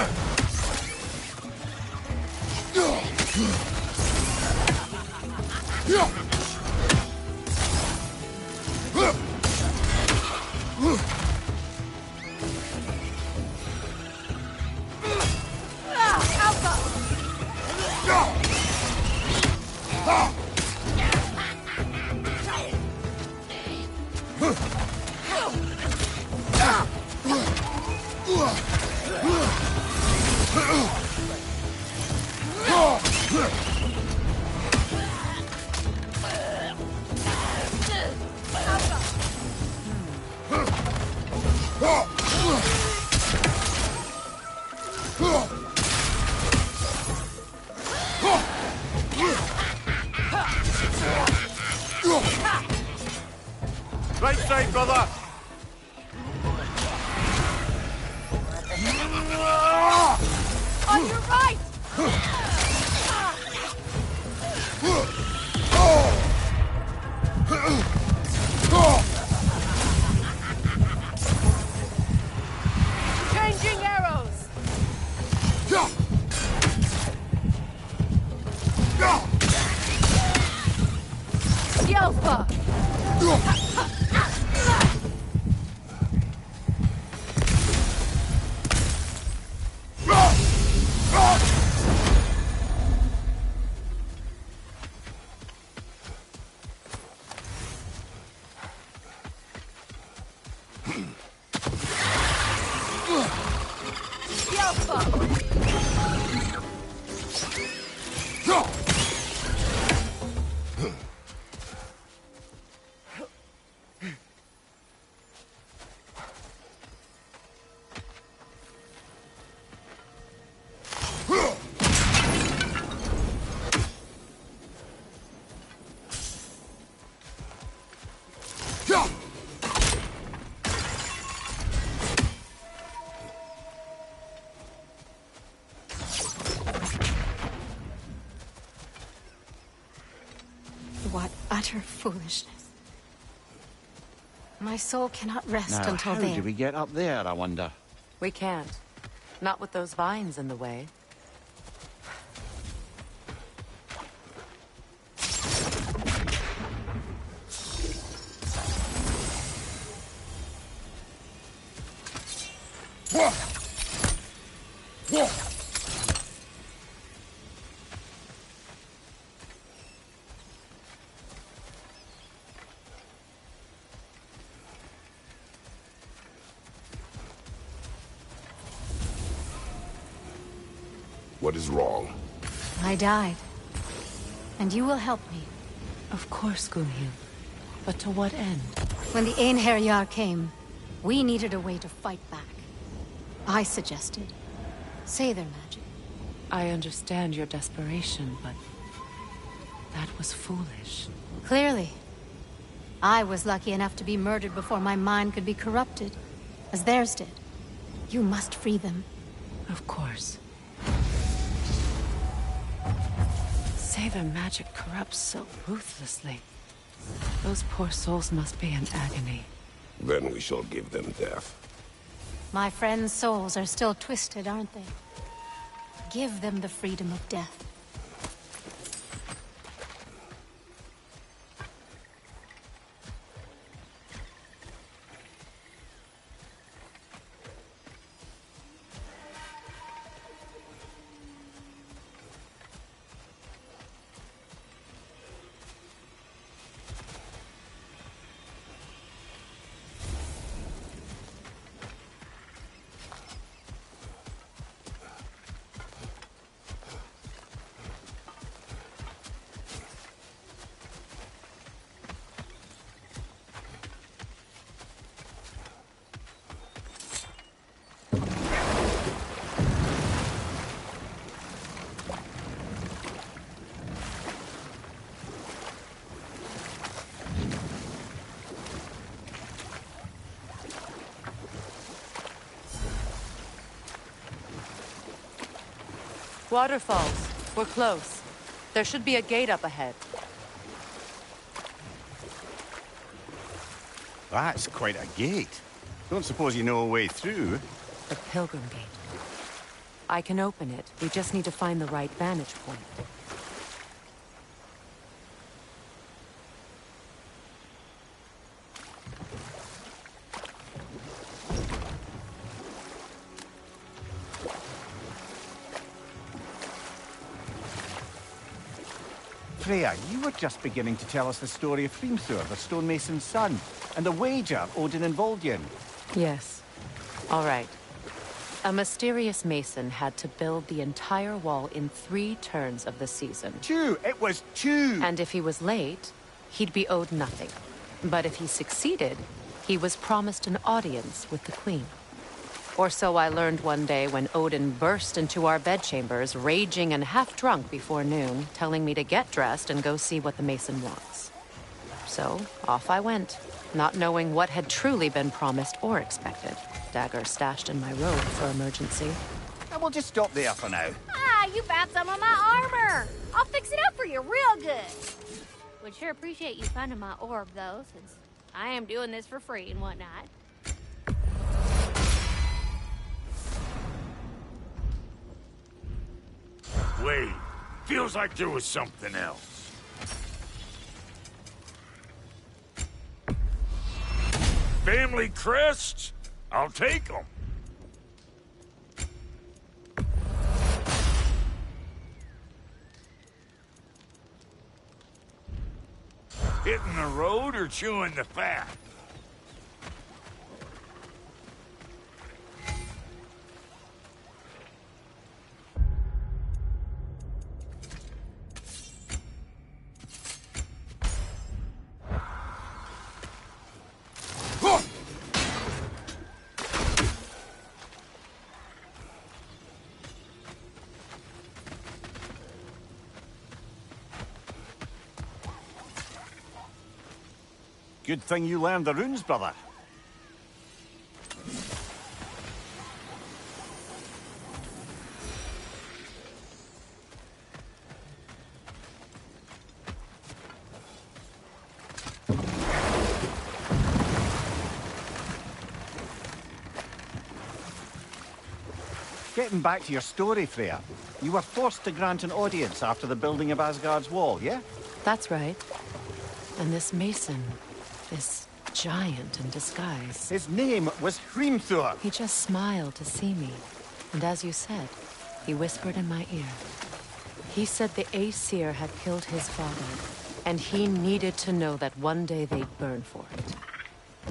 Right side, brother! On your right! Changing arrows! The Alpha! utter foolishness. My soul cannot rest Now, until how there. do we get up there, I wonder? We can't. Not with those vines in the way. What is wrong? I died. And you will help me. Of course, Gunhild. But to what end? When the Einherjar came, we needed a way to fight back. I suggested Seidr magic. I understand your desperation, but that was foolish. Clearly. I was lucky enough to be murdered before my mind could be corrupted, as theirs did. You must free them. Of course. Seidr magic corrupts so ruthlessly. Those poor souls must be in agony. Then we shall give them death. My friends' souls are still twisted, aren't they? Give them the freedom of death. Waterfalls. We're close. There should be a gate up ahead. That's quite a gate. Don't suppose you know a way through? The Pilgrim Gate. I can open it. We just need to find the right vantage point. Freya, you were just beginning to tell us the story of Hrimthur, the stonemason's son, and the wager Odin involved you in. Yes. All right. A mysterious mason had to build the entire wall in 3 turns of the season. 2! It was 2! And if he was late, he'd be owed nothing. But if he succeeded, he was promised an audience with the queen. Or so I learned one day when Odin burst into our bedchambers, raging and half-drunk before noon, telling me to get dressed and go see what the mason wants. So, off I went, not knowing what had truly been promised or expected. Dagger stashed in my robe for emergency. And we'll just stop there for now. Ah, you found some of my armor! I'll fix it up for you real good! Would sure appreciate you finding my orb, though, since I am doing this for free and whatnot. Wait, feels like there was something else. Family crests? I'll take them. Hitting the road or chewing the fat? Good thing you learned the runes, brother. Getting back to your story, Freya, you were forced to grant an audience after the building of Asgard's wall, yeah? That's right. And this mason, this giant in disguise. His name was Hrimthur. He just smiled to see me. And as you said, he whispered in my ear. He said the Aesir had killed his father, and he needed to know that one day they'd burn for it.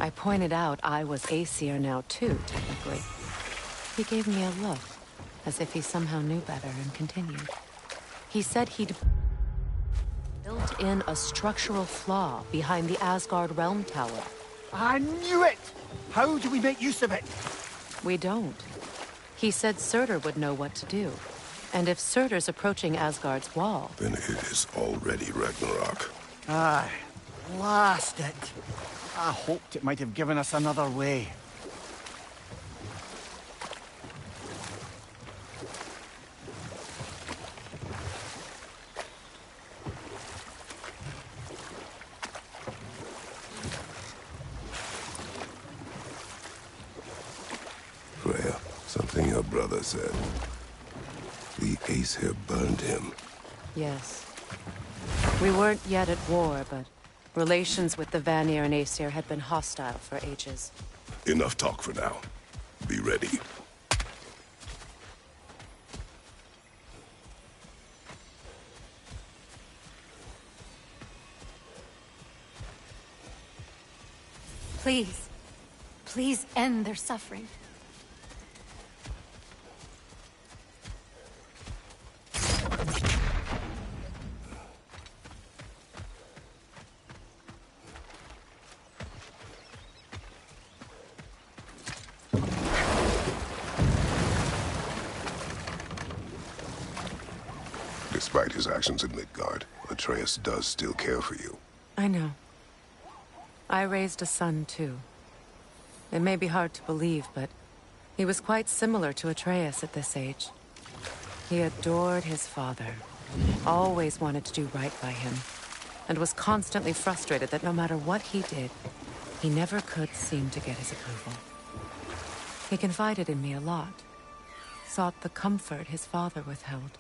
I pointed out I was Aesir now too, technically. He gave me a look, as if he somehow knew better, and continued. He said he'd built in a structural flaw behind the Asgard Realm Tower. I knew it! How do we make use of it? We don't. He said Surtur would know what to do. And if Surtur's approaching Asgard's wall... Then it is already Ragnarok. Aye. Blast it. I hoped it might have given us another way. Freya, something your brother said. The Aesir burned him. Yes. We weren't yet at war, but relations with the Vanir and Aesir had been hostile for ages. Enough talk for now. Be ready. Please. Please end their suffering. Despite his actions in Midgard, Atreus does still care for you. I know. I raised a son, too. It may be hard to believe, but he was quite similar to Atreus at this age. He adored his father, always wanted to do right by him, and was constantly frustrated that no matter what he did, he never could seem to get his approval. He confided in me a lot, sought the comfort his father withheld.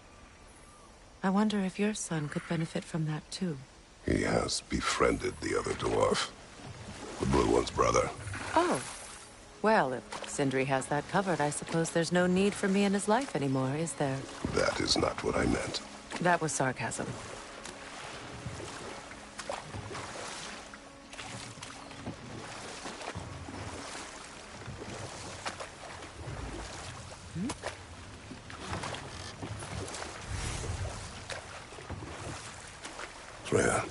I wonder if your son could benefit from that, too. He has befriended the other dwarf. The Blue One's brother. Oh. Well, if Sindri has that covered, I suppose there's no need for me in his life anymore, is there? That is not what I meant. That was sarcasm. Freya,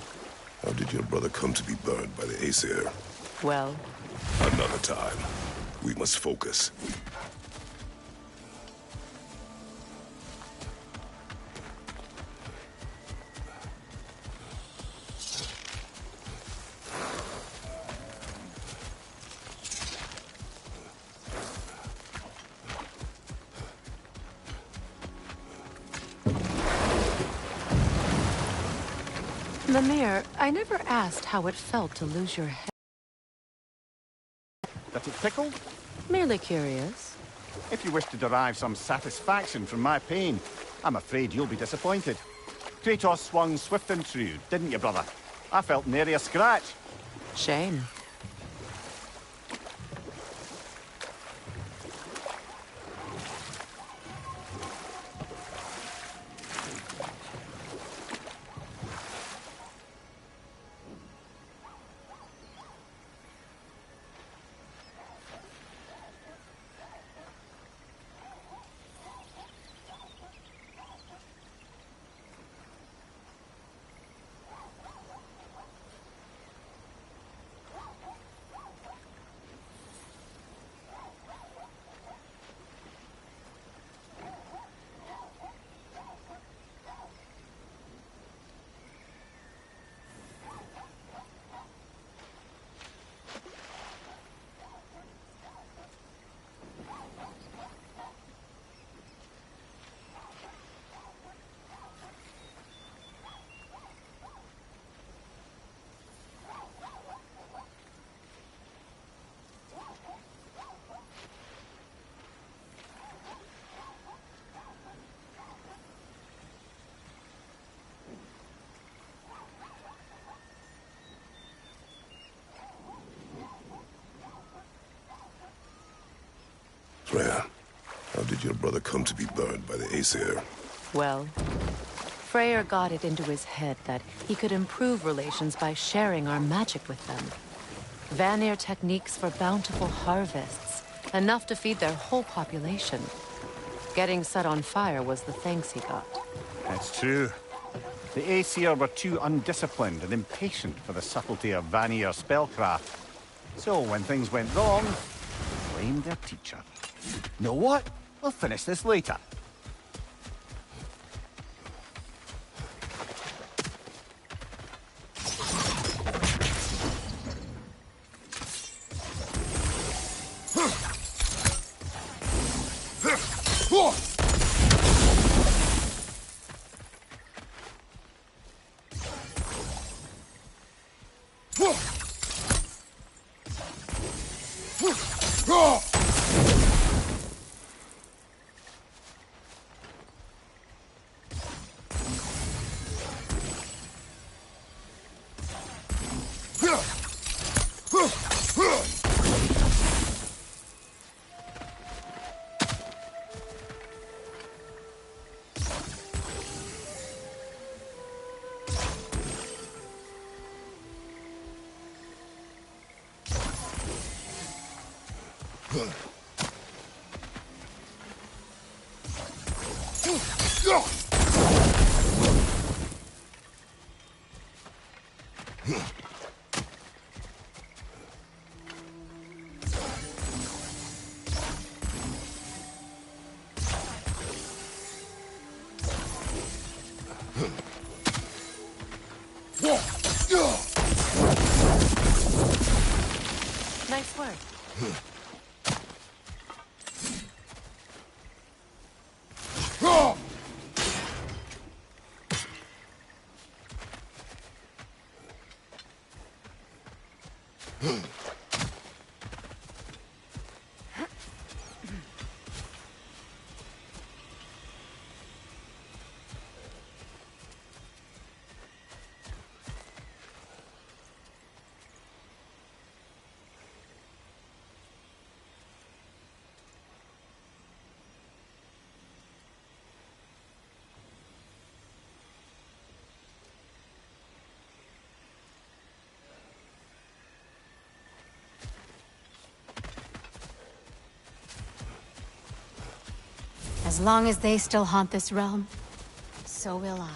how did your brother come to be burned by the Aesir? Well... Another time. We must focus. Lemire, I never asked how it felt to lose your head. That it tickled? Merely curious. If you wish to derive some satisfaction from my pain, I'm afraid you'll be disappointed. Kratos swung swift and true, didn't you, brother? I felt nary a scratch. Shame. did your brother come to be burned by the Aesir? Well, Freyr got it into his head that he could improve relations by sharing our magic with them. Vanir techniques for bountiful harvests, enough to feed their whole population. Getting set on fire was the thanks he got. That's true. The Aesir were too undisciplined and impatient for the subtlety of Vanir spellcraft. So when things went wrong, they blamed their teacher. Know what? We'll finish this later. Nice work. As long as they still haunt this realm, so will I.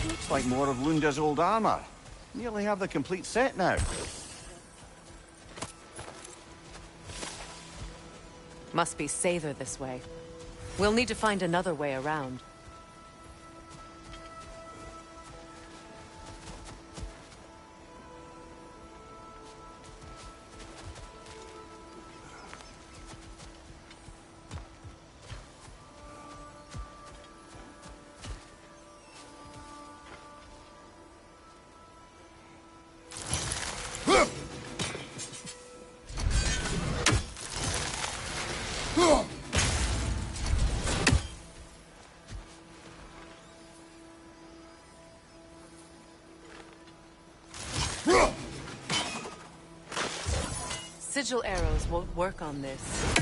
Looks like more of Lunda's old armor. Nearly have the complete set now. Must be safer this way. We'll need to find another way around. Sigil arrows won't work on this.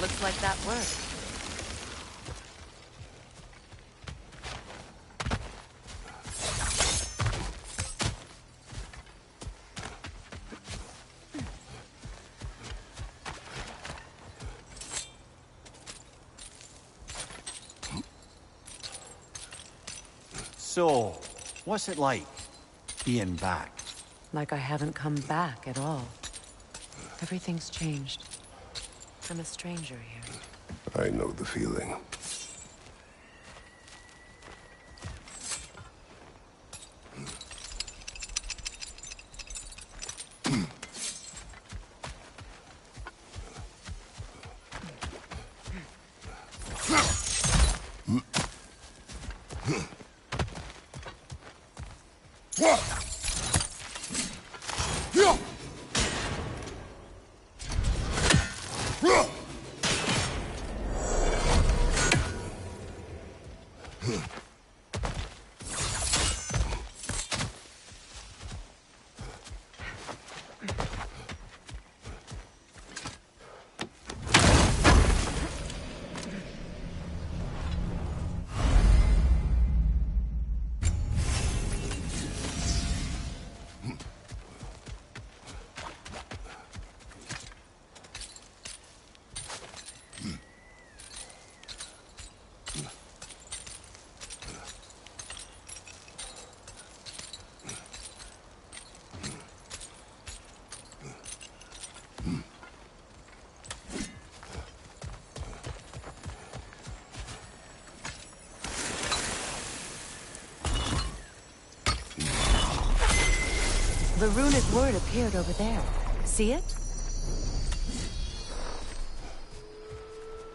Looks like that worked. So, what's it like, being back? Like I haven't come back at all. Everything's changed. I'm a stranger here. I know the feeling. The runic word appeared over there. See it?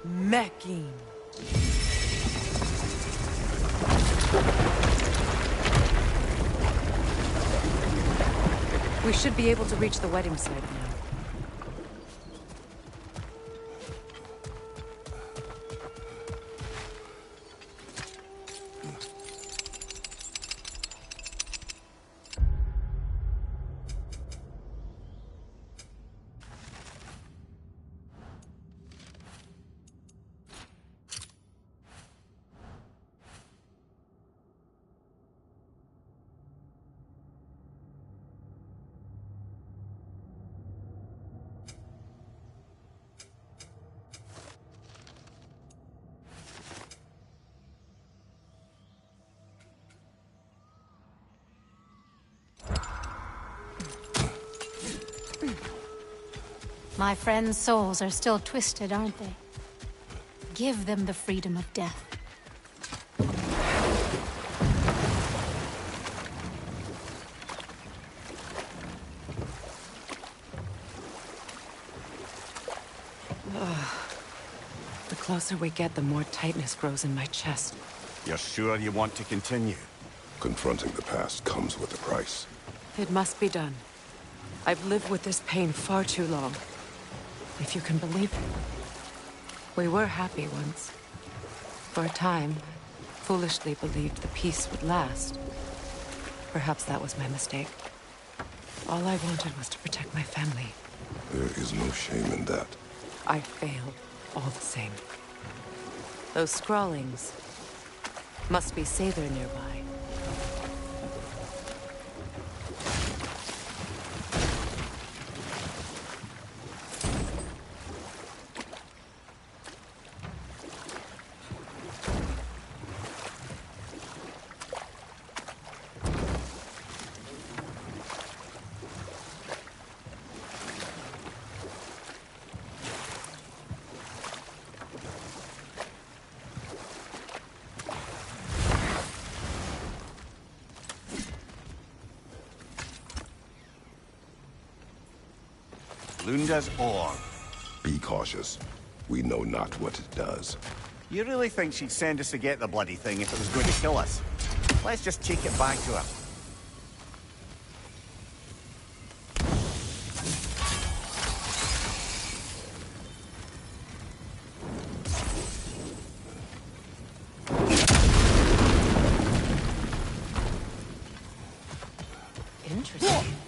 Mecking. We should be able to reach the wedding site now. My friends' souls are still twisted, aren't they? Give them the freedom of death. The closer we get, the more tightness grows in my chest. You're sure you want to continue? Confronting the past comes with a price. It must be done. I've lived with this pain far too long. If you can believe it. We were happy once. For a time, foolishly believed the peace would last. Perhaps that was my mistake. All I wanted was to protect my family. There is no shame in that. I failed, all the same. Those scrawlings must be Sather nearby. Lunda's ore. Be cautious. We know not what it does. You really think she'd send us to get the bloody thing if it was going to kill us? Let's just take it back to her. Interesting.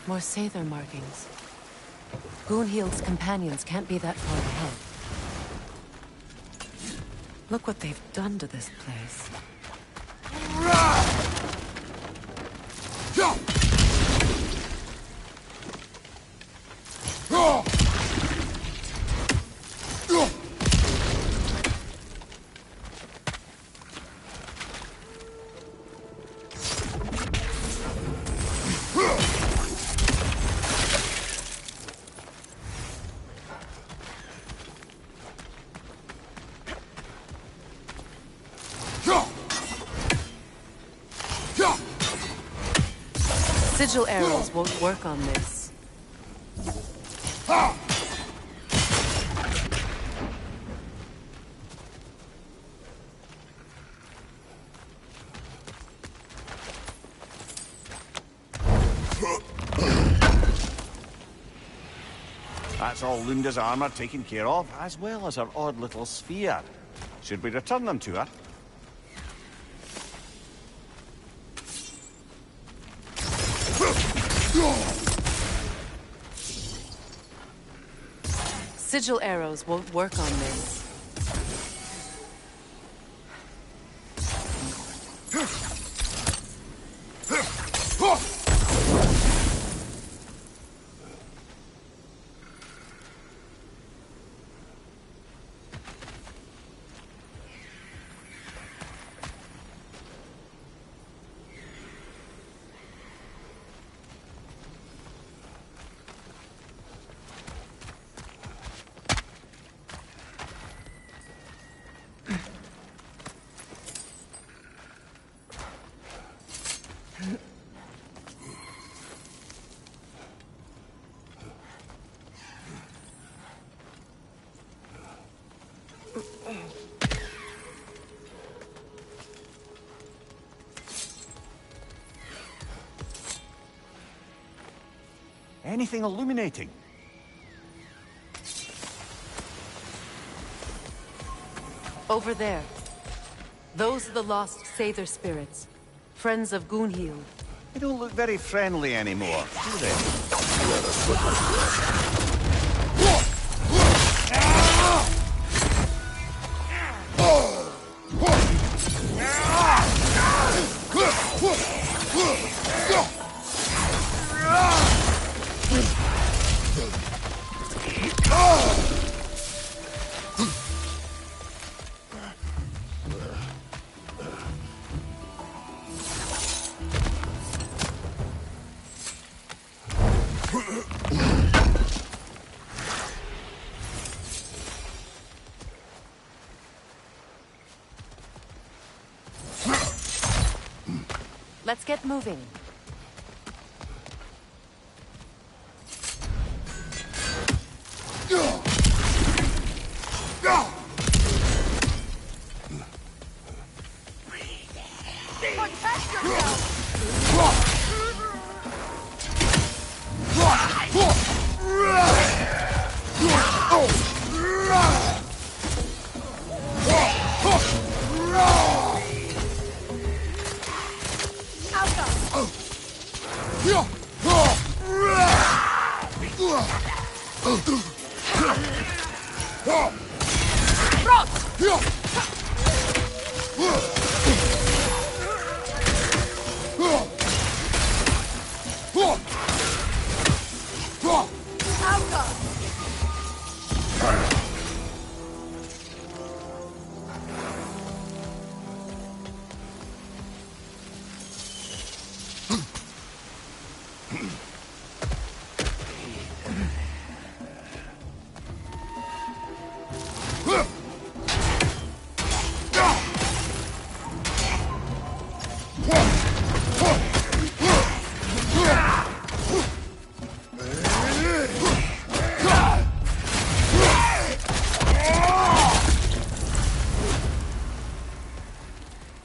More Sather markings. Gunhild's companions can't be that far ahead. Look what they've done to this place. Sigil arrows won't work on this. That's all Lunda's armor taken care of, as well as her odd little sphere. Should we return them to her? Sigil arrows won't work on this. Anything illuminating? Over there. Those are the lost Sather spirits. Friends of Gunhild. They don't look very friendly anymore, do they? Let's get moving.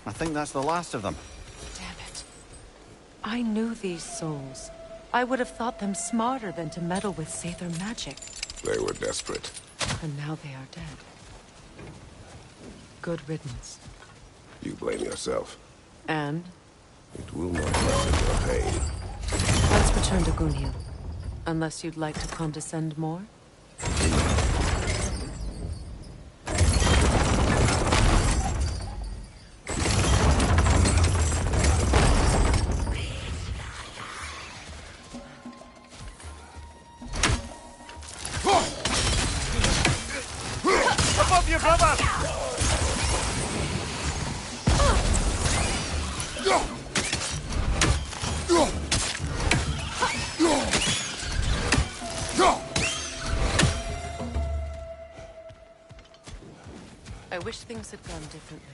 I think that's the last of them. Damn it. I knew these souls. I would have thought them smarter than to meddle with Sather magic. They were desperate. And now they are dead. Good riddance. You blame yourself. And? It will not lessen your pain. Let's return to Gunhild. Unless you'd like to condescend more? Above you, brother! I wish things had gone differently.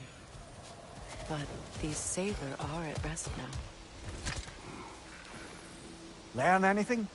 But these Sailor are at rest now. Learn anything?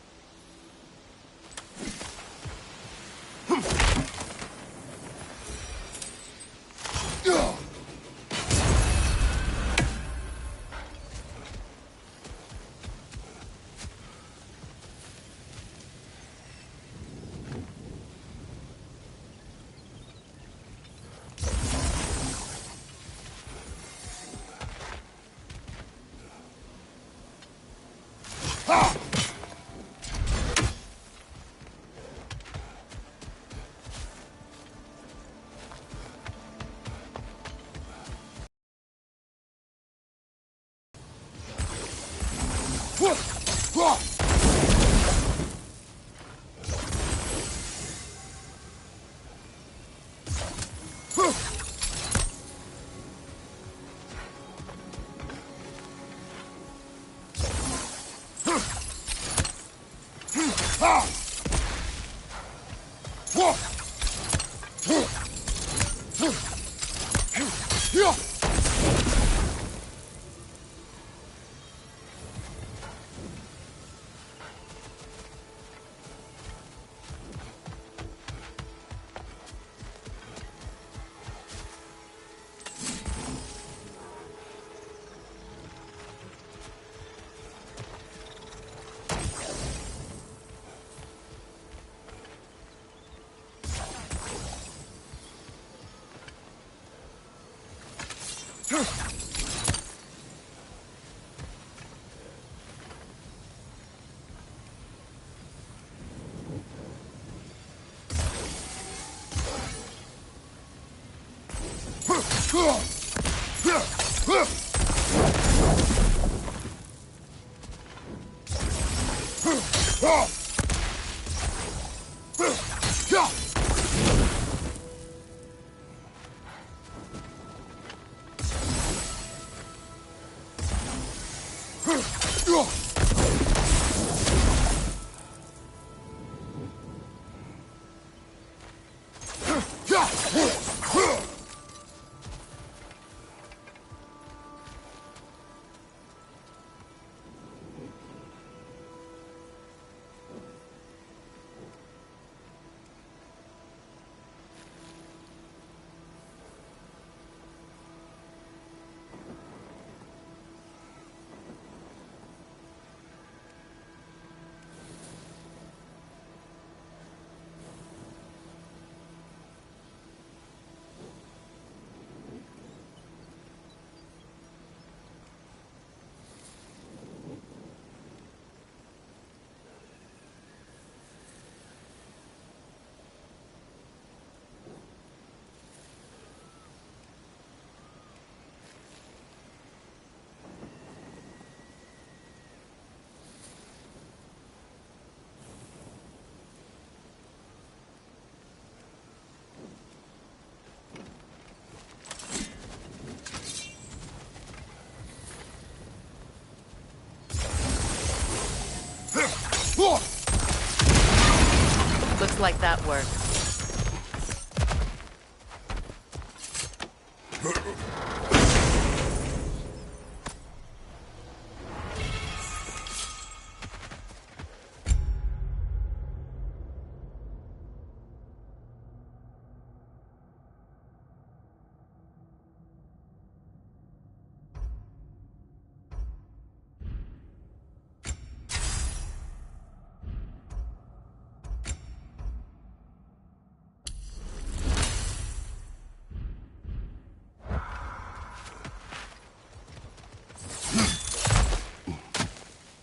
Looks like that worked.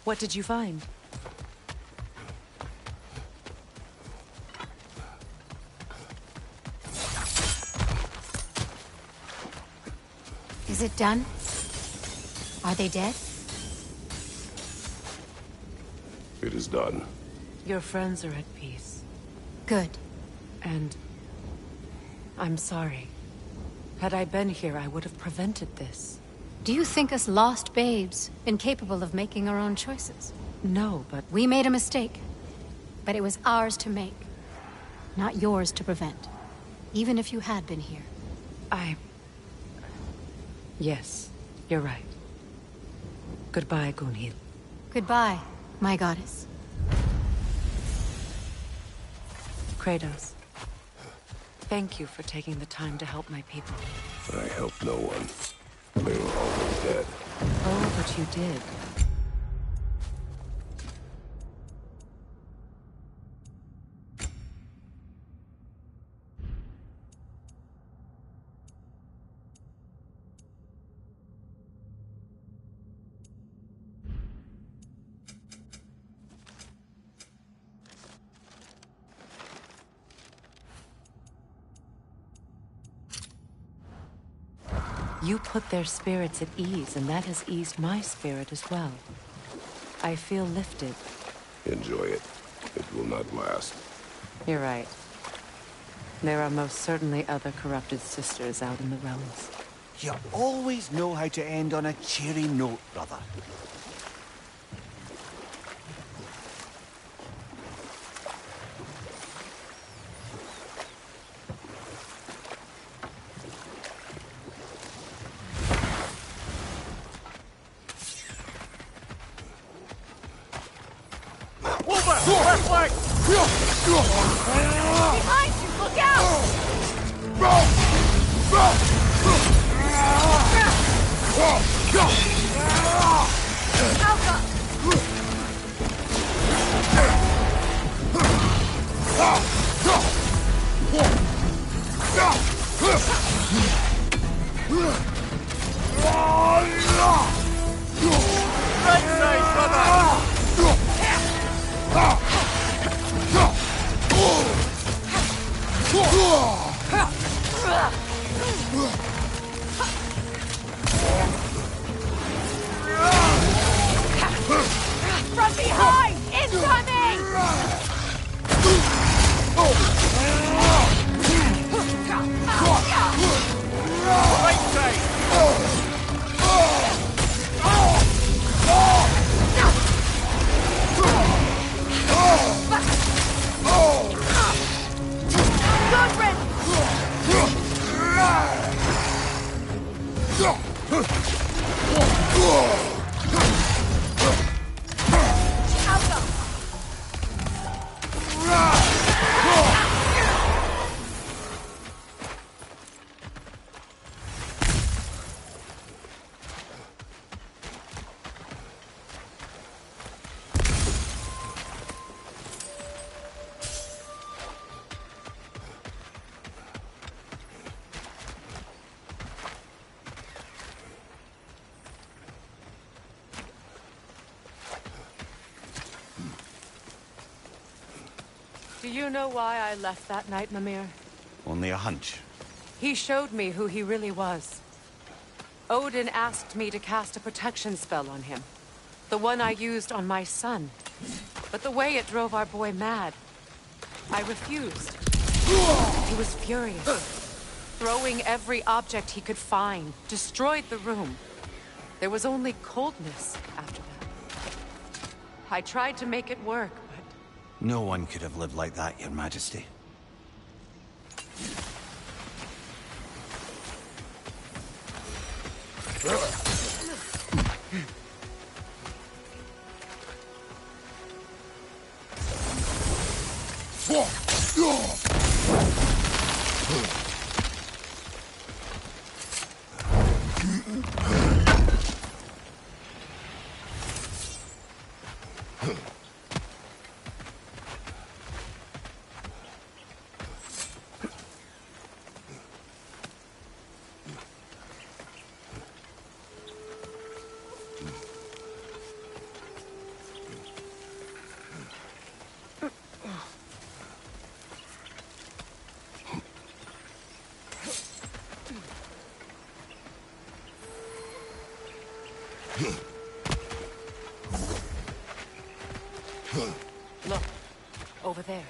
What did you find? Is it done? Are they dead? It is done. Your friends are at peace. Good. And I'm sorry. Had I been here, I would have prevented this. Do you think us lost babes, incapable of making our own choices? No, but... We made a mistake. But it was ours to make. Not yours to prevent. Even if you had been here. Yes, you're right. Goodbye, Gunhild. Goodbye, my goddess. Kratos. Thank you for taking the time to help my people. I helped no one. They were already dead. Oh, but you did. You put their spirits at ease, and that has eased my spirit as well. I feel lifted. Enjoy it. It will not last. You're right. There are most certainly other corrupted sisters out in the realms. You always know how to end on a cheery note, brother. Behind you! Look out! Right side, brother! From behind! Incoming! Right side! Do you know why I left that night, Mimir? Only a hunch. He showed me who he really was. Odin asked me to cast a protection spell on him. The one I used on my son. But the way it drove our boy mad, I refused. He was furious. Throwing every object he could find, destroyed the room. There was only coldness after that. I tried to make it work, but... No one could have lived like that, Your Majesty. Over there.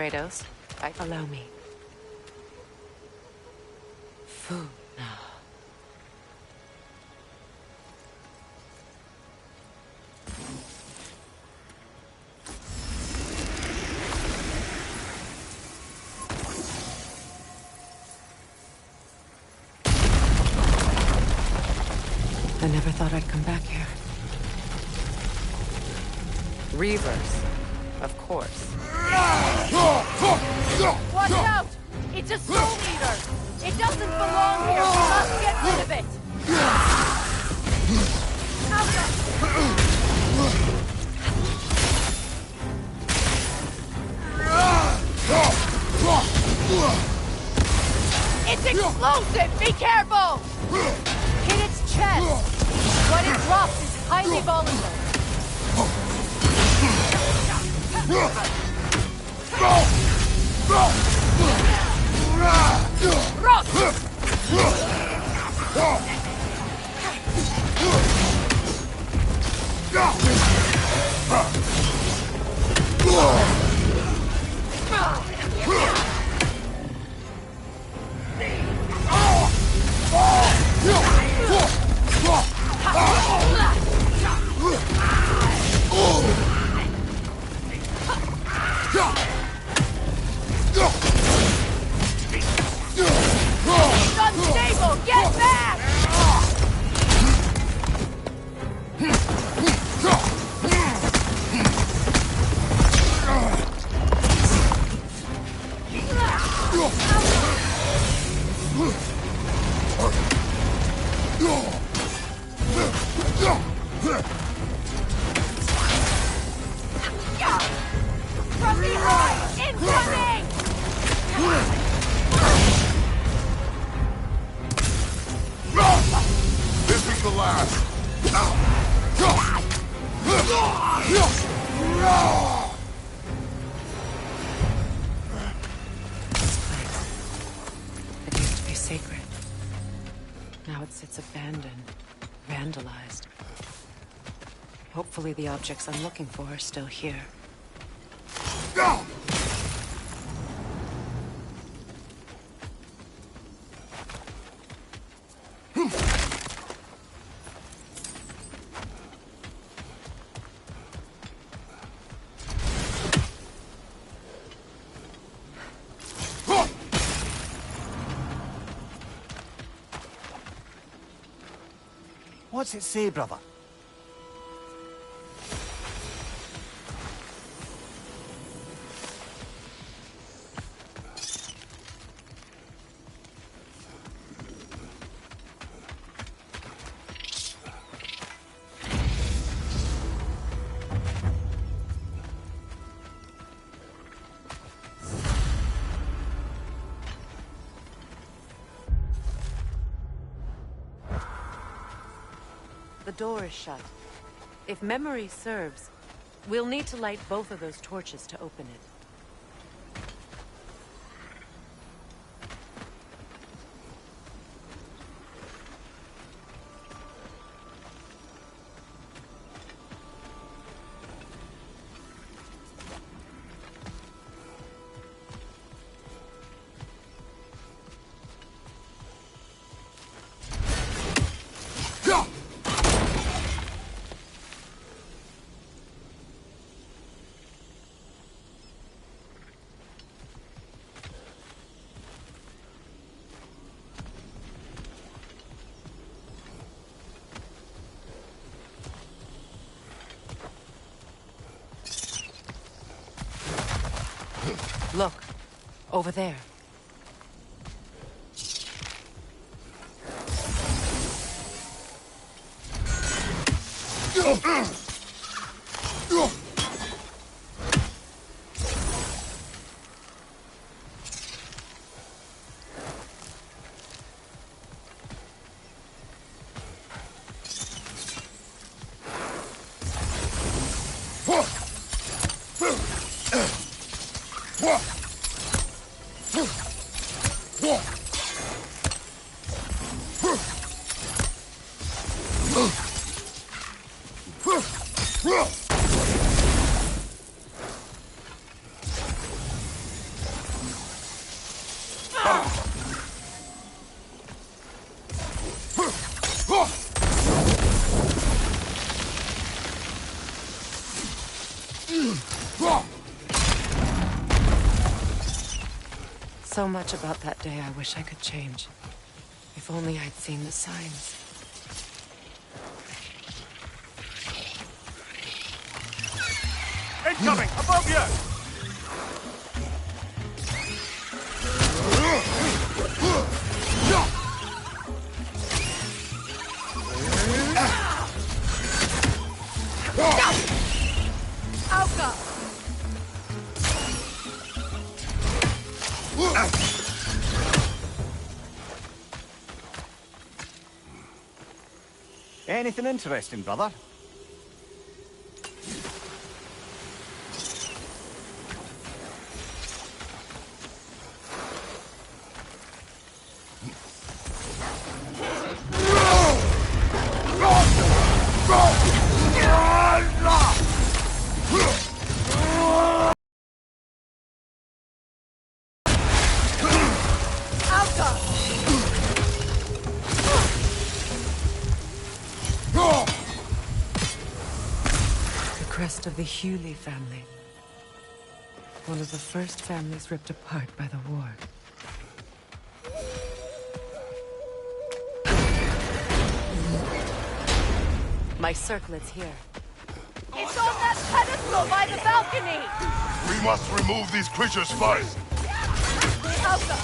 Kratos, allow me. Fu. never thought I'd come back here. Reavers. Of course. Watch out! It's a soul eater! It doesn't belong here! We must get rid of it! It's explosive! Be careful! Hit its chest! What it drops is highly volatile. It's unstable! Get back! From behind! Incoming! This is the last. It used to be sacred. Now it sits abandoned, vandalized. Hopefully the objects I'm looking for are still here. What's it say, brother? The door is shut. If memory serves, we'll need to light both of those torches to open it. Look, over there. So much about that day I wish I could change. If only I'd seen the signs. Incoming! Above you! Alka! Anything interesting, brother? Of the Hewley family. One of the first families ripped apart by the war. My circlet's here. It's on that pedestal by the balcony! We must remove these creatures first. Alka!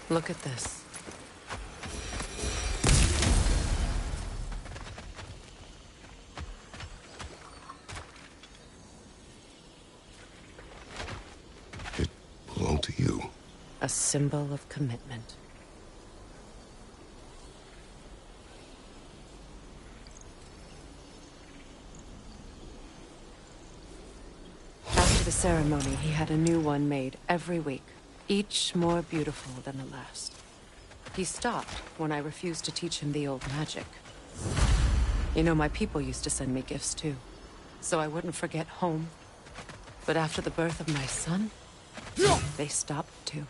Look at this. It belonged to you. A symbol of commitment. After the ceremony, he had a new one made every week. Each more beautiful than the last. He stopped when I refused to teach him the old magic. You know, my people used to send me gifts too, so I wouldn't forget home. But after the birth of my son, they stopped too.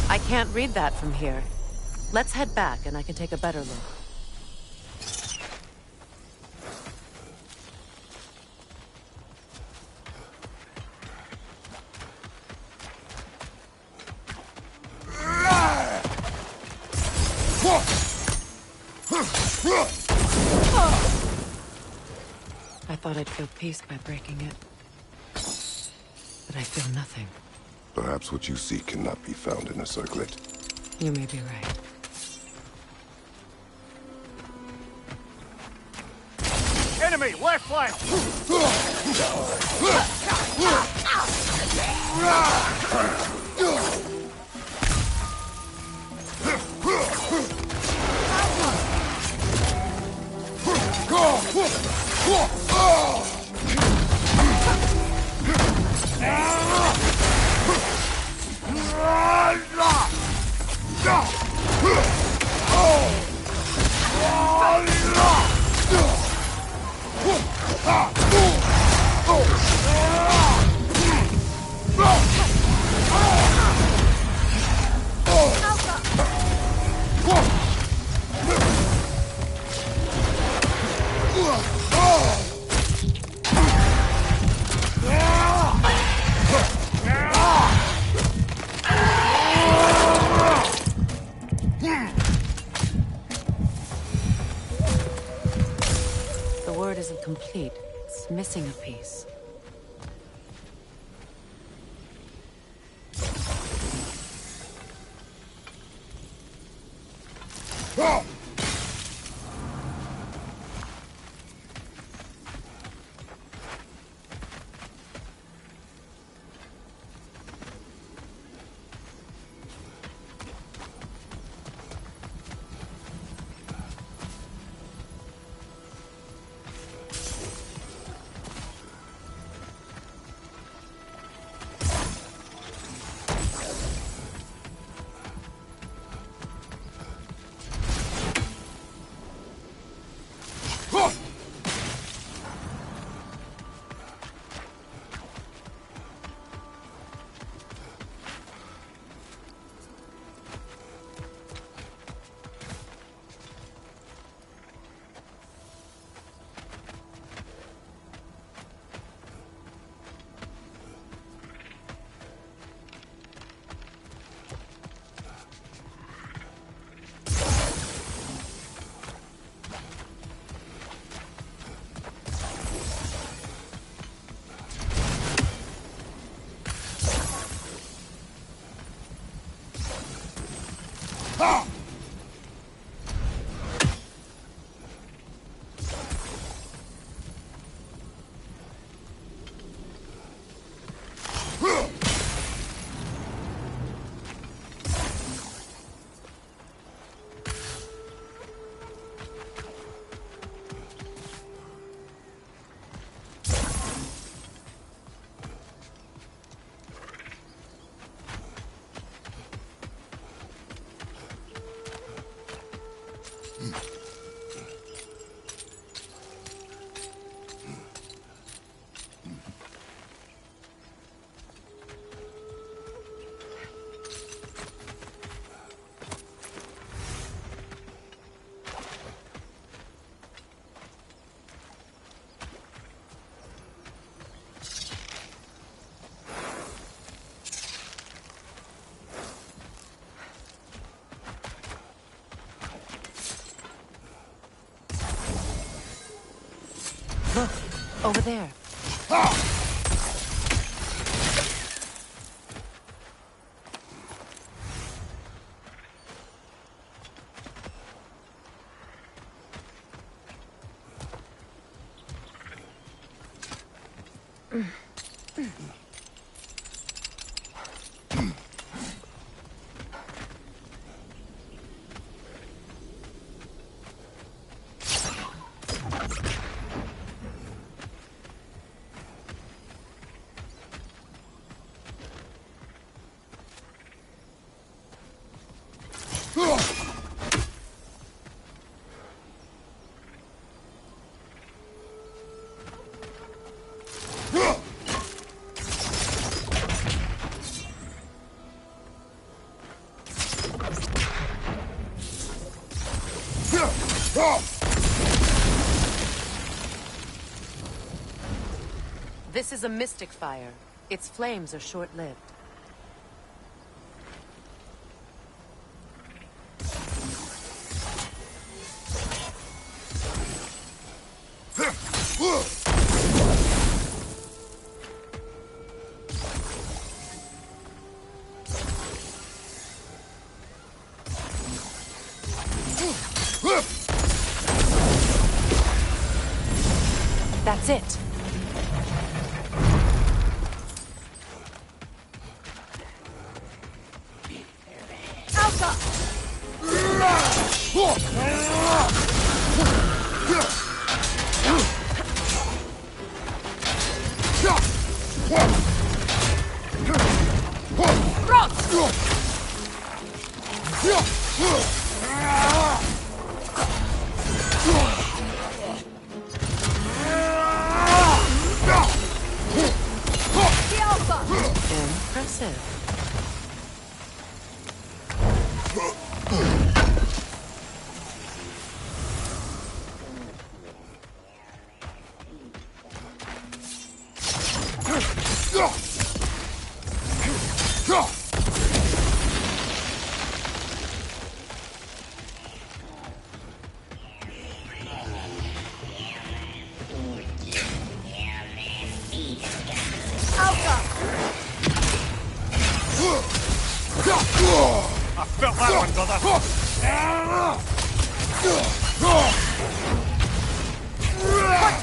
I can't read that from here. Let's head back and I can take a better look. I thought I'd feel peace by breaking it. But I feel nothing. Perhaps what you seek cannot be found in a circlet. You may be right. Enemy, left flank! The word isn't complete. It's missing a piece. Look, over there. This is a mystic fire. Its flames are short-lived. That's it. Impressive. I felt that one, brother.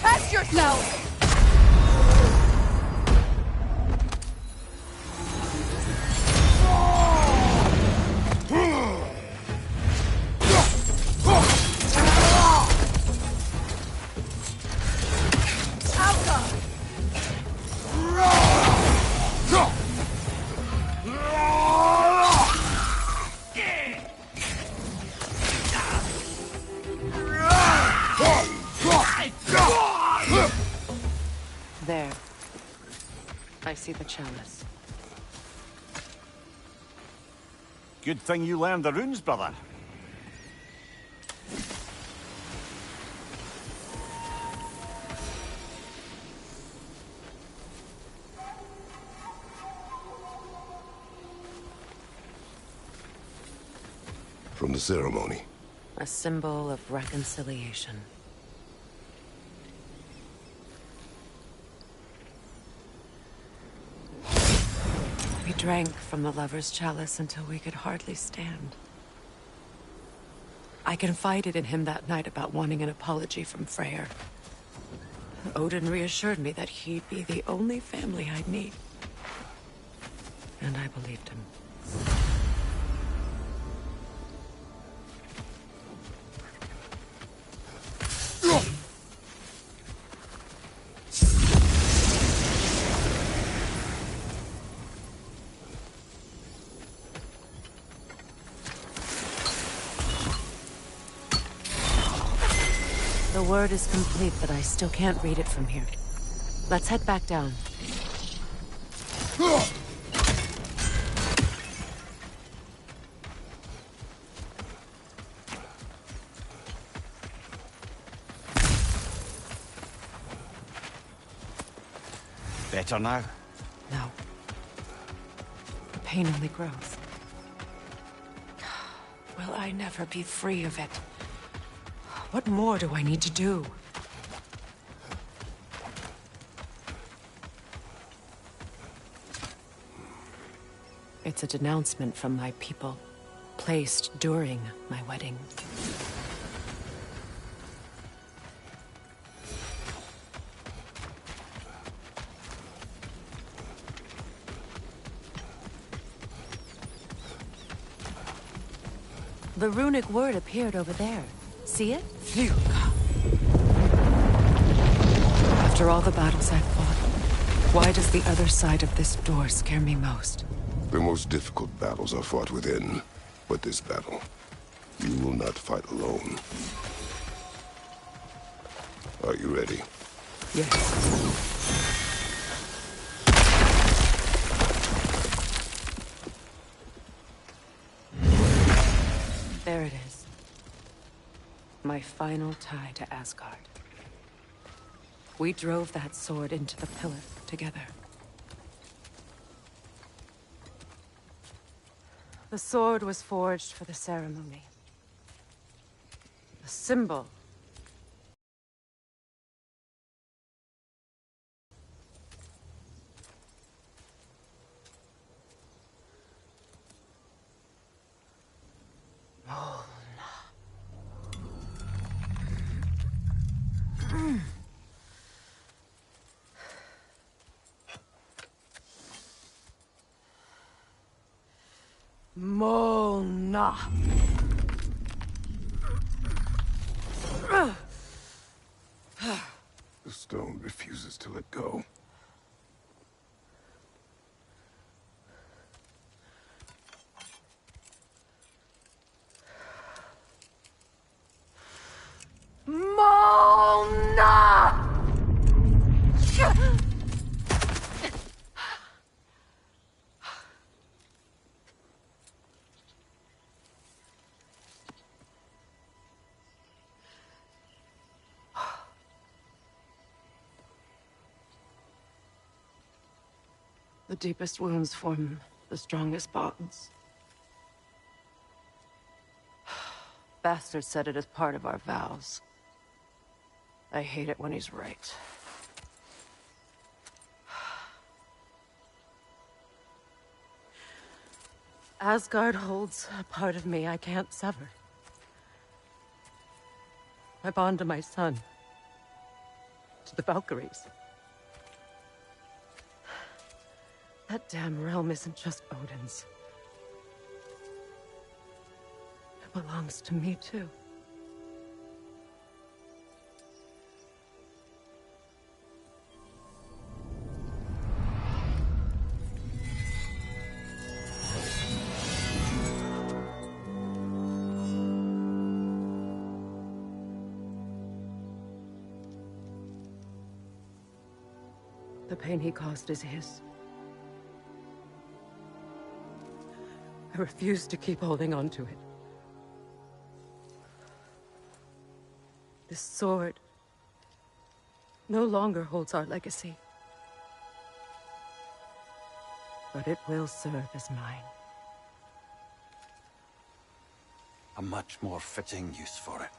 Protect yourself! There. I see the chalice. Good thing you learned the runes, brother. From the ceremony. A symbol of reconciliation. We drank from the lover's chalice until we could hardly stand. I confided in him that night about wanting an apology from Freyr. Odin reassured me that he'd be the only family I'd need. And I believed him. The word is complete, but I still can't read it from here. Let's head back down. Better now? No. The pain only grows. Will I never be free of it? What more do I need to do? It's a denouncement from my people, placed during my wedding. The runic word appeared over there. See it? After all the battles I've fought, why does the other side of this door scare me most? The most difficult battles are fought within. But this battle, you will not fight alone. Are you ready? Yes. There it is. My final tie to Asgard. We drove that sword into the pillar together. The sword was forged for the ceremony. A symbol. Mona. The stone refuses to let go. Mona! The deepest wounds form the strongest bonds. Bastard said it as part of our vows. I hate it when he's right. Asgard holds a part of me I can't sever. My bond to my son. To the Valkyries. That damn realm isn't just Odin's. It belongs to me, too. The pain he caused is his. I refuse to keep holding on to it. This sword no longer holds our legacy. But it will serve as mine. A much more fitting use for it.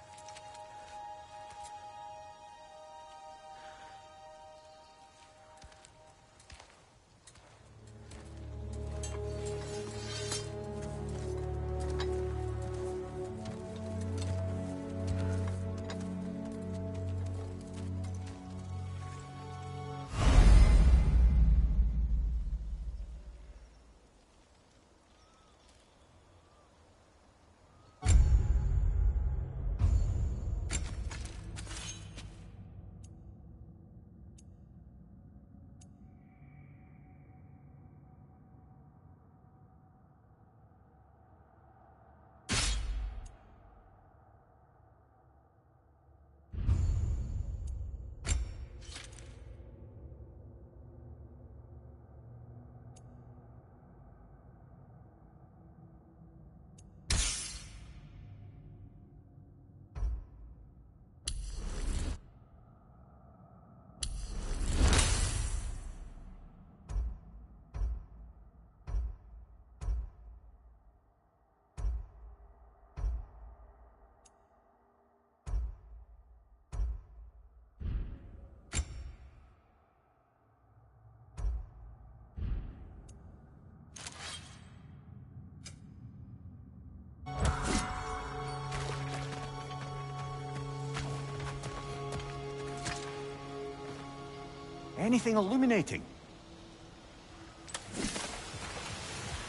Anything illuminating?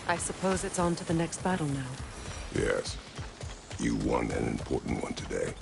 I suppose it's on to the next battle now. Yes. You won an important one today.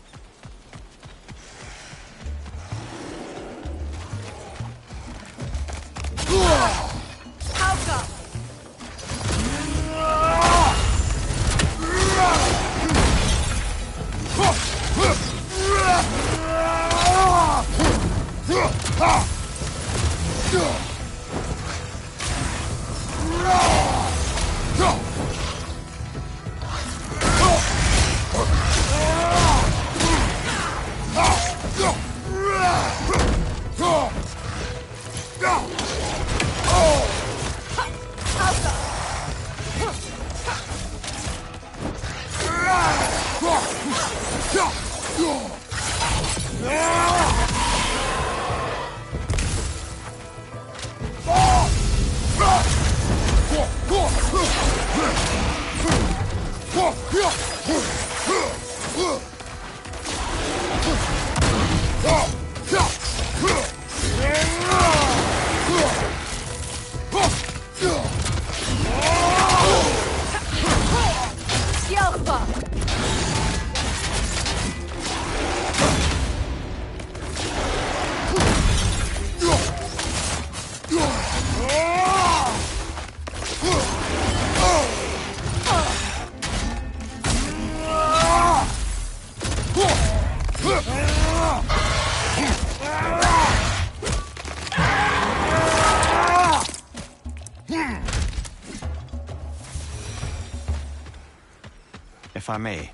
If I may.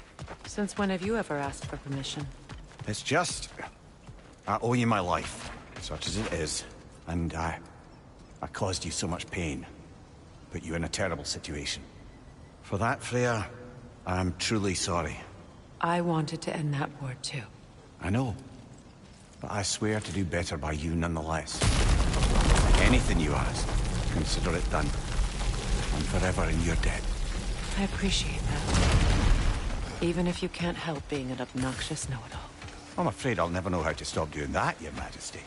Since when have you ever asked for permission? It's just... I owe you my life, such as it is. And I caused you so much pain. Put you in a terrible situation. For that, Freya, I'm truly sorry. I wanted to end that war too. I know. But I swear to do better by you nonetheless. Anything you ask, consider it done. I'm forever in your debt. I appreciate that. Even if you can't help being an obnoxious know-it-all. I'm afraid I'll never know how to stop doing that, Your Majesty.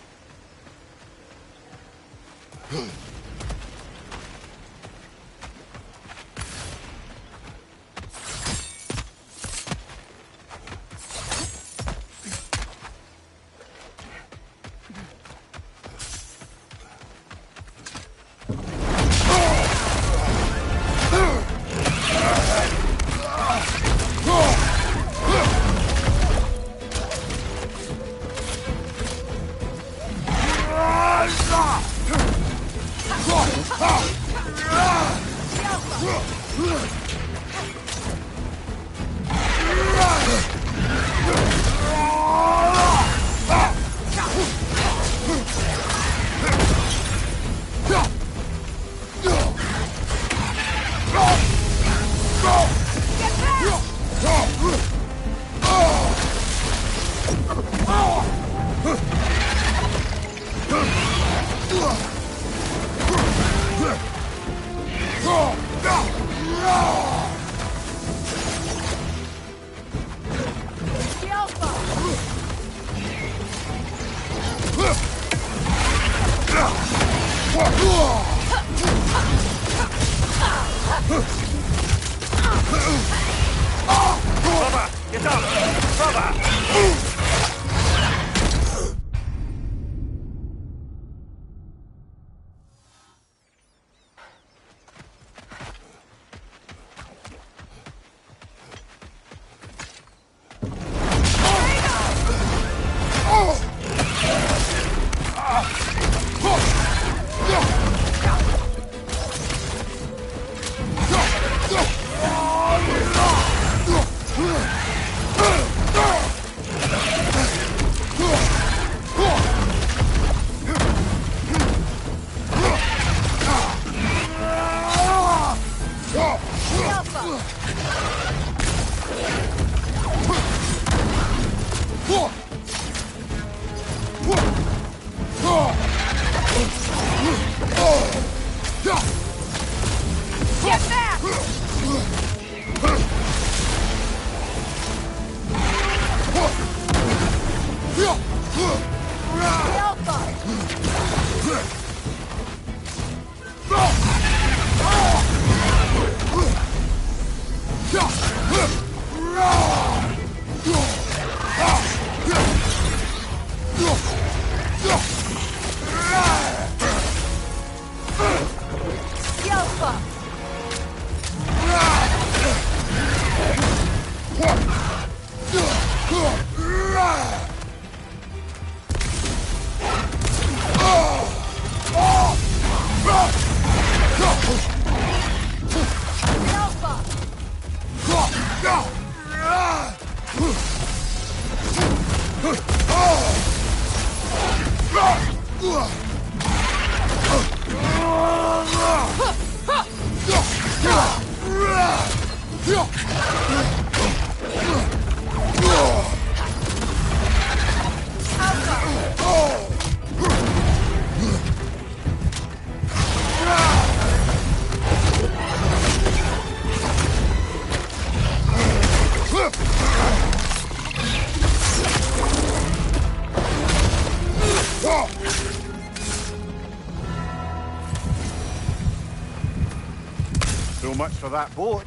So much for that boat.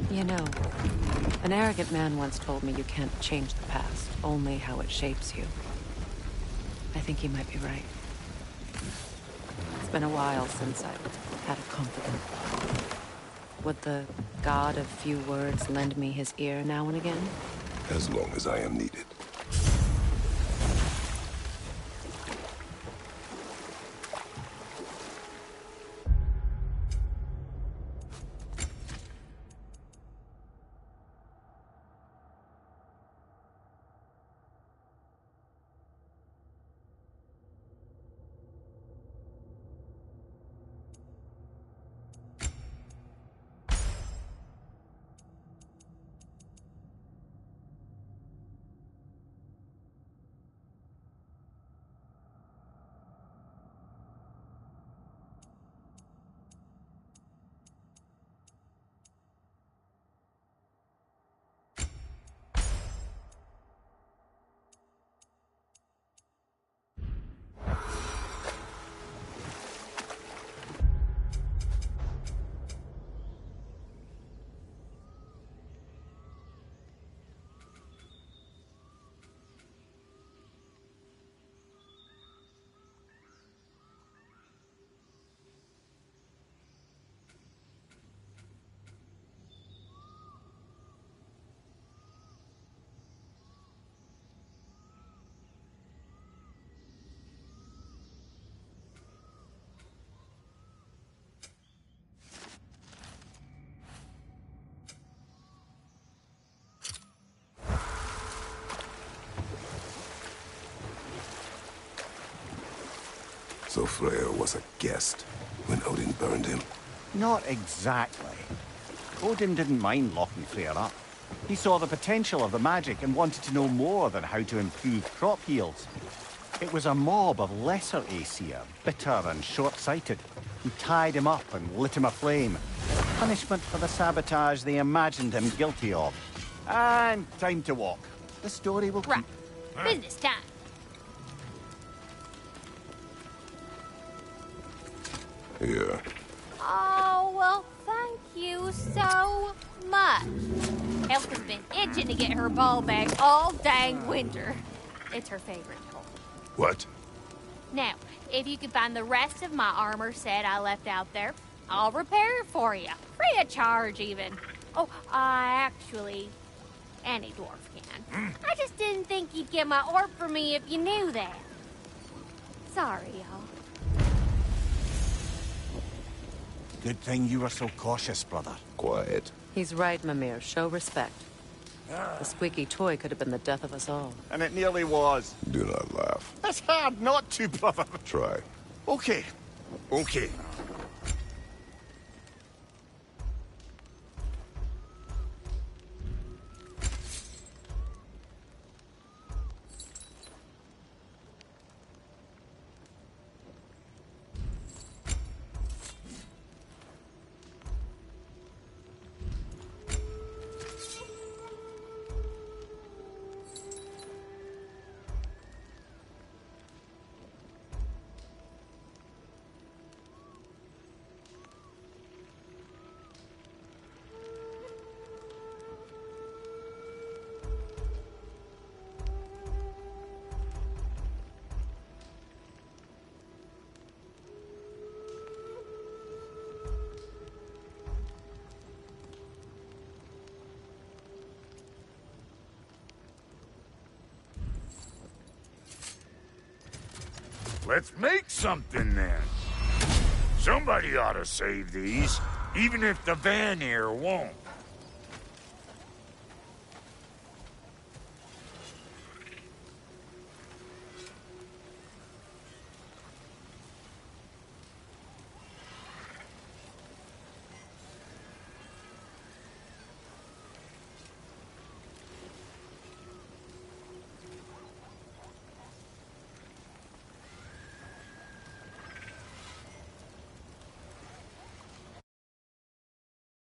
You know, an arrogant man once told me you can't change the past, only how it shapes you. I think he might be right. It's been a while since I've had a confidant. Would the god of few words lend me his ear now and again? As long as I am needed. So Freya was a guest when Odin burned him? Not exactly. Odin didn't mind locking Freya up. He saw the potential of the magic and wanted to know more than how to improve crop yields. It was a mob of lesser Aesir, bitter and short-sighted, who tied him up and lit him aflame. Punishment for the sabotage they imagined him guilty of. And time to walk. The story will Right. Business time. Yeah. Oh, well, thank you so much. Elf has been itching to get her ball back all dang winter. It's her favorite toy. What? Now, if you can find the rest of my armor set I left out there, I'll repair it for you. Free of charge, even. Oh, actually, any dwarf can. I just didn't think you'd get my orb for me if you knew that. Sorry, y'all. Good thing you were so cautious, brother. Quiet. He's right, Mimir. Show respect. The squeaky toy could have been the death of us all. And it nearly was. Do not laugh. It's hard not to, brother. Try. Okay. Okay. Let's make something then. Somebody ought to save these, even if the Vanir won't.